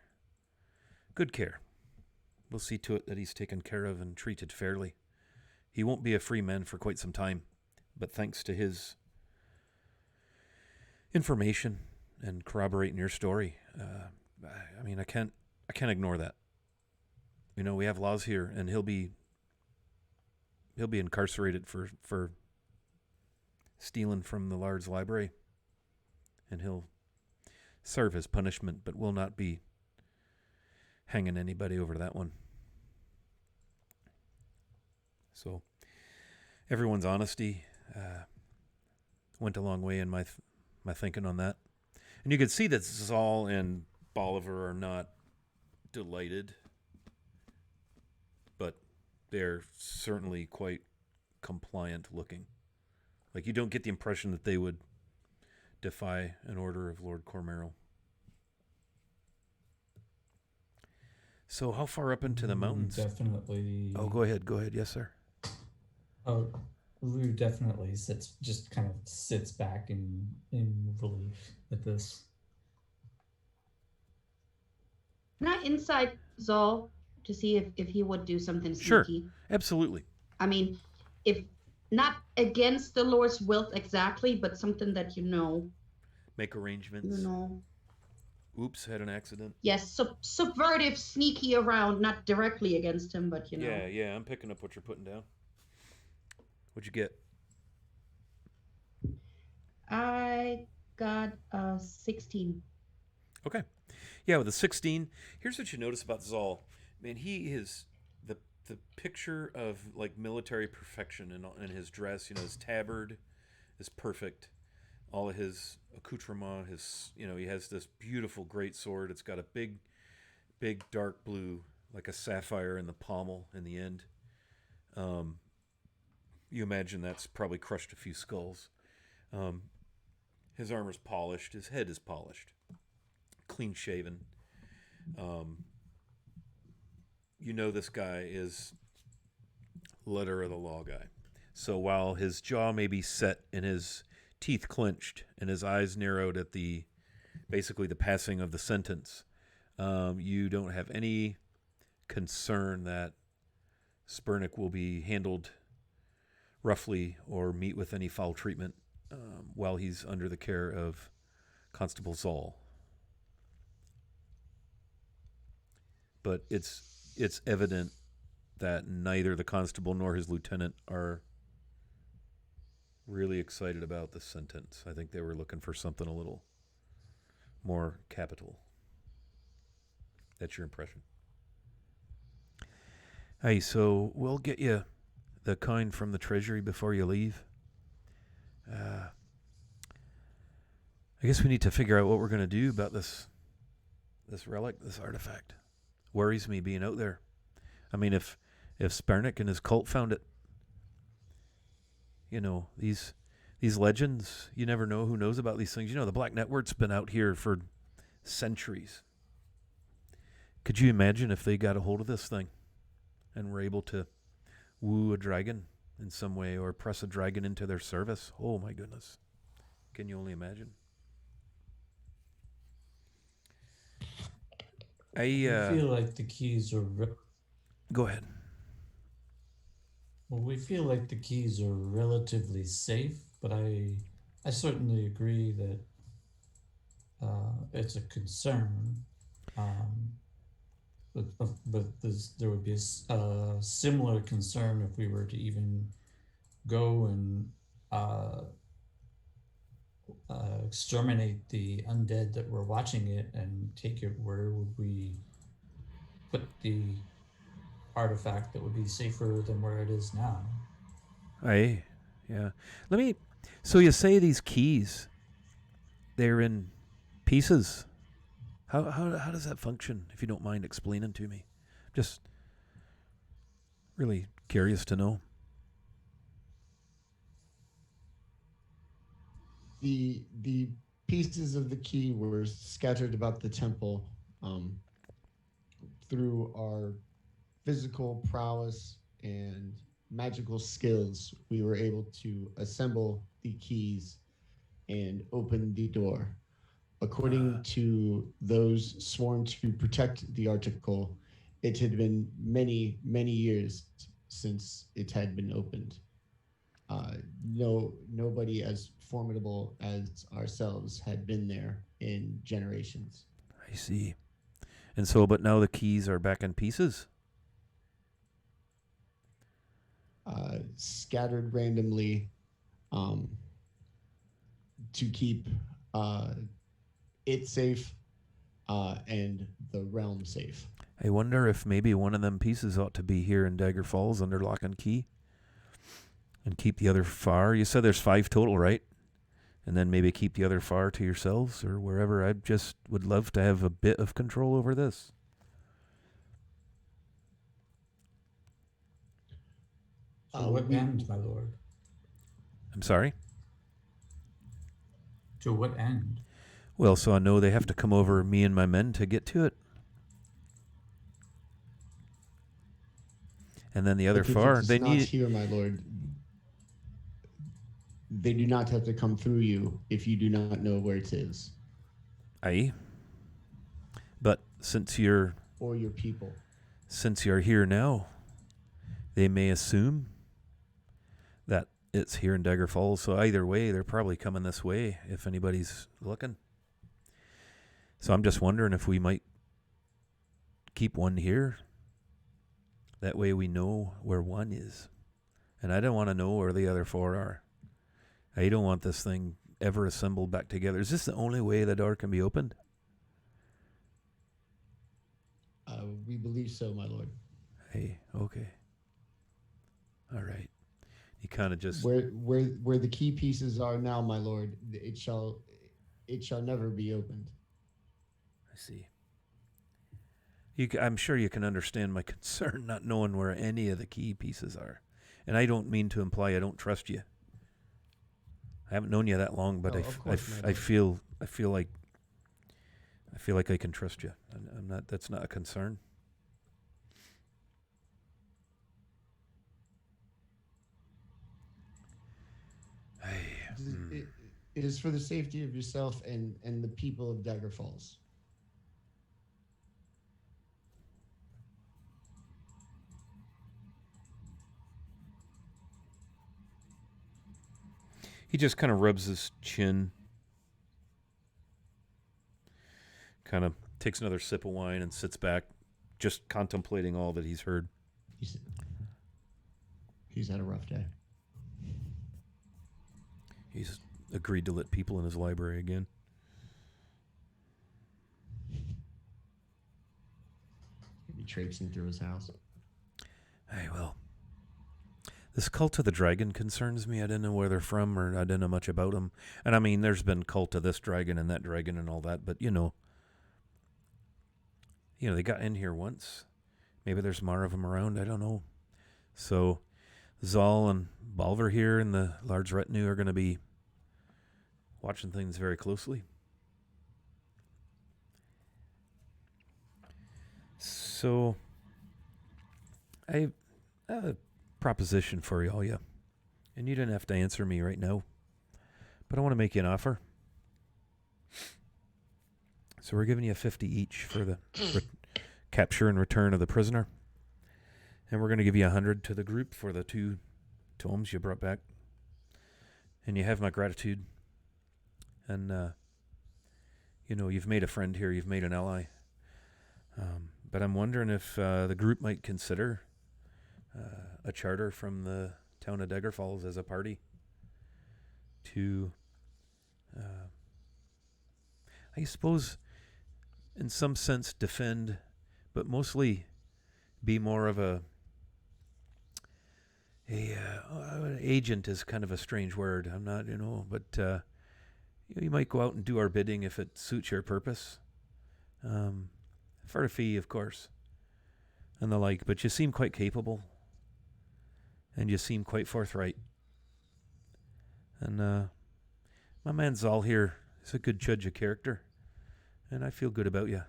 good care. We'll see to it that he's taken care of and treated fairly. He won't be a free man for quite some time, but thanks to his information and corroborating your story, I can't ignore that. We have laws here, and he'll be incarcerated for stealing from the large library, and he'll serve his punishment, but will not be hanging anybody over that one. So everyone's honesty went a long way in my thinking on that. And you can see that Zal and Bolivar are not delighted, but they're certainly quite compliant looking. Like, you don't get the impression that they would defy an order of Lord Cormeral. So how far up into the mountains? Definitely. Oh, go ahead. Yes, sir. Oh, Rue definitely kind of sits back in relief at this. Can I insight Zol to see if he would do something Sure. sneaky? Absolutely. I mean, if not against the Lord's will exactly, but something that Make arrangements. Oops, had an accident. Yes, subvertive, sneaky around, not directly against him, but Yeah, I'm picking up what you're putting down. What'd you get? I got a 16. Okay. Yeah, with a 16, here's what you notice about Zal. Man, he is the picture of like military perfection in his dress. His tabard is perfect. All of his accoutrement, he has this beautiful great sword. It's got a big dark blue, like a sapphire in the pommel in the end. You imagine that's probably crushed a few skulls. His armor's polished. His head is polished. Clean shaven. This guy is letter of the law guy. So while his jaw may be set and his teeth clenched and his eyes narrowed at basically the passing of the sentence, you don't have any concern that Spurnick will be handled roughly or meet with any foul treatment while he's under the care of Constable Zal. But it's evident that neither the constable nor his lieutenant are really excited about the sentence. I think they were looking for something a little more capital. That's your impression. Hey, so we'll get you the coin from the treasury before you leave. I guess we need to figure out what we're going to do about this relic, this artifact. Worries me being out there. I mean, if Sparnick and his cult found it, these legends, you never know who knows about these things. The Black Network's been out here for centuries. Could you imagine if they got a hold of this thing and were able to woo a dragon in some way or press a dragon into their service? Oh my goodness. Can you only imagine? I feel like the keys are... Go ahead. Well, we feel like the keys are relatively safe, but I certainly agree that it's a concern. But there would be a similar concern if we were to even go and exterminate the undead that were watching it and take it. Where would we put the artifact that would be safer than where it is now? Yeah. So you say these keys, they're in pieces. How does that function, if you don't mind explaining to me? Just really curious to know. The pieces of the key were scattered about the temple. Through our physical prowess and magical skills, we were able to assemble the keys and open the door. According to those sworn to protect the article, it had been many, many years since it had been opened. Nobody as formidable as ourselves had been there in generations. I see. And so, but now the keys are back in pieces? Scattered randomly to keep it safe and the realm safe. I wonder if maybe one of them pieces ought to be here in Dagger Falls under lock and key and keep the other far. You said there's 5 total, right? And then maybe keep the other far to yourselves or wherever. I just would love to have a bit of control over this. To what We- end, my lord? I'm sorry? To what end? Well, so I know they have to come over me and my men to get to it. And then the other If far, it's they not need... here, my lord. They do not have to come through you if you do not know where it is Aye. But since you're or your people. here now, they may assume that it's here in Dagger Falls. So either way, they're probably coming this way if anybody's looking. So I'm just wondering if we might keep one here. That way we know where one is. And I don't want to know where the other 4 are. I don't want this thing ever assembled back together. Is this the only way the door can be opened? We believe so, my lord. Hey, okay. All right. He kind of just... Where the key pieces are now, my lord, it shall never be opened. I see. I'm sure you can understand my concern not knowing where any of the key pieces are. And I don't mean to imply I don't trust you. I haven't known you that long, but Of course, my I lord. feel like I can trust you. I'm not. That's not a concern. It is for the safety of yourself and the people of Dagger Falls. He just kind of rubs his chin, kind of takes another sip of wine and sits back, just contemplating all that he's heard. He's had a rough day. He's agreed to let people in his library again. He'll be traipsing through his house. Hey, well, this cult of the dragon concerns me. I didn't know where they're from, or I didn't know much about them. And I mean, there's been cult of this dragon and that dragon and all that, but you know, they got in here once. Maybe there's more of them around. I don't know. So Zal and Balver here and the large retinue are going to be watching things very closely. So I have a proposition for you all, yeah. And you didn't have to answer me right now, but I want to make you an offer. So we're giving you 50 each for the capture and return of the prisoner. And we're going to give you 100 to the group for the 2 tomes you brought back. And you have my gratitude. And, you've made a friend here. You've made an ally. But I'm wondering if the group might consider a charter from the town of Dagger Falls as a party to, I suppose, in some sense, defend, but mostly be more of a agent is kind of a strange word. I'm not, but you might go out and do our bidding if it suits your purpose. For a fee, of course, and the like. But you seem quite capable, and you seem quite forthright. And my man Zal here is a good judge of character, and I feel good about you.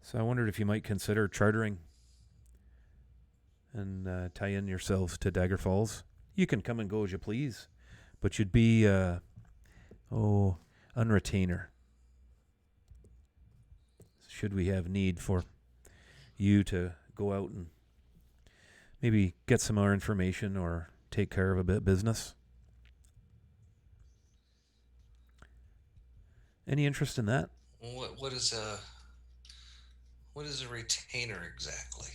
So I wondered if you might consider chartering and tie in yourselves to Dagger Falls. You can come and go as you please, but you'd be, unretainer. Should we have need for you to go out and maybe get some more information or take care of a bit of business? Any interest in that? What is a retainer exactly?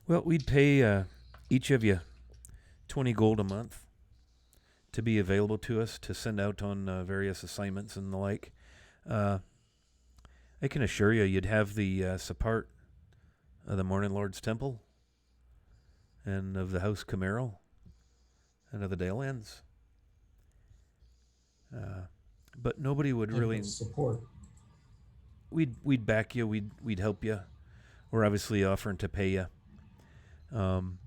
Well, we'd pay each of you 20 gold a month to be available to us to send out on various assignments and the like. I can assure you, you'd have the support of the Morning Lord's Temple and of the House Camaro and of the Dalelands. But nobody would really support. We'd back you. We'd help you. We're obviously offering to pay you. And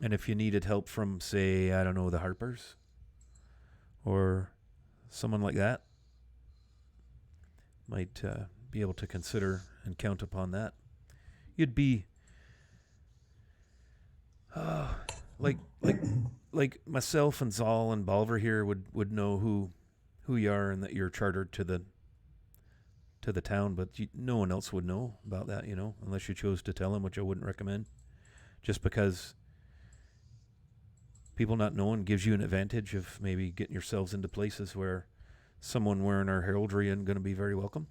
if you needed help from, say, I don't know, the Harpers or someone like that, might be able to consider and count upon that. You'd be like myself and Zal and Balver here would know who you are and that you're chartered to the town, but no one else would know about that, unless you chose to tell them, which I wouldn't recommend, just because people not knowing gives you an advantage of maybe getting yourselves into places where someone wearing our heraldry isn't going to be very welcome,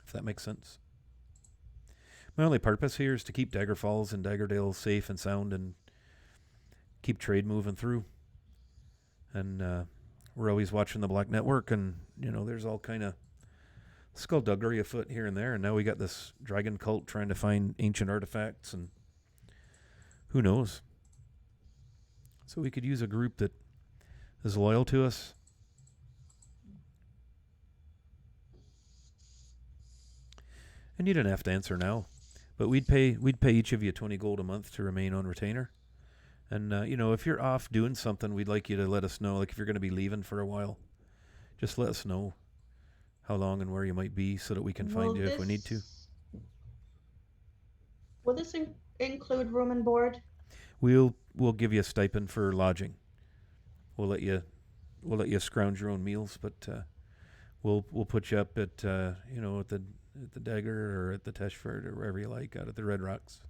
if that makes sense. My only purpose here is to keep Dagger Falls and Daggerdale safe and sound and keep trade moving through. And we're always watching the Black Network, and there's all kind of skullduggery afoot here and there. And now we got this dragon cult trying to find ancient artifacts, and who knows? So we could use a group that is loyal to us. And you didn't have to answer now, but we'd pay each of you 20 gold a month to remain on retainer. And, if you're off doing something, we'd like you to let us know. Like if you're going to be leaving for a while, just let us know how long and where you might be so that we can find you if we need to. Will this include room and board? We'll give you a stipend for lodging. We'll let you scrounge your own meals, but we'll put you up at at the Dagger or at the Teshford or wherever you like, out at the Red Rocks.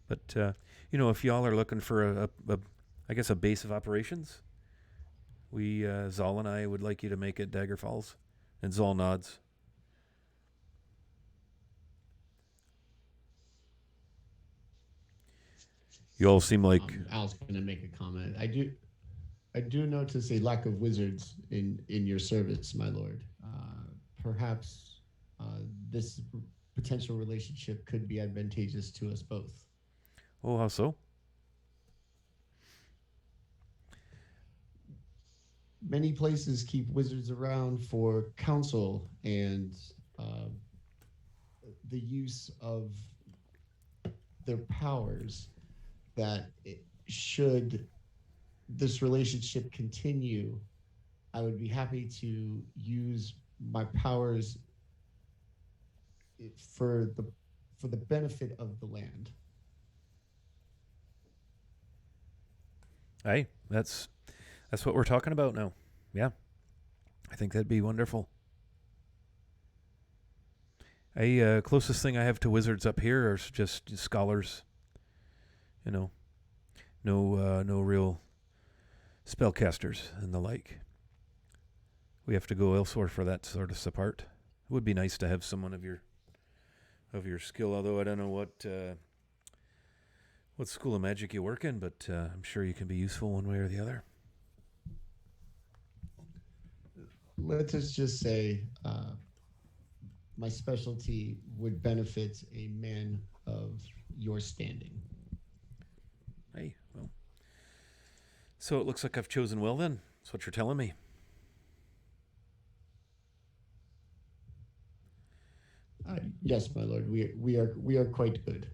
But if y'all are looking for a base of operations, Zal and I would like you to make it Dagger Falls, and Zal nods. You all seem like Al's going to make a comment. I do notice a lack of wizards in your service, my lord. Perhaps this potential relationship could be advantageous to us both. Oh, how so? Many places keep wizards around for counsel and the use of their powers, that should this relationship continue, I would be happy to use my powers for the benefit of the land. Hey, that's what we're talking about now. Yeah, I think that'd be wonderful. Closest thing I have to wizards up here are just scholars. No real spellcasters and the like. We have to go elsewhere for that sort of support. It would be nice to have someone of your skill, although I don't know what school of magic you work in, but I'm sure you can be useful one way or the other. Let us just say my specialty would benefit a man of your standing. Hey, well. So it looks like I've chosen well then. That's what you're telling me. Yes, my lord. We are quite good.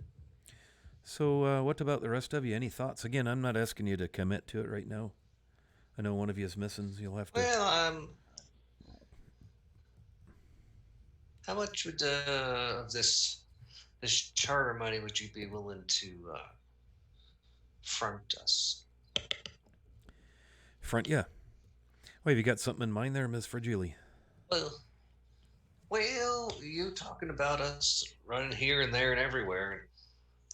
So what about the rest of you? Any thoughts? Again, I'm not asking you to commit to it right now. I know one of you is missing. So you'll have to. Well, how much would of this charter money would you be willing to front us? Front, yeah. Well, have you got something in mind there, Ms. Fragile? Well, you talking about us running here and there and everywhere.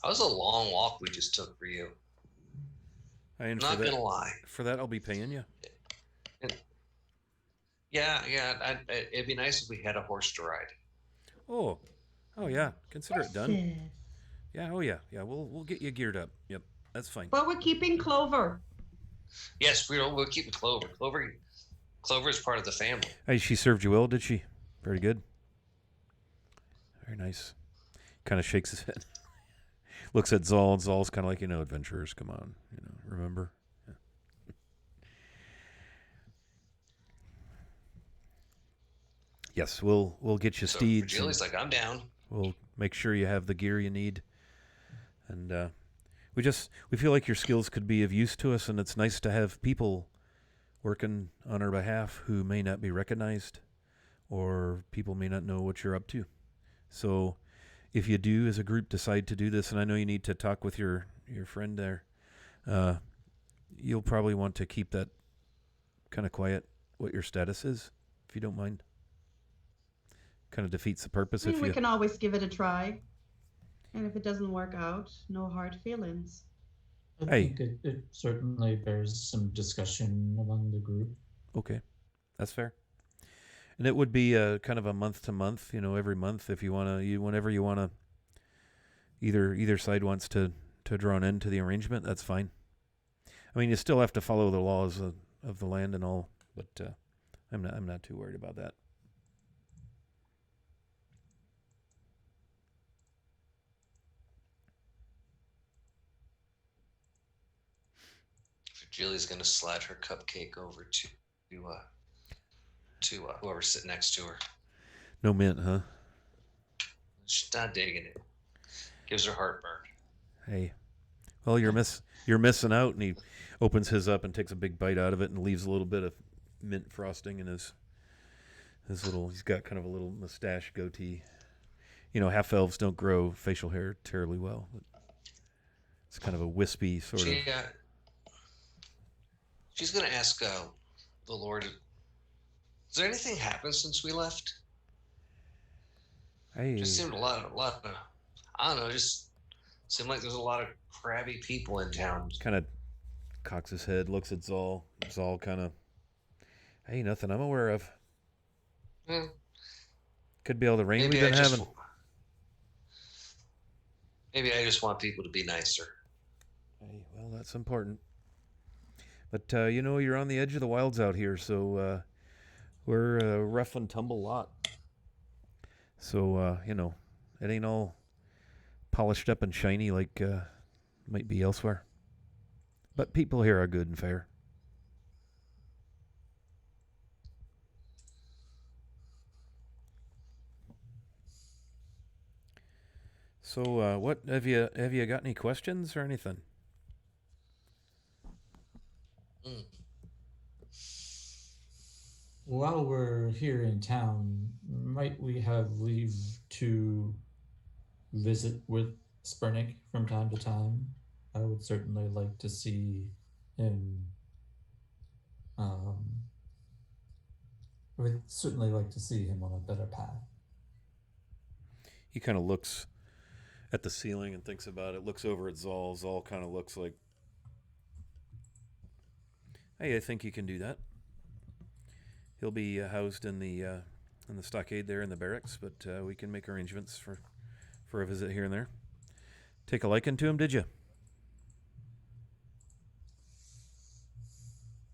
That was a long walk we just took for you. I'm not going to lie. For that, I'll be paying you. Yeah. It'd be nice if we had a horse to ride. Oh yeah. Consider it done. Yeah. Oh yeah. We'll get you geared up. Yep, that's fine. But we're keeping Clover. Yes, we'll keep Clover. Clover is part of the family. Hey, she served you well, did she? Very good. Very nice. Kind of shakes his head. Looks at Zal, and Zal's kind of like, adventurers, come on. Remember? Yeah. Yes, we'll get you So steeds. Julie's like, I'm down. We'll make sure you have the gear you need. And we feel like your skills could be of use to us, and it's nice to have people working on our behalf who may not be recognized, or people may not know what you're up to. So if you do, as a group, decide to do this, and I know you need to talk with your friend there, you'll probably want to keep that kind of quiet, what your status is, if you don't mind. Kind of defeats the purpose. I mean, we can always give it a try. And if it doesn't work out, no hard feelings. I Hey. think it certainly bears some discussion among the group. Okay, that's fair. And it would be kind of a month to month, every month if you want to, whenever you want to, either side wants to draw an end to the arrangement, that's fine. I mean, you still have to follow the laws of the land and all, but I'm not too worried about that. Julie's gonna slide her cupcake over to whoever's sitting next to her. No mint, huh? She's not digging it. Gives her heartburn. Hey, well, you're missing out. And he opens his up and takes a big bite out of it and leaves a little bit of mint frosting in his little. He's got kind of a little mustache goatee. Half elves don't grow facial hair terribly well. But it's kind of a wispy sort of. She's gonna ask the Lord. Has there anything happened since we left? Hey, Just seemed a lot of. I don't know. Just seemed like there's a lot of crabby people in town. kind of cocks his head, looks at Zal. Zal kind of, hey, nothing I'm aware of. Hmm. Could be all the rain we've been having. Maybe I just want people to be nicer. Hey, well, that's important. But, you're on the edge of the wilds out here, so we're a rough and tumble lot. So, it ain't all polished up and shiny like might be elsewhere. But people here are good and fair. So, what have you got any questions or anything? While we're here in town, might we have leave to visit with Spernick from time to time? I would certainly like to see him. I would certainly like to see him on a better path. He kind of looks at the ceiling and thinks about it, looks over at Zal. Zal kind of looks like, hey, I think you can do that. He'll be housed in the stockade there in the barracks, but we can make arrangements for a visit here and there. Take a liking to him, did you?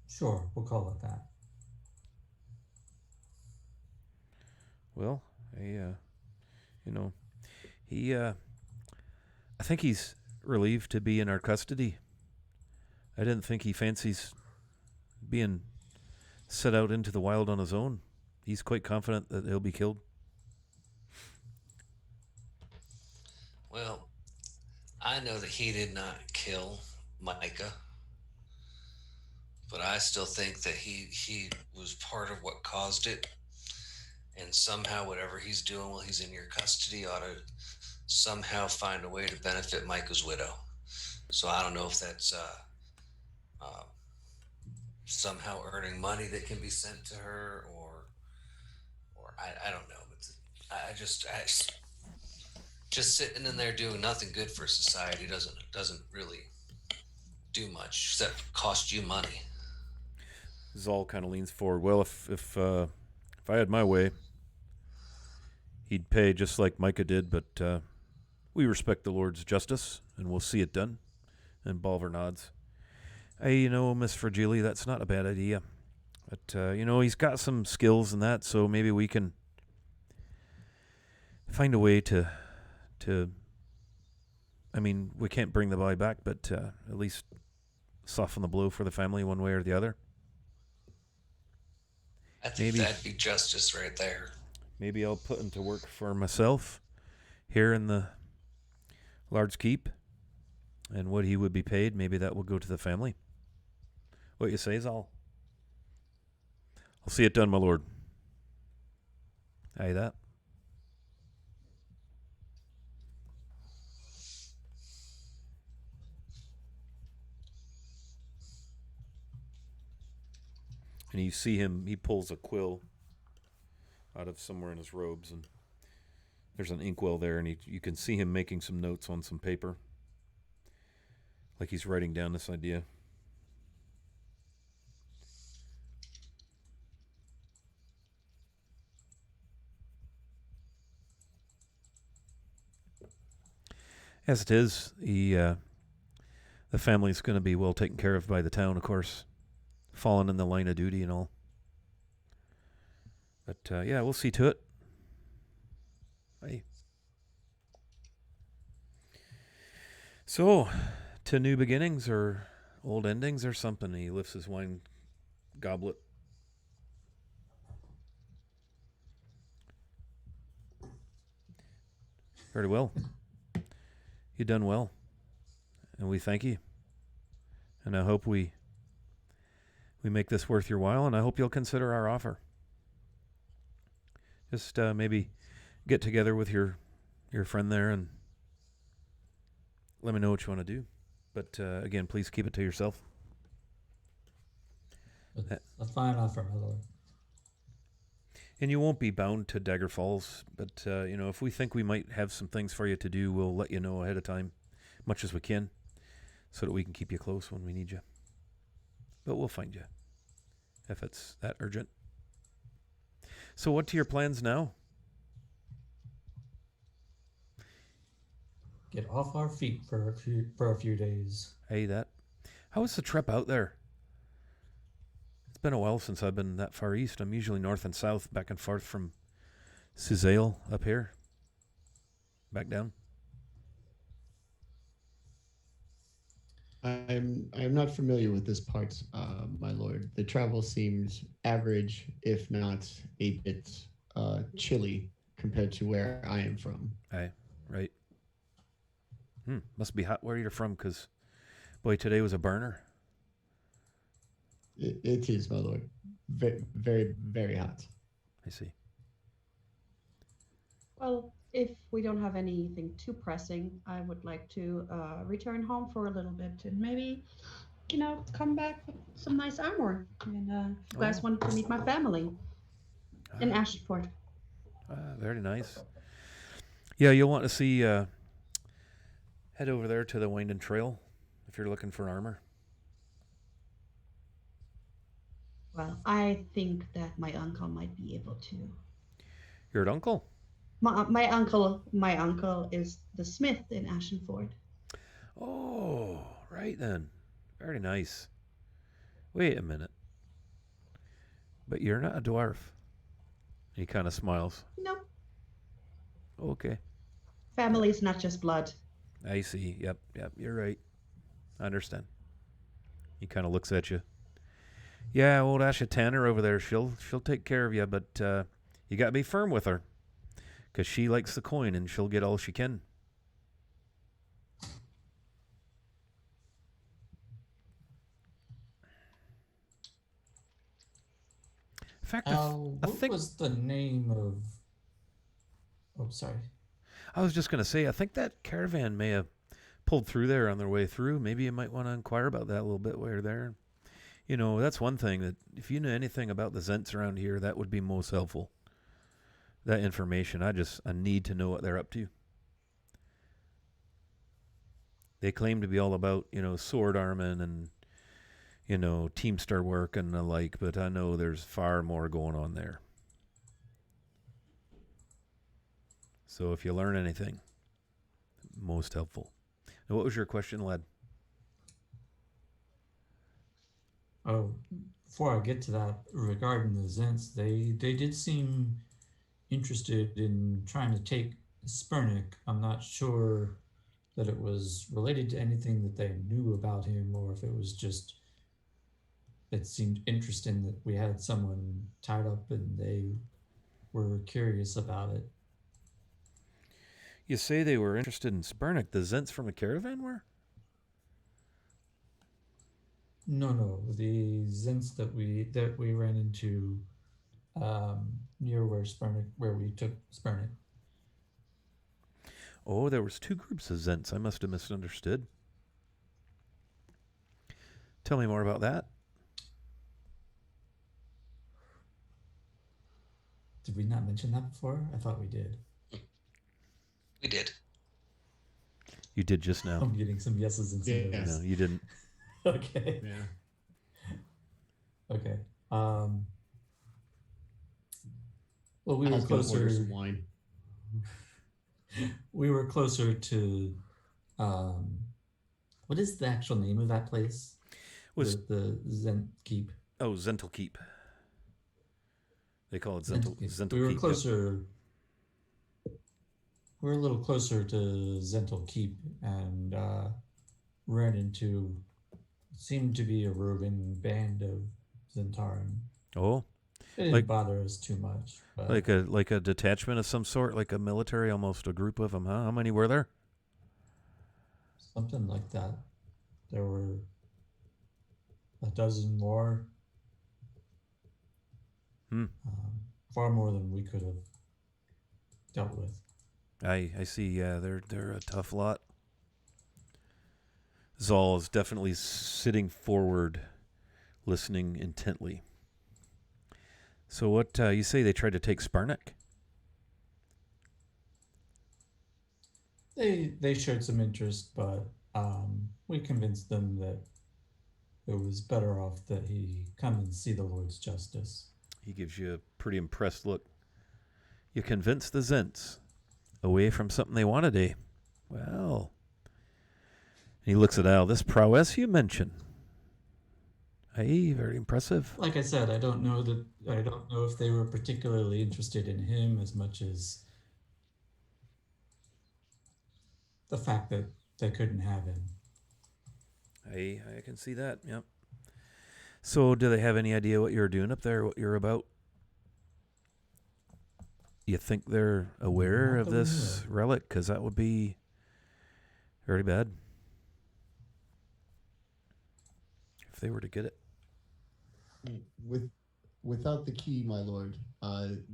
Sure, we'll call it that. Well, I think he's relieved to be in our custody. I didn't think he fancies being set out into the wild on his own. He's quite confident that he'll be killed. Well, I know that he did not kill Micah, but I still think that he was part of what caused it. And somehow, whatever he's doing while he's in your custody ought to somehow find a way to benefit Micah's widow. So I don't know if that's somehow earning money that can be sent to her, or I don't know. But I just sitting in there doing nothing good for society doesn't really do much except cost you money. Zal kind of leans forward. Well, if I had my way, he'd pay just like Micah did, but we respect the Lord's justice, and we'll see it done. And Balver nods. Hey, Miss Fragile, that's not a bad idea. But he's got some skills in that, so maybe we can find a way to. I mean, we can't bring the boy back, but at least soften the blow for the family one way or the other. I think Maybe. that'd be justice right there. Maybe I'll put him to work for myself here in the Large Keep, and what he would be paid, maybe that will go to the family. What you say is I'll see it done, my lord. Aye, that. And you see him, he pulls a quill out of somewhere in his robes, and there's an inkwell there, and you can see him making some notes on some paper. Like he's writing down this idea. As it is, the family's going to be well taken care of by the town, of course, fallen in the line of duty and all. But yeah, we'll see to it. Hey. So, to new beginnings or old endings or something. He lifts his wine goblet. Very well. You done well, and we thank you. And I hope we make this worth your while, and I hope you'll consider our offer. Just maybe get together with your friend there and let me know what you want to do. But again, please keep it to yourself. A fine offer, my lord. And you won't be bound to Dagger Falls, but if we think we might have some things for you to do, we'll let you know ahead of time, much as we can, so that we can keep you close when we need you. But we'll find you, if it's that urgent. So what are your plans now? Get off our feet for a few days. Hey, that. How was the trip out there? It's been a while since I've been that far east. I'm usually north and south, back and forth from Cizale up here. Back down. I'm not familiar with this part, my lord. The travel seems average, if not a bit chilly compared to where I am from. Aye, right. Must be hot where you're from, because, boy, today was a burner. It is, my lord. Very, very, very hot. I see. Well, if we don't have anything too pressing, I would like to return home for a little bit and maybe, come back with some nice armor. And if you guys wanted to meet my family in Ashford. Very nice. Yeah, you'll want to see, head over there to the Winding Trail if you're looking for armor. Well, I think that my uncle might be able to. Your uncle? My uncle is the smith in Ashenford. Oh, right then. Very nice. Wait a minute. But you're not a dwarf. He kind of smiles. No. Okay. Family's not just blood. I see. Yep. You're right. I understand. He kind of looks at you. Yeah, old Asha Tanner over there, she'll take care of you, but you got to be firm with her, because she likes the coin and she'll get all she can. In fact, what was the name of... Oh, sorry. I was just going to say, I think that caravan may have pulled through there on their way through. Maybe you might want to inquire about that a little bit while you're there. That's one thing that if you know anything about the Zents around here, that would be most helpful. That information, I need to know what they're up to. They claim to be all about, sword arming and, teamster work and the like, but I know there's far more going on there. So if you learn anything, most helpful. Now, what was your question, lad? Oh, before I get to that, regarding the Zents, they did seem interested in trying to take Spernik. I'm not sure that it was related to anything that they knew about him, or if it was just it seemed interesting that we had someone tied up and they were curious about it. You say they were interested in Spernik. The Zents from a caravan were? No, the Zents that we ran into near where we took Spernik. Oh, there was two groups of Zents. I must have misunderstood. Tell me more about that. Did we not mention that before? I thought we did. We did. You did just now. I'm getting some yeses and some Yes. No, you didn't. Okay. Yeah. Okay. Well, we I were was gonna order closer. some wine. We were closer to. What is the actual name of that place? Was the Zent Keep? Oh, Zental Keep. They call it Zental Keep. Keep. We were Yep. closer. We were a little closer to Zental Keep and ran into. Seemed to be a roving band of Zentarim. Oh, It didn't Like- bother us too much. But like a detachment of some sort, like a military, almost a group of them, huh? How many were there? something like that. There were a dozen more. Hmm. Far more than we could have dealt with. I see. Yeah, they're a tough lot. Zal is definitely sitting forward, listening intently. So what you say? They tried to take Sparnak? They showed some interest, but we convinced them that it was better off that he come and see the Lord's justice. He gives you a pretty impressed look. You convinced the Zents away from something they wanted, eh? Well, he looks at Al. This prowess you mention. Aye, very impressive. Like I said, I don't know if they were particularly interested in him as much as the fact that they couldn't have him. I can see that. Yep. So, do they have any idea what you're doing up there? What you're about? You think they're aware Not of that we this know. relic? Because that would be very bad if they were to get it. Without the key, my lord,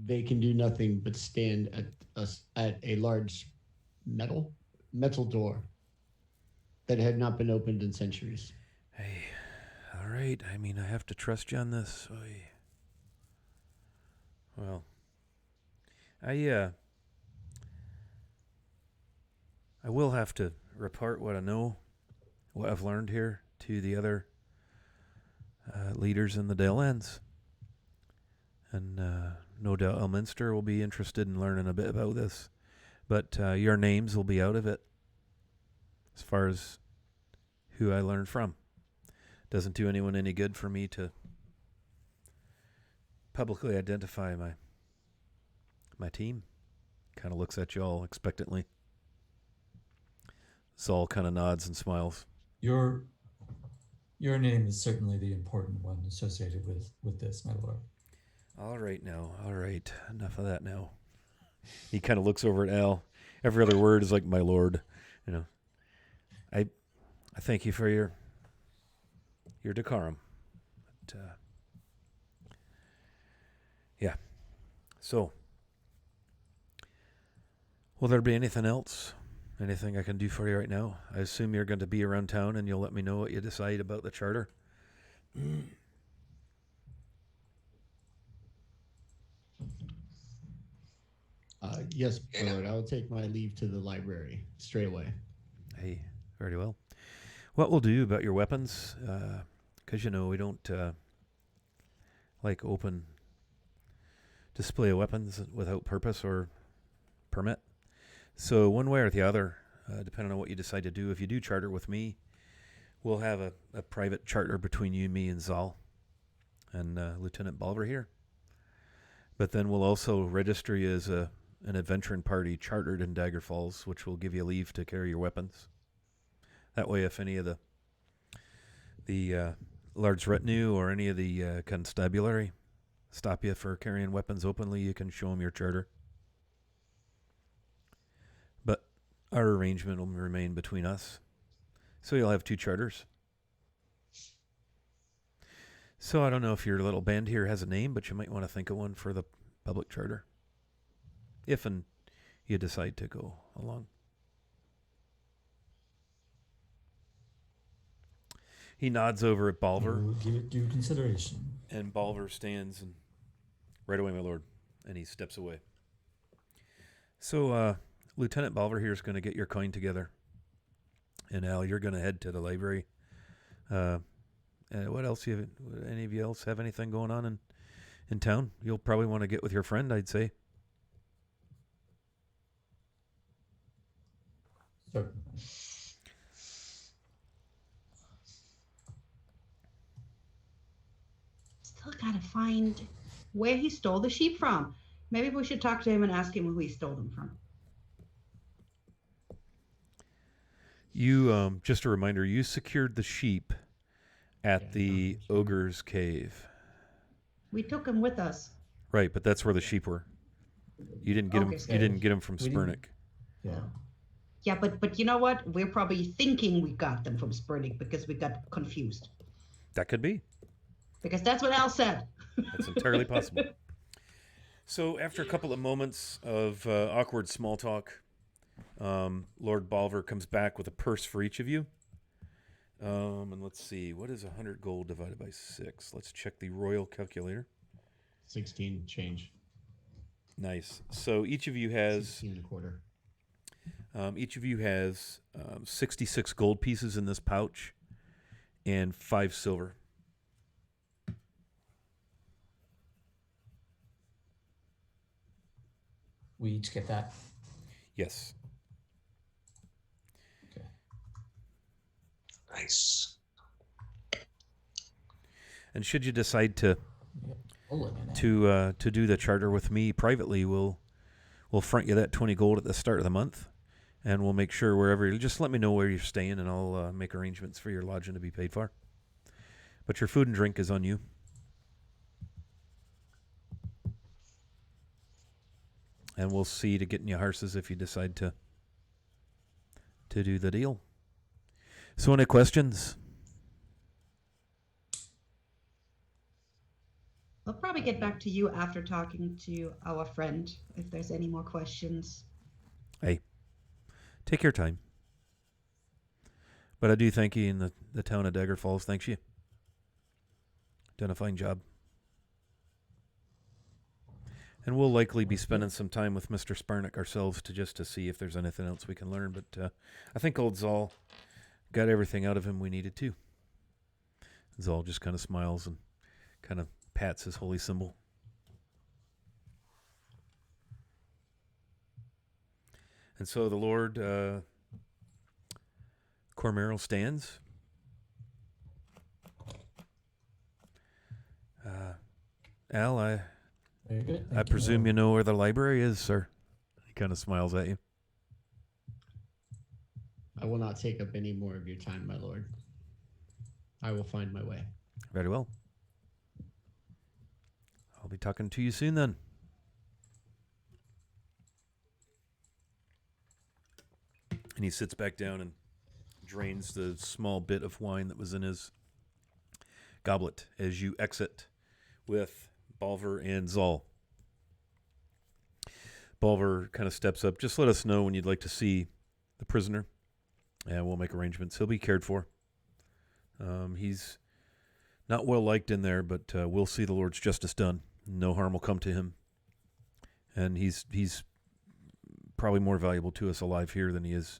they can do nothing but stand at us at a large metal door that had not been opened in centuries. Hey, all right. I mean, I have to trust you on this. Well, I will have to report what I know, what I've learned here to the other leaders in the Dalelands. And no doubt Elminster will be interested in learning a bit about this. But your names will be out of it as far as who I learned from. Doesn't do anyone any good for me to publicly identify my team. Kind of looks at you all expectantly. Saul kind of nods and smiles. Your name is certainly the important one associated with this, my lord. All right now. All right. Enough of that now. He kind of looks over at Al. Every other word is like my lord. You know. I thank you for your decorum. But, yeah. So, will there be anything else? Anything I can do for you right now? I assume you're going to be around town and you'll let me know what you decide about the charter. Yes, my lord. I will take my leave to the library straight away. Hey, very well. What we'll do about your weapons, because we don't like open display of weapons without purpose or permit. So one way or the other, depending on what you decide to do, if you do charter with me, we'll have a private charter between you, me, and Zal. and Lieutenant Balver here. But then we'll also register you as an adventuring party chartered in Dagger Falls, which will give you leave to carry your weapons. That way, if any of the large retinue or any of the constabulary stop you for carrying weapons openly, you can show them your charter. But our arrangement will remain between us. So you'll have 2 charters. So I don't know if your little band here has a name, but you might want to think of one for the public charter. If and you decide to go along. He nods over at Balver. We'll give it due consideration. And Balver stands and, right away, my lord. And he steps away. So Lieutenant Balver here is going to get your coin together. And Al, you're going to head to the library. What else? Any of you else have anything going on in town? You'll probably want to get with your friend, I'd say. Sure. Still gotta find where he stole the sheep from. Maybe we should talk to him and ask him who he stole them from. You, just a reminder, you secured the sheep at the ogre's cave. We took him with us. Right, but that's where the sheep were. You didn't get them. Ogre's You didn't get them from We didn't- Spurnick. Yeah. Yeah, but you know what? We're probably thinking we got them from Spurnick because we got confused. That could be. Because that's what Al said. That's entirely possible. So after a couple of moments of awkward small talk, Lord Balver comes back with a purse for each of you. And let's see, what is 100 gold divided by 6? Let's check the royal calculator. 16 change. Nice. So each of you has 16 and a quarter. 66 gold pieces in this pouch and 5 silver. We each get that. Yes. Okay. Nice. And should you decide to We'll look at that. to do the charter with me privately, we'll front you that 20 gold at the start of the month, and we'll make sure wherever you just let me know where you're staying, and I'll make arrangements for your lodging to be paid for. But your food and drink is on you. And we'll see to getting you horses if you decide to do the deal. So any questions? We'll probably get back to you after talking to our friend if there's any more questions. Hey, take your time. But I do thank you, and the town of Dagger Falls thanks you. Done a fine job. And we'll likely be spending some time with Mr. Sparnick ourselves to see if there's anything else we can learn. But I think old Zal got everything out of him we needed to. Zal just kind of smiles and kind of pats his holy symbol. And so the Lord Cormero stands. Al, Very good. I Thank presume you know where the library is, sir. He kind of smiles at you. I will not take up any more of your time, my lord. I will find my way. Very well. I'll be talking to you soon then. And he sits back down and drains the small bit of wine that was in his goblet as you exit with Balver and Zal. Balver kind of steps up. Just let us know when you'd like to see the prisoner, and we'll make arrangements. He'll be cared for. He's not well liked in there, but we'll see the Lord's justice done. No harm will come to him. And he's probably more valuable to us alive here than he is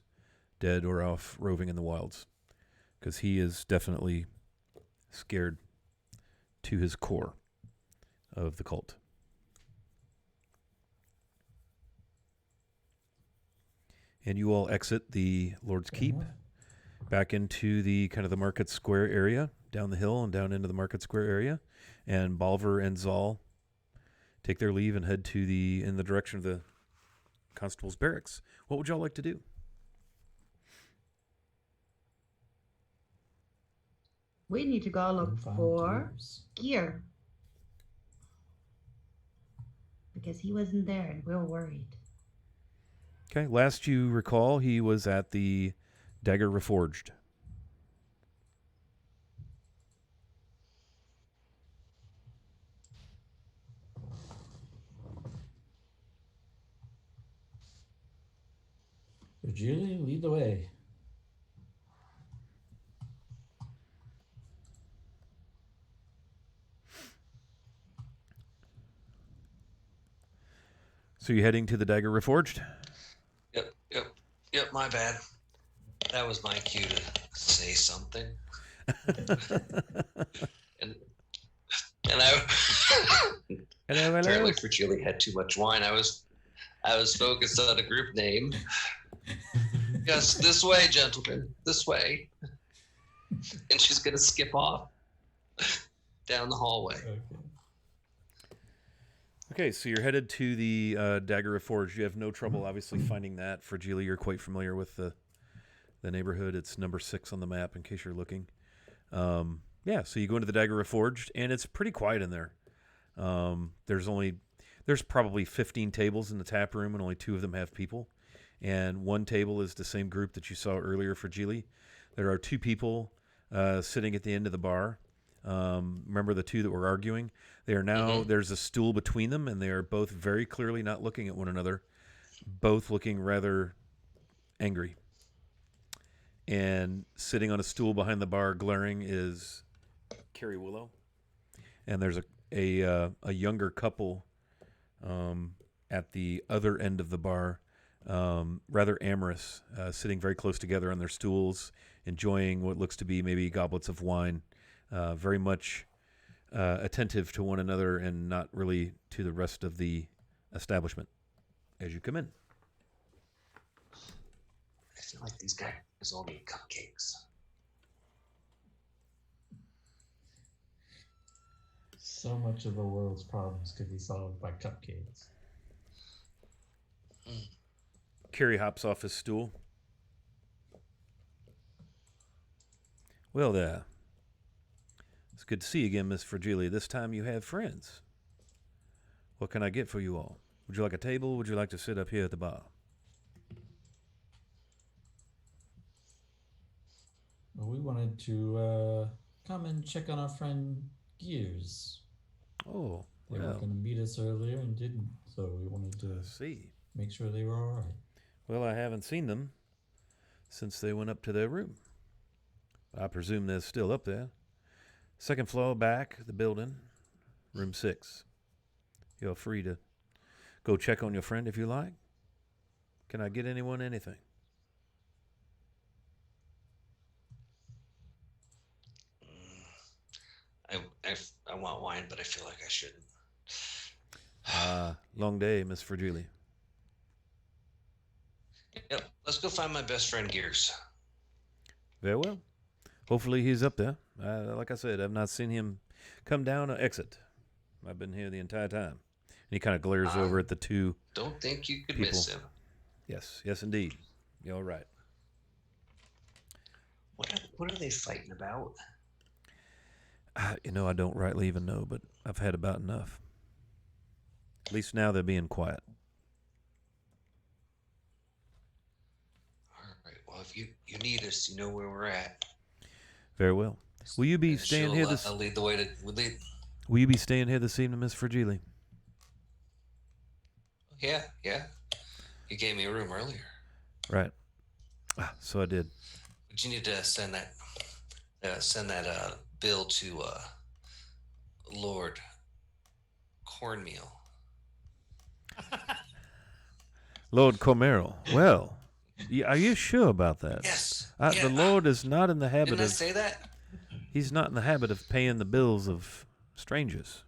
dead or off roving in the wilds, because he is definitely scared to his core of the cult. And you all exit the Lord's Keep back into the kind of the market square area down the hill and down into the Market Square area, and Balver and Zal take their leave and head in the direction of the constable's barracks. What would y'all like to do? We need to go look Find for gears. Gear. Because he wasn't there and we're worried. Okay, last you recall, he was at the Dagger Reforged. So Julie, lead the way. So you're heading to the Dagger Reforged? Yep, my bad. That was my cue to say something. and I Hello. apparently for Julie had too much wine. I was focused on a group name. Yes, this way, gentlemen. This way. And she's gonna skip off down the hallway. Okay. Okay, so you're headed to the Dagger Reforged. You have no trouble, obviously, finding that. For Julie, you're quite familiar with the neighborhood. It's number 6 on the map, in case you're looking. Yeah, so you go into the Dagger Reforged, and it's pretty quiet in there. There's probably 15 tables in the tap room, and only 2 of them have people. And one table is the same group that you saw earlier for Geely. There are 2 people sitting at the end of the bar. Remember the 2 that were arguing? They are now, there's a stool between them, and they are both very clearly not looking at one another, both looking rather angry. And sitting on a stool behind the bar, glaring, is Carrie Willow. And there's a younger couple at the other end of the bar, rather amorous, sitting very close together on their stools, enjoying what looks to be maybe goblets of wine, very much attentive to one another and not really to the rest of the establishment as you come in. I feel like these guys all need cupcakes. So much of the world's problems could be solved by cupcakes. Carrie hops off his stool. Well, there. It's good to see you again, Miss Fragile. This time you have friends. What can I get for you all? Would you like a table? Would you like to sit up here at the bar? Well, we wanted to come and check on our friend Gears. Oh, They were well, going to meet us earlier and didn't, so we wanted to let's see. make sure they were all right. Well, I haven't seen them since they went up to their room. I presume they're still up there. Second floor back, the building, room 6. You're free to go check on your friend if you like. Can I get anyone anything? I want wine, but I feel like I shouldn't. Long day, Miss Fragile. Yep, let's go find my best friend Gears. Very well. Hopefully he's up there. Like I said, I've not seen him come down or exit. I've been here the entire time. And he kind of glares over at the 2. Don't think you could miss him. Yes, indeed. You're right. What are they fighting about? I don't rightly even know, but I've had about enough. At least now they're being quiet. All right. Well, if you need us, you know where we're at. Very well. Will you be And staying she'll, here this? lead the way to. Will you be staying here this evening, Miss Fragile? Yeah. You gave me a room earlier. Right. So I did. But you need to send that bill to Lord Cornmeal. Lord Cormeril. Well, are you sure about that? Yes. The Lord is not in the habit Didn't I of. say that? He's not in the habit of paying the bills of strangers.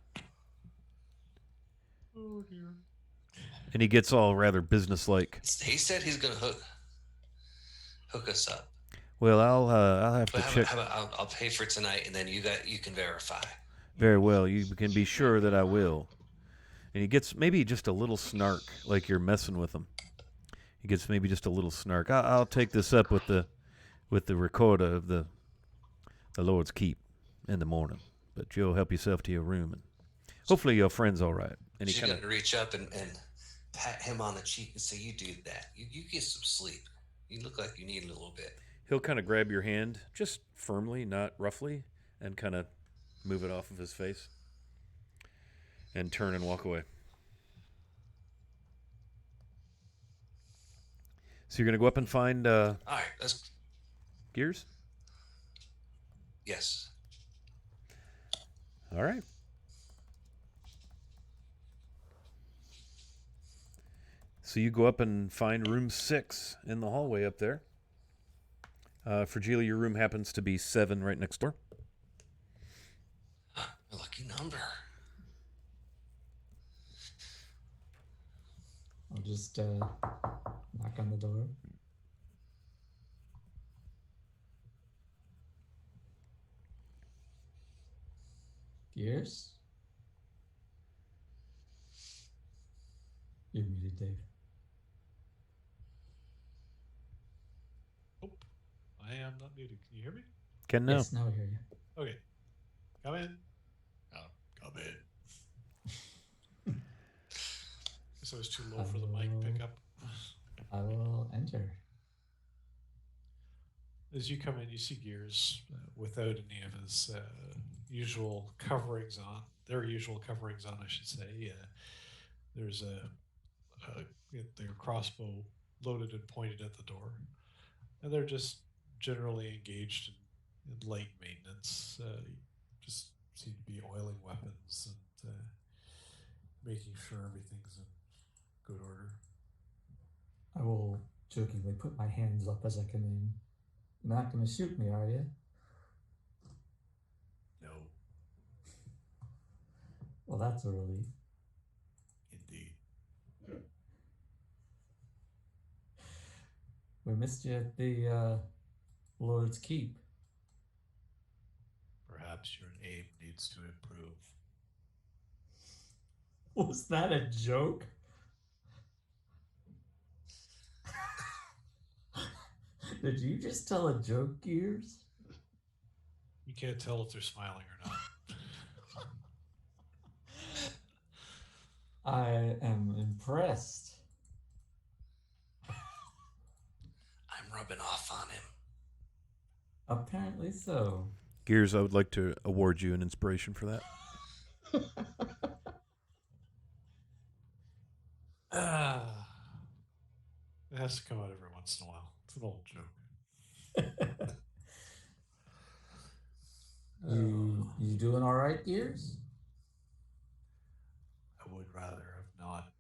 Oh dear. And he gets all rather businesslike. He said he's gonna hook us up. Well, I'll have to But check. how about I'll pay for tonight, and then you can verify. Very well. You can be sure that I will. And he gets maybe just a little snark, like you're messing with him. He gets maybe just a little snark. I'll take this up with the recorder of the Lord's Keep in the morning. But you'll help yourself to your room, and hopefully your friend's all right. And he She's kind of gonna reach up and pat him on the cheek and say, "You do that. You get some sleep. You look like you need a little bit." he'll kind of grab your hand just firmly, not roughly, and kind of move it off of his face and turn and walk away. So you're gonna go up and find All right, that's Gears. yes. All right. So you go up and find room 6 in the hallway up there. Fragile, your room happens to be 7 right next door. A lucky number. I'll just knock on the door. Gears? You're muted, Dave. Oh, I am not muted. Can you hear me? Ken, no. Yes, now I hear you. Okay. Come in. Oh, come in. Guess I was too low for the mic pickup. I will enter. As you come in, you see Gears without any of his usual coverings on. Their usual coverings on, I should say. There's their crossbow loaded and pointed at the door, and they're just generally engaged in light maintenance. Just seem to be oiling weapons and making sure everything's in good order. I will jokingly put my hands up as I come in. You're not going to shoot me, are you? No, Well, that's a relief. indeed. We missed you at the Lord's Keep. Perhaps your aim needs to improve. Was that a joke? Did you just tell a joke, Gears? You can't tell if they're smiling or not. I am impressed. I'm rubbing off on him. Apparently so. Gears, I would like to award you an inspiration for that. It has to come out every once in a while. It's an old joke. You doing all right, Gears? I would rather have not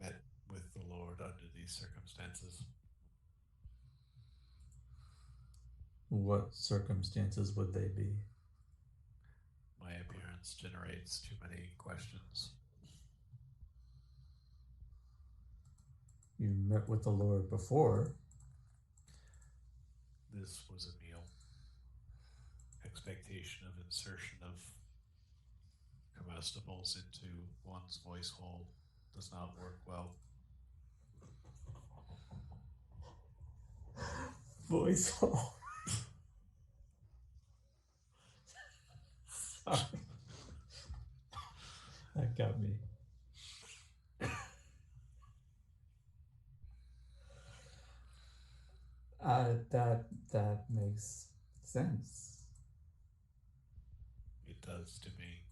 met with the Lord under these circumstances. What circumstances would they be? My appearance generates too many questions. You met with the Lord before. This was a meal. Expectation of insertion of comestibles into one's voice hole does not work well. Voice hole. Sorry. That got me. That makes sense. It does to me.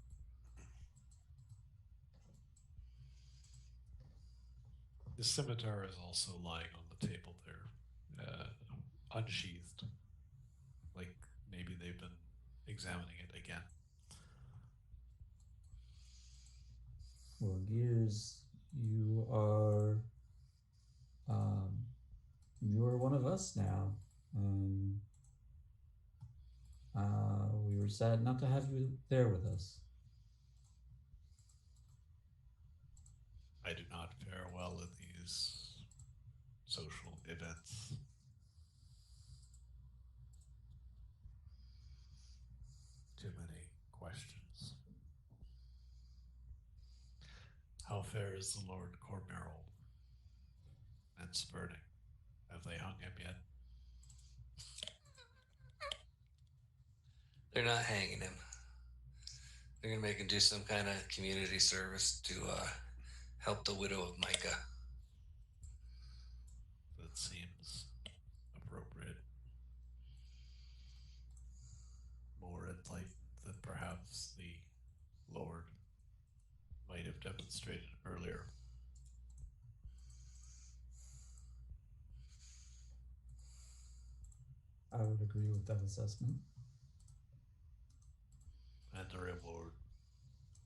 The scimitar is also lying on the table there, unsheathed. Like maybe they've been examining it again. Well, Gears, you are one of us now. We were sad not to have you there with us. I do not fare well in these social events. How fair is the Lord Cormeral and Spurning? Have they hung him yet? They're not hanging him. They're gonna make him do some kind of community service to help the widow of Micah. That seems appropriate. More enlightened than perhaps the Lord might have demonstrated earlier. I would agree with that assessment. And the reward,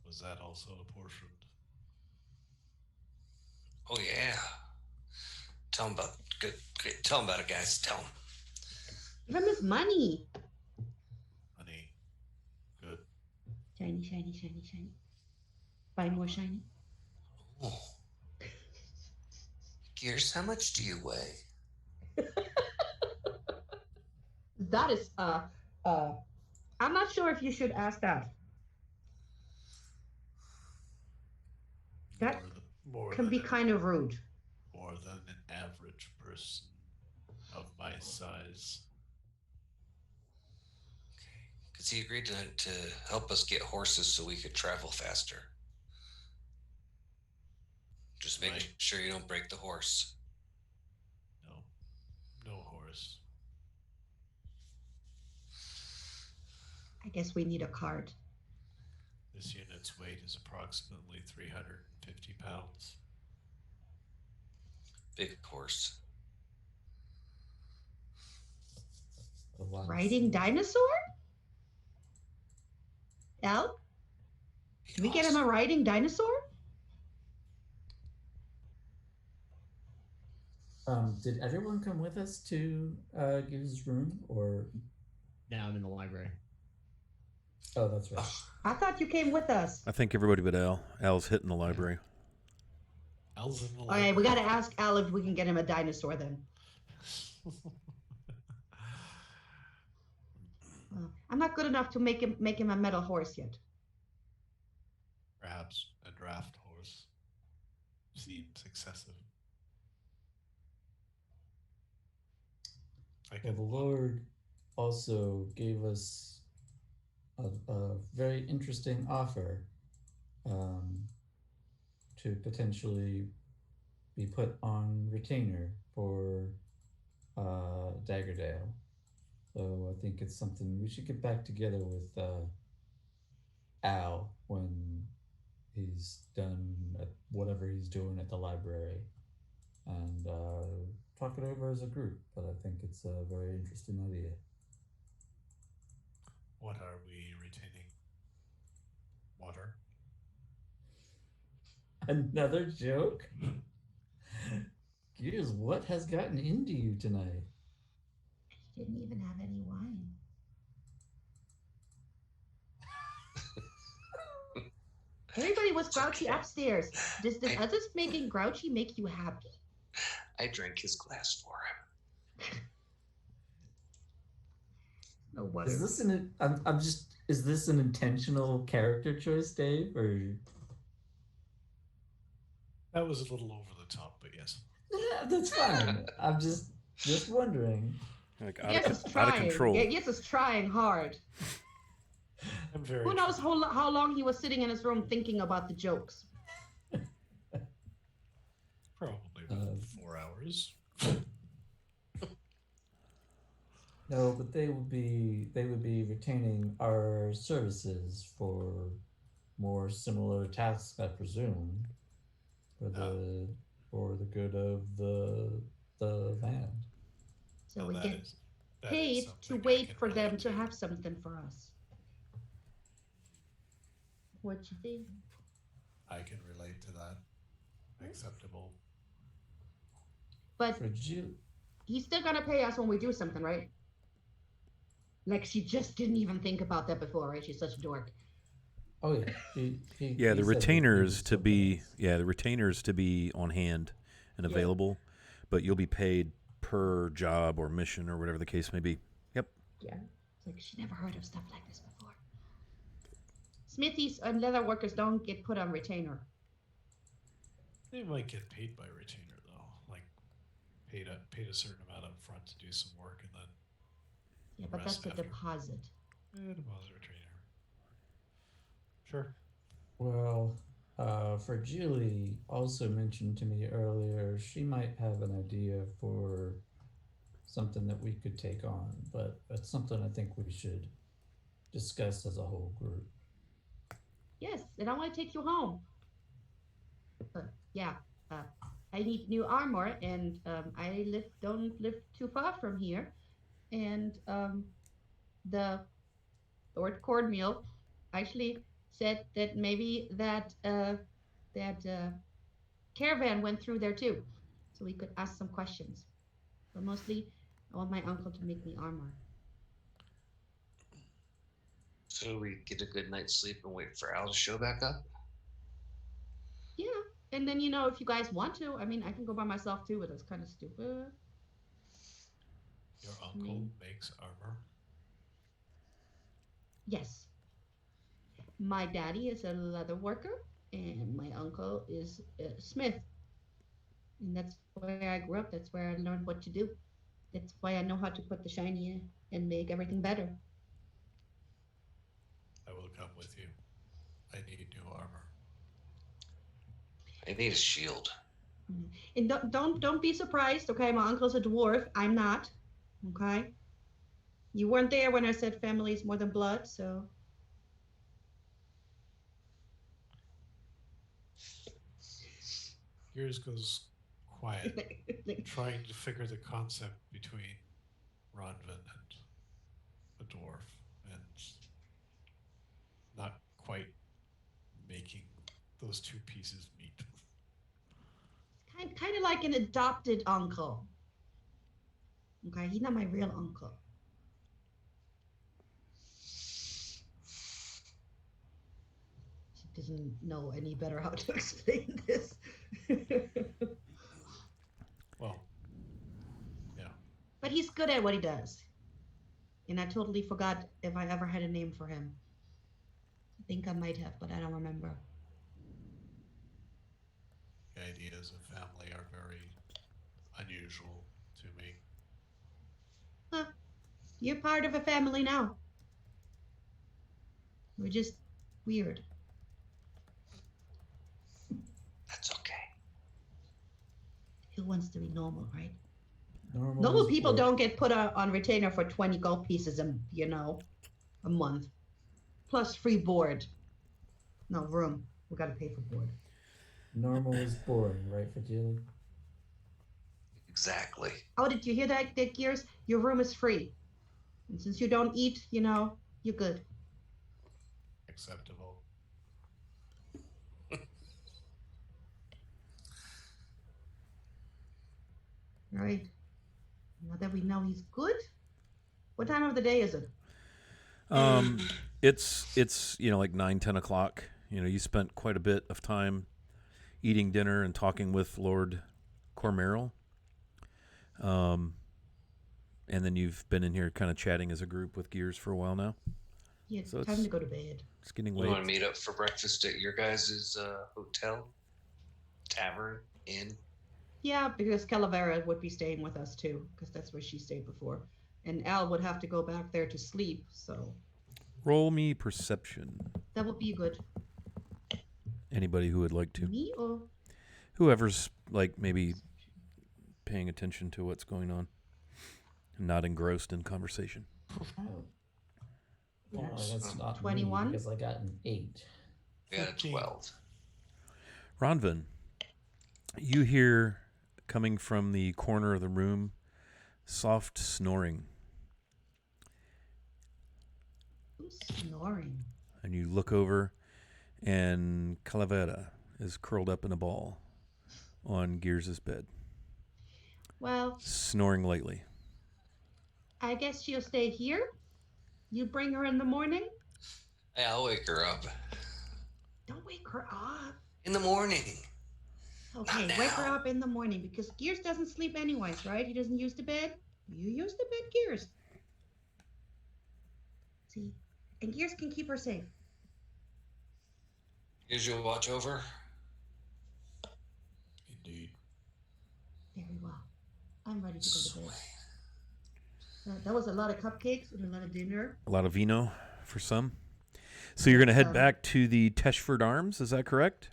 was that also apportioned? Oh yeah. Tell him about good. Tell him about it, guys. Tell him. Give him his money. Honey, good. Shiny, shiny, shiny, shiny. Buy more shiny. Oh. Gears, how much do you weigh? That is I'm not sure if you should ask that. That More can than be kind of rude. more than an average person of my size. Because he agreed to help us get horses so we could travel faster. Just making Right. sure you don't break the horse. No horse. I guess we need a cart. This unit's weight is approximately 350 pounds. Big horse. A lot of Riding dinosaur? Al? Did we get him a riding dinosaur? Did everyone come with us to Gibbs' room, or? Now I'm in the library. Oh, that's right. I thought you came with us. I think everybody but Al. Al's hitting the library. Al's in the Okay, we got to ask Al if we can get him a dinosaur then. I'm not good enough to make him a metal horse yet. Perhaps a draft horse seems excessive. Well, the Lord also gave us a very interesting offer to potentially be put on retainer for Daggerdale. So I think it's something we should get back together with Al when he's done at whatever he's doing at the library and talk it over as a group. But I think it's a very interesting idea. What are we retaining? Water? Another joke? Gears, what has gotten into you tonight? She didn't even have any wine. Everybody was grouchy upstairs. Does others making grouchy make you happy? I drank his glass for him. No wonder. Is this is this an intentional character choice, Dave, or? That was a little over the top, but yes. Yeah, that's fine. I'm just wondering. Like Yes, it's out of control. Yes, it's trying hard. I'm very. Who knows how long he was sitting in his room thinking about the jokes? Probably about 4 hours. No, but they would be retaining our services for more similar tasks, I presume, for the good of the land. So Well, we that get is paid to something I wait can for them relate to have something for us. What you think? I can relate to that. Acceptable. But For Jill, he's still gonna pay us when we do something, right? Like she just didn't even think about that before, right? She's such a dork. oh yeah, he Yeah, he the said that he retainers would to still be pay us. the retainers to be on hand and Yeah. available, but you'll be paid per job or mission or whatever the case may be. Yep. Yeah. It's like she never heard of stuff like this before. Smithies and leather workers don't get put on retainer. They might get paid by retainer though, like paid a certain amount up front to do some work, and then Yeah, but rest that's a after. deposit. Deposit retainer. Sure. Well, for Julie, also mentioned to me earlier, she might have an idea for something that we could take on, but it's something I think we should discuss as a whole group. Yes, and I want to take you home. But yeah, uh, I need new armor, and don't live too far from here. And the Lord Cornmeal actually said that maybe that caravan went through there too, so we could ask some questions. But mostly, I want my uncle to make me armor. So we get a good night's sleep and wait for Al to show back up? Yeah, and then if you guys want to, I mean, I can go by myself too, but that's kind of stupid. Your uncle makes armor. Yes, my daddy is a leather worker, and my uncle is a smith, and that's where I grew up. That's where I learned what to do. That's why I know how to put the shiny in and make everything better. I will come with you. I need new armor. I need a shield. And don't be surprised, okay? My uncle's a dwarf. I'm not. Okay? You weren't there when I said family is more than blood, so Yours goes quiet, trying to figure the concept between Ronvin and a dwarf, and not quite making those two pieces meet. kind of like an adopted uncle. Okay, he's not my real uncle. She doesn't know any better how to explain this. Well, yeah. But he's good at what he does. And I totally forgot if I ever had a name for him. I think I might have, but I don't remember. The ideas of family are very unusual to me. Huh. You're part of a family now. We're just weird. That's okay. Who wants to be normal, right? Normal Normal is people boring. don't get put on retainer for 20 gold pieces a month. Plus free board. No room. We gotta pay for board. Normal is boring, right, for Julie? Exactly. Oh, did you hear that, Gears? Your room is free. And since you don't eat, you're good. Acceptable. All right. Now that we know he's good, what time of the day is it? It's like 9-10 o'clock. You spent quite a bit of time eating dinner and talking with Lord Cormeril. And then you've been in here kind of chatting as a group with Gears for a while now. Yeah, it's So time it's- to go to bed. It's getting We late. want to meet up for breakfast at your guys' hotel, tavern, inn. Yeah, because Calavera would be staying with us too, because that's where she stayed before. And Al would have to go back there to sleep, so Roll me perception. that would be good. Anybody who would like to. Me or Whoever's maybe paying attention to what's going on. Not engrossed in conversation. Apparently that's not 21? me because I got an 8. We got a 15. 12. Ronvin, you hear coming from the corner of the room soft snoring. who's snoring? And you look over, and Calavera is curled up in a ball on Gears' bed, Well, snoring lightly. I guess she'll stay here. You bring her in the morning. Hey, I'll wake her up. Don't wake her up. In the morning. Okay, Not wake her now. up in the morning because Gears doesn't sleep anyways, right? He doesn't use the bed. You use the bed, Gears. See, and Gears can keep her safe. Here's your watch over. I'm ready to go to bed. That was a lot of cupcakes and a lot of dinner. A lot of vino for some. So you're going to head back to the Teshford Arms, is that correct?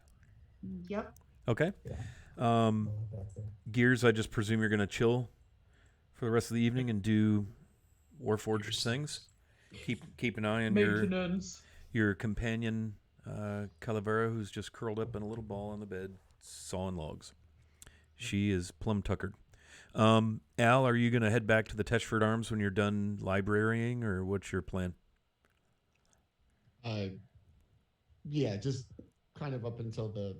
Yep. Okay. Yeah. Um, Back there. Gears, I just presume you're going to chill for the rest of the evening and do Warforged things. Keep an eye on Maintenance. your companion, Calavera, who's just curled up in a little ball on the bed, sawing logs. She is plum tuckered. Al, are you going to head back to the Teshford Arms when you're done librarying, or what's your plan? Yeah, just kind of up until the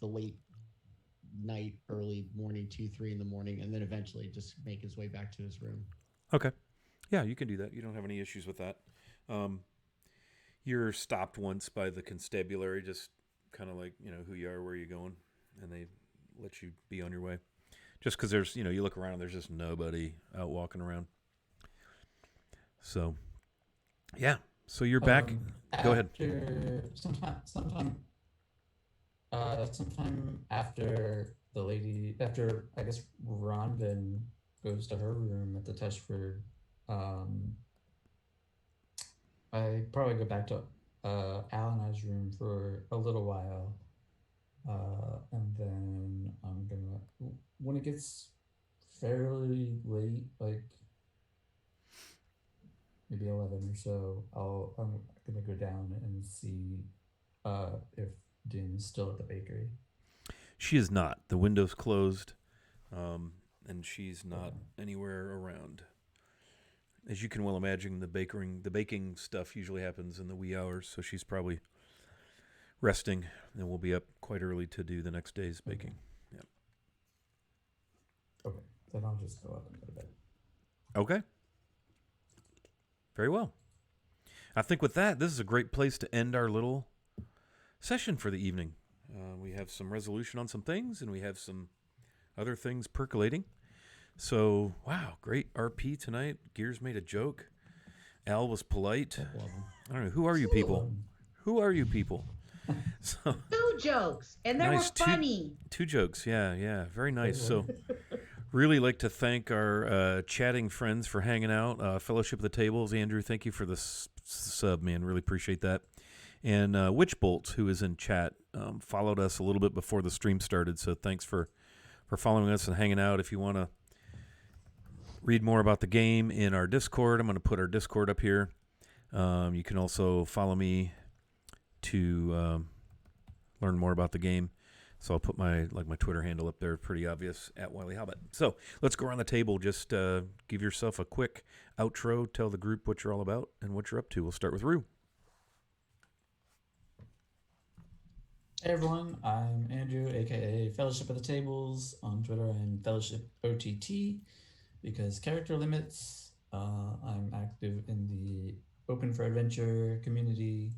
late night, early morning, 2, 3 in the morning, and then eventually just make his way back to his room. Okay. Yeah, you can do that. You don't have any issues with that. You're stopped once by the constabulary, just kind of like, who you are, where you going, and they let you be on your way. Just because there's, you look around and there's just nobody out walking around. So, yeah. So you're back. Go ahead. Sometime after I guess Ronvin goes to her room at the Teshford, I probably go back to Al and I's room for a little while, and then I'm gonna, when it gets fairly late, like maybe 11 or so, I'm gonna go down and see if Din's still at the bakery. She is not. The window's closed, and she's not anywhere around. As you can well imagine, the baking stuff usually happens in the wee hours, so she's probably resting, and we'll be up quite early to do the next day's baking. Yeah. Okay, then I'll just go up and go to bed. Okay. Very well. I think with that, this is a great place to end our little session for the evening. We have some resolution on some things, and we have some other things percolating. So, wow, great RP tonight. Gears made a joke. Al was polite. I don't know. Who are you people? Who are you people? So, 2 jokes, and they nice. were funny. Two jokes. Yeah. Very nice. So, really like to thank our chatting friends for hanging out. Fellowship of the Tables. Andrew, thank you for the sub, man. Really appreciate that. And Witchbolt, who is in chat, followed us a little bit before the stream started. So thanks for following us and hanging out. If you want to read more about the game in our Discord, I'm going to put our Discord up here. You can also follow me to learn more about the game. So I'll put my Twitter handle up there, pretty obvious, @WileyHobbit. So let's go around the table. Just give yourself a quick outro, tell the group what you're all about and what you're up to. We'll start with Rue. Hey everyone, I'm Andrew, aka Fellowship of the Tables. On Twitter, I'm Fellowship OTT because character limits. I'm active in the Open for Adventure community,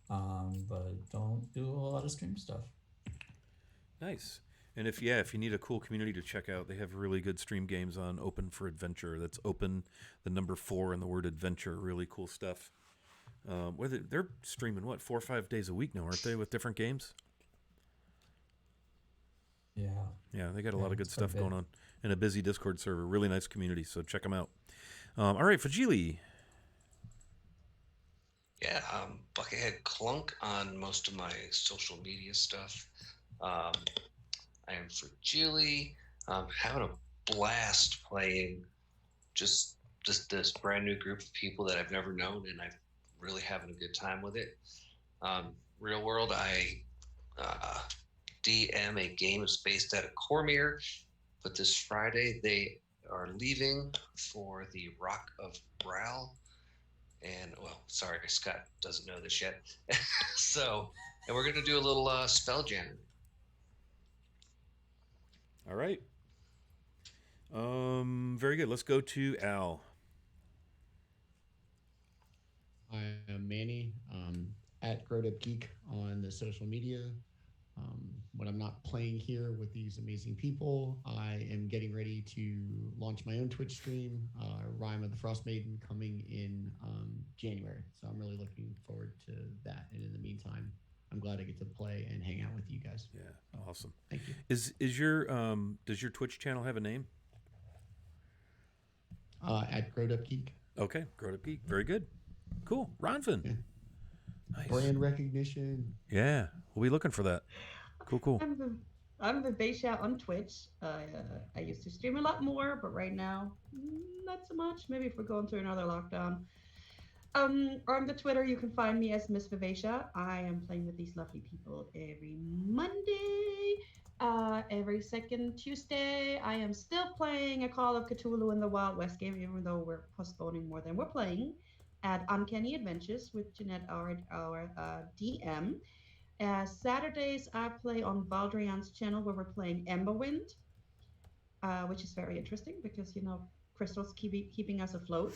but don't do a whole lot of stream stuff. Nice. And if you need a cool community to check out, they have really good stream games on Open for Adventure. That's open, the number 4 and the word adventure. Really cool stuff. They're streaming 4 or 5 days a week now, aren't they, with different games? Yeah, they got a lot of good stuff going on, and a busy Discord server. Really nice community, so check them out. All right, Fajili. Yeah, Buckethead Clunk on most of my social media stuff. I am Fragili. Having a blast playing just this brand new group of people that I've never known, and I'm really having a good time with it. Real world, I DM a game that's based out of Cormier, but this Friday they are leaving for the Rock of Bral. And, well, sorry, Scott doesn't know this yet. And we're going to do a little spell jamming. All right. Very good. Let's go to Al. I am Manny, @GrowedUpGeek on the social media. When I'm not playing here with these amazing people, I am getting ready to launch my own Twitch stream, Rime of the Frost Maiden, coming in January. So I'm really looking forward to that. And in the meantime, I'm glad I get to play and hang out with you guys. Yeah, awesome. Thank you. Is your does your Twitch channel have a name? At Growed Up Geek. Okay, Grown Up Geek. Very good. Cool. Ronvin. Yeah. Nice. Brand recognition. Yeah, we'll be looking for that. Cool. I'm Vivacia on Twitch. I used to stream a lot more, but right now, not so much. Maybe if we're going through another lockdown. On the Twitter, you can find me as Miss Vivacia. I am playing with these lovely people every Monday. Every second Tuesday, I am still playing a Call of Cthulhu in the Wild West game, even though we're postponing more than we're playing. At Uncanny Adventures with Jeanette, our DM. Saturdays, I play on Valdrian's channel where we're playing Emberwind, which is very interesting because, crystals keeping us afloat.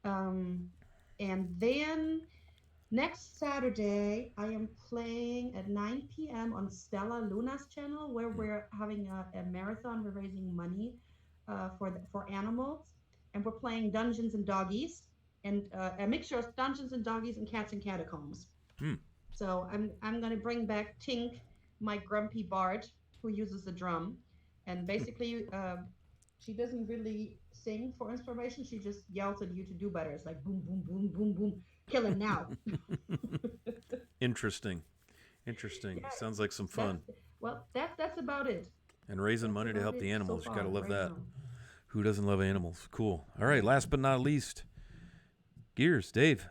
And then next Saturday, I am playing at 9 p.m. on Stella Luna's channel where we're having a marathon. We're raising money for animals. And we're playing Dungeons and Doggies, and a mixture of Dungeons and Doggies and Cats and Catacombs. So I'm gonna bring back Tink, my grumpy bard, who uses the drum, and basically she doesn't really sing for inspiration. She just yells at you to do better. It's like boom, boom, boom, boom, boom, kill him now. Interesting. Yeah, Sounds like some fun. That's about it. And raising That's money to about help the it animals. so You got to far, love right that. now. Who doesn't love animals? Cool. All right. Last but not least, Gears. Dave.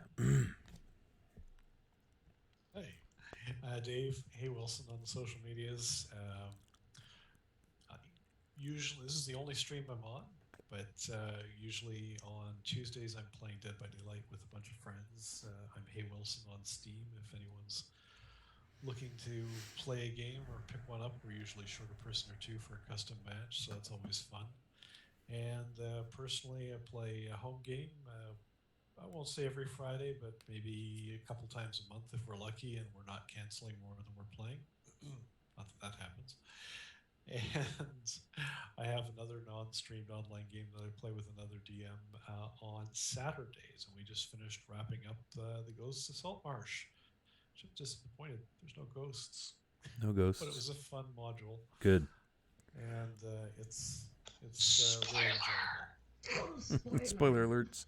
Hey, Dave. Hey, Wilson on the social medias. Usually, this is the only stream I'm on, but usually on Tuesdays I'm playing Dead by Daylight with a bunch of friends. I'm Hey Wilson on Steam. If anyone's looking to play a game or pick one up, we're usually short a person or two for a custom match, so that's always fun. And personally, I play a home game. I won't say every Friday, but maybe a couple times a month if we're lucky and we're not canceling more than we're playing. Not that happens. And I have another non-streamed online game that I play with another DM on Saturdays, and we just finished wrapping up the Ghosts of Saltmarsh. I'm disappointed. There's no ghosts. No ghosts. But it was a fun module. Good. And it's really enjoyable. Spoiler alerts.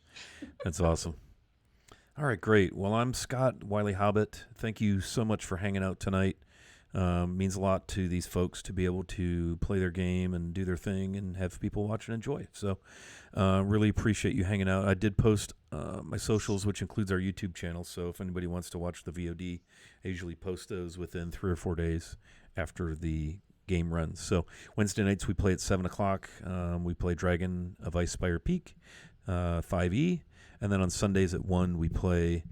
That's awesome. All right, great. Well, I'm Scott Wiley Hobbit. Thank you so much for hanging out tonight. Means a lot to these folks to be able to play their game and do their thing and have people watch and enjoy. So really appreciate you hanging out. I did post my socials, which includes our YouTube channel. So if anybody wants to watch the VOD, I usually post those within 3 or 4 days after the game runs. So Wednesday nights we play at 7 o'clock. We play Dragon of Icespire Peak, 5e. And then on Sundays at 1 we play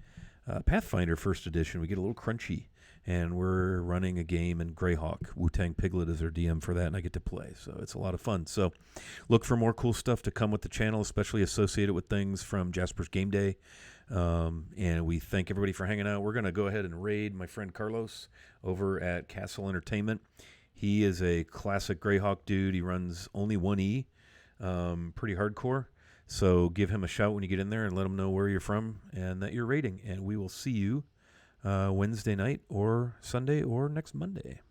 Pathfinder First Edition. We get a little crunchy. And we're running a game in Greyhawk. Wu-Tang Piglet is our DM for that, and I get to play. So it's a lot of fun. So look for more cool stuff to come with the channel, especially associated with things from Jasper's Game Day. And we thank everybody for hanging out. We're going to go ahead and raid my friend Carlos over at Castle Entertainment. He is a classic Greyhawk dude. He runs only 1E, pretty hardcore. So give him a shout when you get in there and let him know where you're from and that you're raiding. And we will see you Wednesday night or Sunday or next Monday.